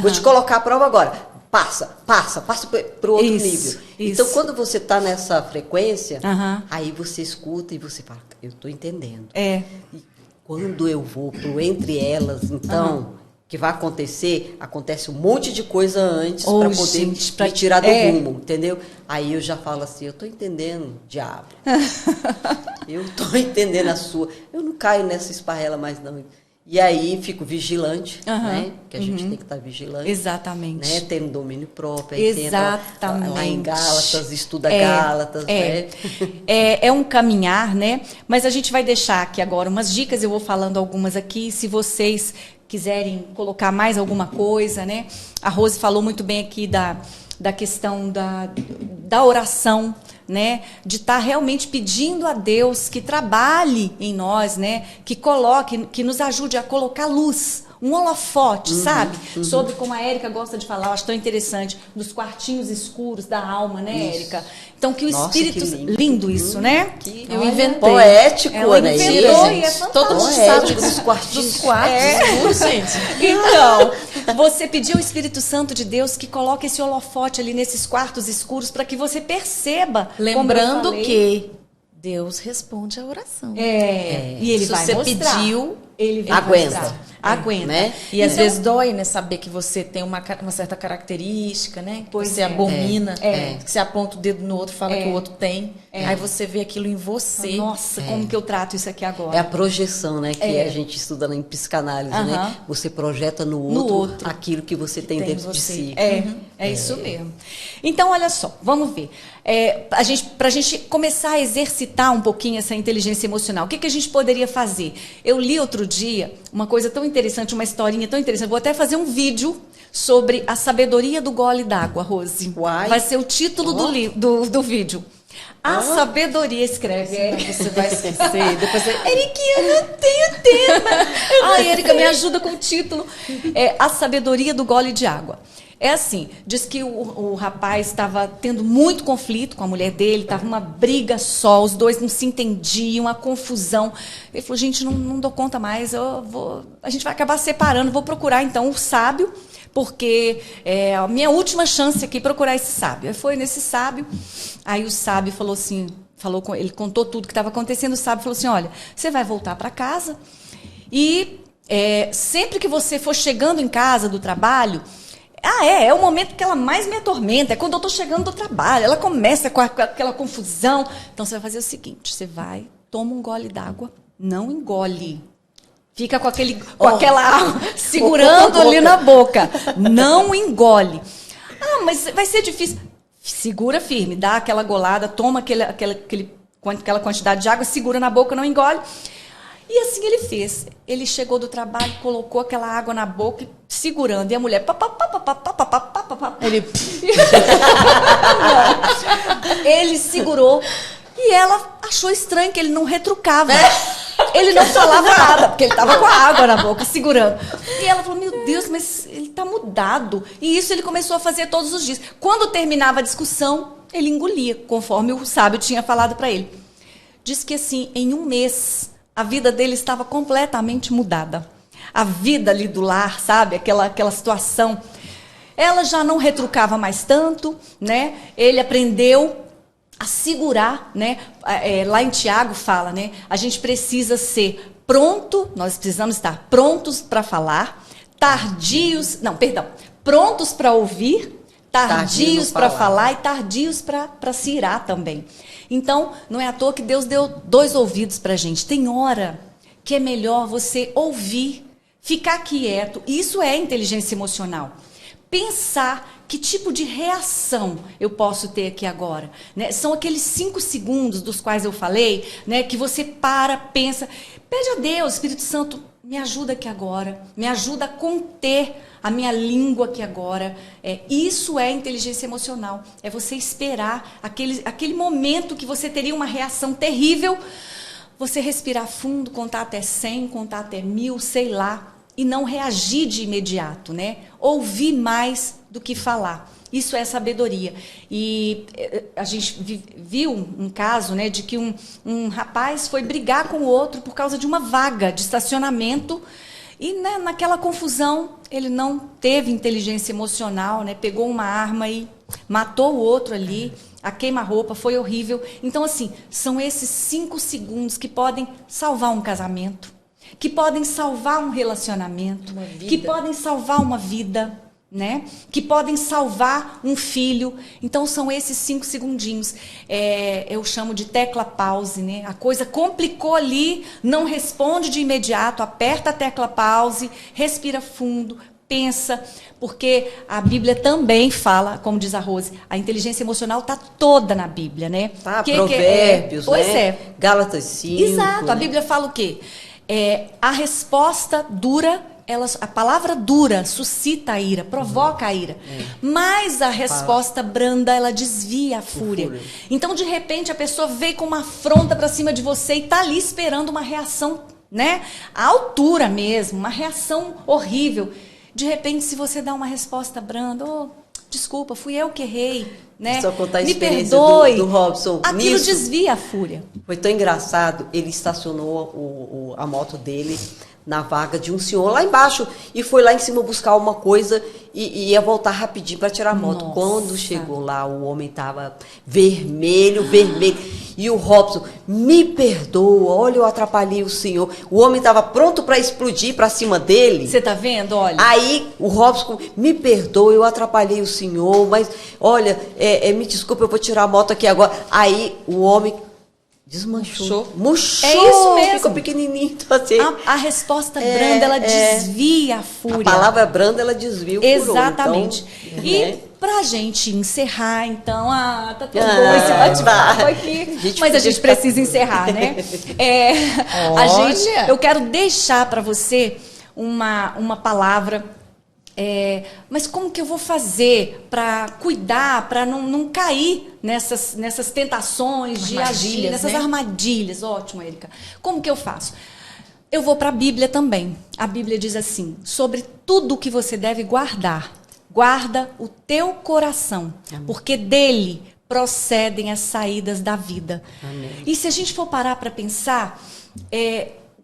vou te colocar a prova agora. Passa para o outro Isso, nível. isso. Então, quando você está nessa frequência, Aham. aí você escuta e você fala, eu estou entendendo. É. E quando eu vou pro entre elas, então... que vai acontecer, acontece um monte de coisa antes Oh, para poder gente, pra- me tirar do é. rumo, entendeu? Aí eu já falo assim, eu tô entendendo, diabo. Eu tô entendendo a sua. Eu não caio nessa esparrela mais, não. E aí fico vigilante, Aham, né? Que a gente tem que estar vigilante. Exatamente. Né? Ter um domínio próprio. Exatamente. Lá em Gálatas, estuda Gálatas, né? É um caminhar, né? Mas a gente vai deixar aqui agora umas dicas, eu vou falando algumas aqui, se vocês quiserem colocar mais alguma coisa, né? A Rose falou muito bem aqui da questão da oração, né, de estar realmente pedindo a Deus que trabalhe em nós, né, que coloque, que nos ajude a colocar luz, um holofote, sabe? Sobre, como a Érica gosta de falar, eu acho tão interessante, dos quartinhos escuros da alma, né, Érica? Então, que o Espírito... que lindo isso, né? Eu inventei. Poético, Ela né? inventou Isso, e é gente. fantástico. Todo mundo Poético, sabe dos quartinhos. dos quartos escuros, gente. Então, você pediu ao Espírito Santo de Deus que coloque esse holofote ali nesses quartos escuros para que você perceba. Lembrando como eu falei. que Deus responde a oração. E ele Se vai você mostrar. pediu, Ele vai aguenta. mostrar. Aguenta. Né? E às Então- vezes dói, né? Saber que você tem uma certa característica, né? Que Pois você é. abomina, que você aponta o dedo no outro e fala que o outro tem. Aí você vê aquilo em você. Nossa, como que eu trato isso aqui agora? É a projeção, né? Que a gente estuda em psicanálise, né? Você projeta no outro, aquilo que você tem dentro de si. É isso mesmo. Então, olha só, vamos ver. Para a gente começar a exercitar um pouquinho essa inteligência emocional, o que a gente poderia fazer? Eu li outro dia uma coisa tão interessante, uma historinha tão interessante. Vou até fazer um vídeo sobre a sabedoria do gole d'água, Rose. Uai. Vai ser o título do vídeo. A sabedoria, escreve. Você vai esquecer. Depois você... Eriquinha, eu não tenho tema. Ai, Erika, me ajuda com o título. A sabedoria do gole de água. É assim, diz que o rapaz estava tendo muito conflito com a mulher dele, estava uma briga só, os dois não se entendiam, uma confusão. Ele falou, gente, não dou conta mais, a gente vai acabar separando, vou procurar então o sábio, porque é a minha última chance aqui procurar esse sábio. Aí foi nesse sábio, aí o sábio falou assim, ele contou tudo que estava acontecendo, o sábio falou assim, olha, você vai voltar para casa e sempre que você for chegando em casa do trabalho, é o momento que ela mais me atormenta, é quando eu estou chegando do trabalho, ela começa com aquela confusão. Então você vai fazer o seguinte, você vai, toma um gole d'água, não engole. Fica com aquela água segurando ali na boca. Não engole. Ah, mas vai ser difícil. Segura firme, dá aquela golada, toma aquela quantidade de água, segura na boca, não engole. E assim ele fez. Ele chegou do trabalho, colocou aquela água na boca, segurando. E a mulher... Ele segurou. E ela achou estranho que ele não retrucava. Ele não falava nada, porque ele estava com a água na boca, segurando. E ela falou, meu Deus, mas ele está mudado. E isso ele começou a fazer todos os dias. Quando terminava a discussão, ele engolia, conforme o sábio tinha falado para ele. Diz que assim, em um mês... a vida dele estava completamente mudada. A vida ali do lar, sabe? Aquela situação. Ela já não retrucava mais tanto, né? Ele aprendeu a segurar, né? Lá em Tiago fala, né? A gente precisa ser nós precisamos estar prontos para falar, prontos para ouvir, tardios para falar e tardios para se irar também. Então, não é à toa que Deus deu 2 ouvidos para a gente. Tem hora que é melhor você ouvir, ficar quieto. Isso é inteligência emocional. Pensar que tipo de reação eu posso ter aqui agora. Né? São aqueles 5 segundos dos quais eu falei, né? Que você pensa, pede a Deus, Espírito Santo, me ajuda aqui agora, me ajuda a conter a minha língua aqui agora. Isso é inteligência emocional. É você esperar aquele momento que você teria uma reação terrível, você respirar fundo, contar até 100, contar até 1000, sei lá, e não reagir de imediato, né? Ouvir mais do que falar. Isso é sabedoria. E a gente viu um caso, né, de que um rapaz foi brigar com o outro por causa de uma vaga de estacionamento. E, né, naquela confusão, ele não teve inteligência emocional, né? Pegou uma arma e matou o outro ali. A queima-roupa foi horrível. Então, assim, são esses 5 segundos que podem salvar um casamento, que podem salvar um relacionamento, que podem salvar uma vida. né? Que podem salvar um filho. Então são esses 5 segundinhos. Eu chamo de tecla pause, né? A coisa complicou ali, não responde de imediato, aperta a tecla pause, respira fundo, pensa, porque a Bíblia também fala, como diz a Rose, a inteligência emocional está toda na Bíblia, né? Tá, Provérbios, pois né? é. Gálatas 5. Exato, né? a Bíblia fala o quê? A resposta dura, a palavra dura suscita a ira, provoca a ira. Mas a resposta branda, ela desvia a fúria. Então, de repente, a pessoa veio com uma afronta para cima de você e está ali esperando uma reação, né? À altura mesmo, uma reação horrível. De repente, se você dá uma resposta branda, desculpa, fui eu que errei, né? Só contar a Me experiência perdoe. do Robson. Aquilo Nisso, desvia a fúria. foi tão engraçado, ele estacionou a moto dele na vaga de um senhor lá embaixo e foi lá em cima buscar uma coisa e ia voltar rapidinho para tirar a moto. Nossa. Quando chegou lá, o homem estava vermelho. E o Robson, me perdoa, olha, eu atrapalhei o senhor. O homem estava pronto para explodir para cima dele. Você tá vendo? Olha. Aí o Robson, me perdoa, eu atrapalhei o senhor, mas olha, me desculpa, eu vou tirar a moto aqui agora. Aí o homem desmanchou. Murchou. É isso mesmo. Ficou pequenininho. Então, assim, A resposta branda, ela desvia a fúria. a palavra branda, ela desvia o furor. Exatamente. Então, E pra gente encerrar, então, tá tão bom Ah, esse bate-papo vai. aqui. Mas a gente precisa encerrar, né? Olha. Eu quero deixar para você uma palavra. Mas como que eu vou fazer para cuidar, para não cair nessas tentações de agir, Armadilhas, nessas né? armadilhas? Ótimo, Érica. Como que eu faço? Eu vou para a Bíblia também. A Bíblia diz assim, sobre tudo que você deve guardar, guarda o teu coração, porque dele procedem as saídas da vida. Amém. E se a gente for parar para pensar,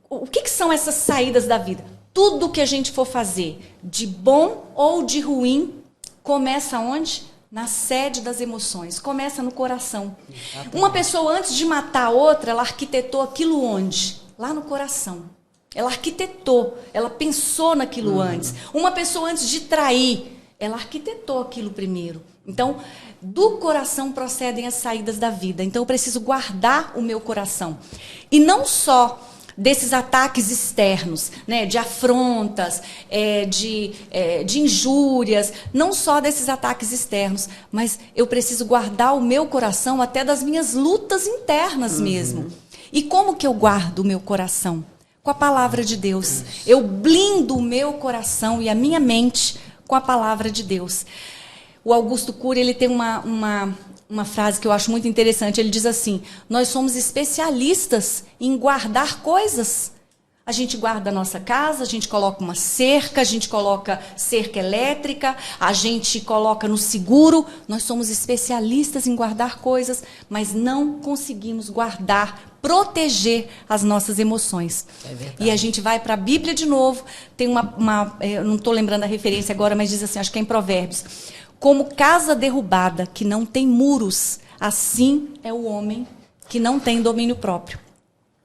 o que são essas saídas da vida? Tudo que a gente for fazer, de bom ou de ruim, começa onde? Na sede das emoções, começa no coração. Exatamente. Uma pessoa, antes de matar a outra, ela arquitetou aquilo onde? Lá no coração. Ela arquitetou, ela pensou naquilo antes. Uma pessoa, antes de trair, ela arquitetou aquilo primeiro. Então, do coração procedem as saídas da vida. Então, eu preciso guardar o meu coração. E não só desses ataques externos, né, de afrontas, de injúrias, não só desses ataques externos, mas eu preciso guardar o meu coração até das minhas lutas internas mesmo. E como que eu guardo o meu coração? Com a palavra de Deus. Eu blindo o meu coração e a minha mente com a palavra de Deus. O Augusto Cury, ele tem uma frase que eu acho muito interessante. Ele diz assim, nós somos especialistas em guardar coisas. A gente guarda a nossa casa, a gente coloca uma cerca, a gente coloca cerca elétrica, a gente coloca no seguro. Nós somos especialistas em guardar coisas, mas não conseguimos guardar, proteger as nossas emoções. É verdade. E a gente vai para a Bíblia de novo. Tem eu não estou lembrando a referência agora, mas diz assim, acho que é em Provérbios. Como casa derrubada, que não tem muros, assim é o homem que não tem domínio próprio.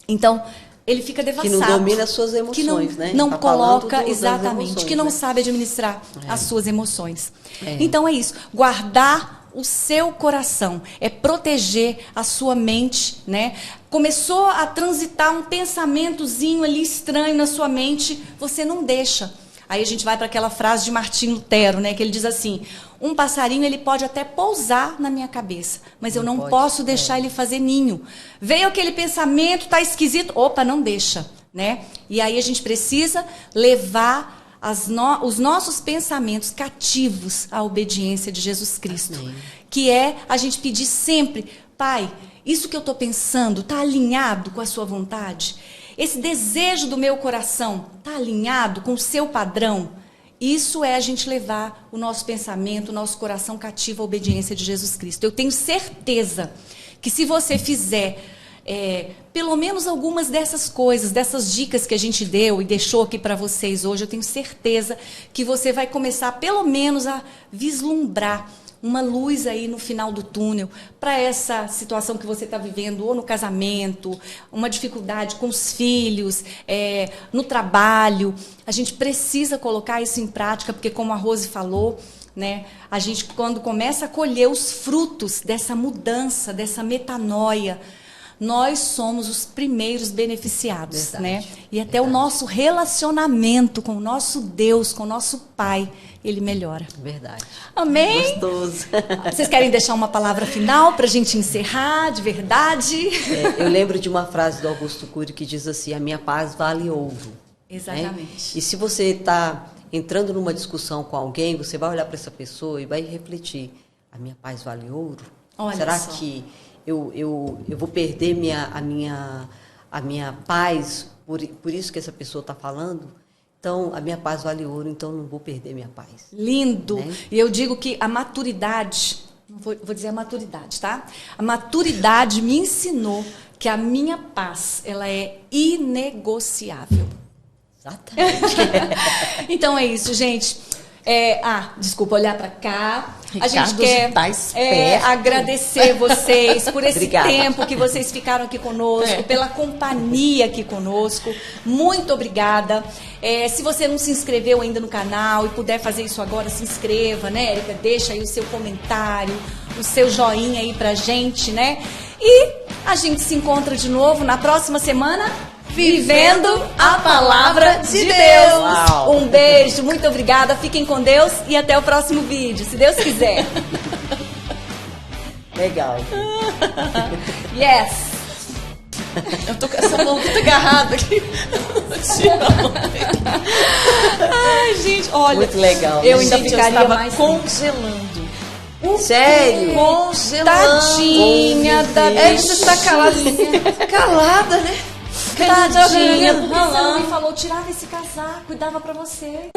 Então, ele fica devastado. Que não domina as suas emoções, né? Não tá coloca, exatamente, emoções, que não né? sabe administrar as suas emoções. Então, é isso. Guardar o seu coração, é proteger a sua mente, né? Começou a transitar um pensamentozinho ali estranho na sua mente, você não deixa. Aí a gente vai para aquela frase de Martim Lutero, né, que ele diz assim, um passarinho ele pode até pousar na minha cabeça, mas eu não posso deixar ele fazer ninho. Veio aquele pensamento, tá esquisito, opa, não deixa, né? E aí a gente precisa levar os nossos pensamentos cativos à obediência de Jesus Cristo. Amém. Que é a gente pedir sempre, Pai, isso que eu estou pensando está alinhado com a sua vontade? Esse desejo do meu coração está alinhado com o seu padrão? Isso é a gente levar o nosso pensamento, o nosso coração cativo à obediência de Jesus Cristo. Eu tenho certeza que se você fizer pelo menos algumas dessas coisas, dessas dicas que a gente deu e deixou aqui para vocês hoje, eu tenho certeza que você vai começar pelo menos a vislumbrar uma luz aí no final do túnel para essa situação que você está vivendo, ou no casamento, uma dificuldade com os filhos, no trabalho. A gente precisa colocar isso em prática, porque como a Rose falou, né, a gente quando começa a colher os frutos dessa mudança, dessa metanoia, nós somos os primeiros beneficiados, né? E até o nosso relacionamento com o nosso Deus, com o nosso Pai, ele melhora. Verdade. Amém? Gostoso. Vocês querem deixar uma palavra final para a gente encerrar, de verdade? Eu lembro de uma frase do Augusto Cury que diz assim: a minha paz vale ouro. Exatamente. Né? E se você está entrando numa discussão com alguém, você vai olhar para essa pessoa e vai refletir: a minha paz vale ouro? Olha Será só. que eu vou perder a minha paz por isso que essa pessoa está falando? Então, a minha paz vale ouro, então não vou perder minha paz. Lindo. Né? E eu digo que a maturidade, não vou dizer a maturidade, tá? A maturidade me ensinou que a minha paz, ela é inegociável. Exatamente. Então é isso, gente. Desculpa, olhar para cá. A Ricardo gente quer tá esperto. agradecer vocês por esse Obrigada. tempo que vocês ficaram aqui conosco, pela companhia aqui conosco. Muito obrigada. Se você não se inscreveu ainda no canal e puder fazer isso agora, se inscreva, né, Érica? Deixa aí o seu comentário, o seu joinha aí pra gente, né? E a gente se encontra de novo na próxima semana, vivendo a palavra de Deus. Uau. Um beijo, muito obrigada. Fiquem com Deus e até o próximo vídeo, se Deus quiser. Legal. Yes. Eu tô com essa mão muito agarrada aqui. Ai, gente, olha. Muito legal. Eu ainda Gente, ficaria eu estava mais congelando. Sério? Congelando. Tadinha da Você está calada. Calada, né? Tadinha. Tadinha. Você não me falou, tirava esse casaco e dava pra você.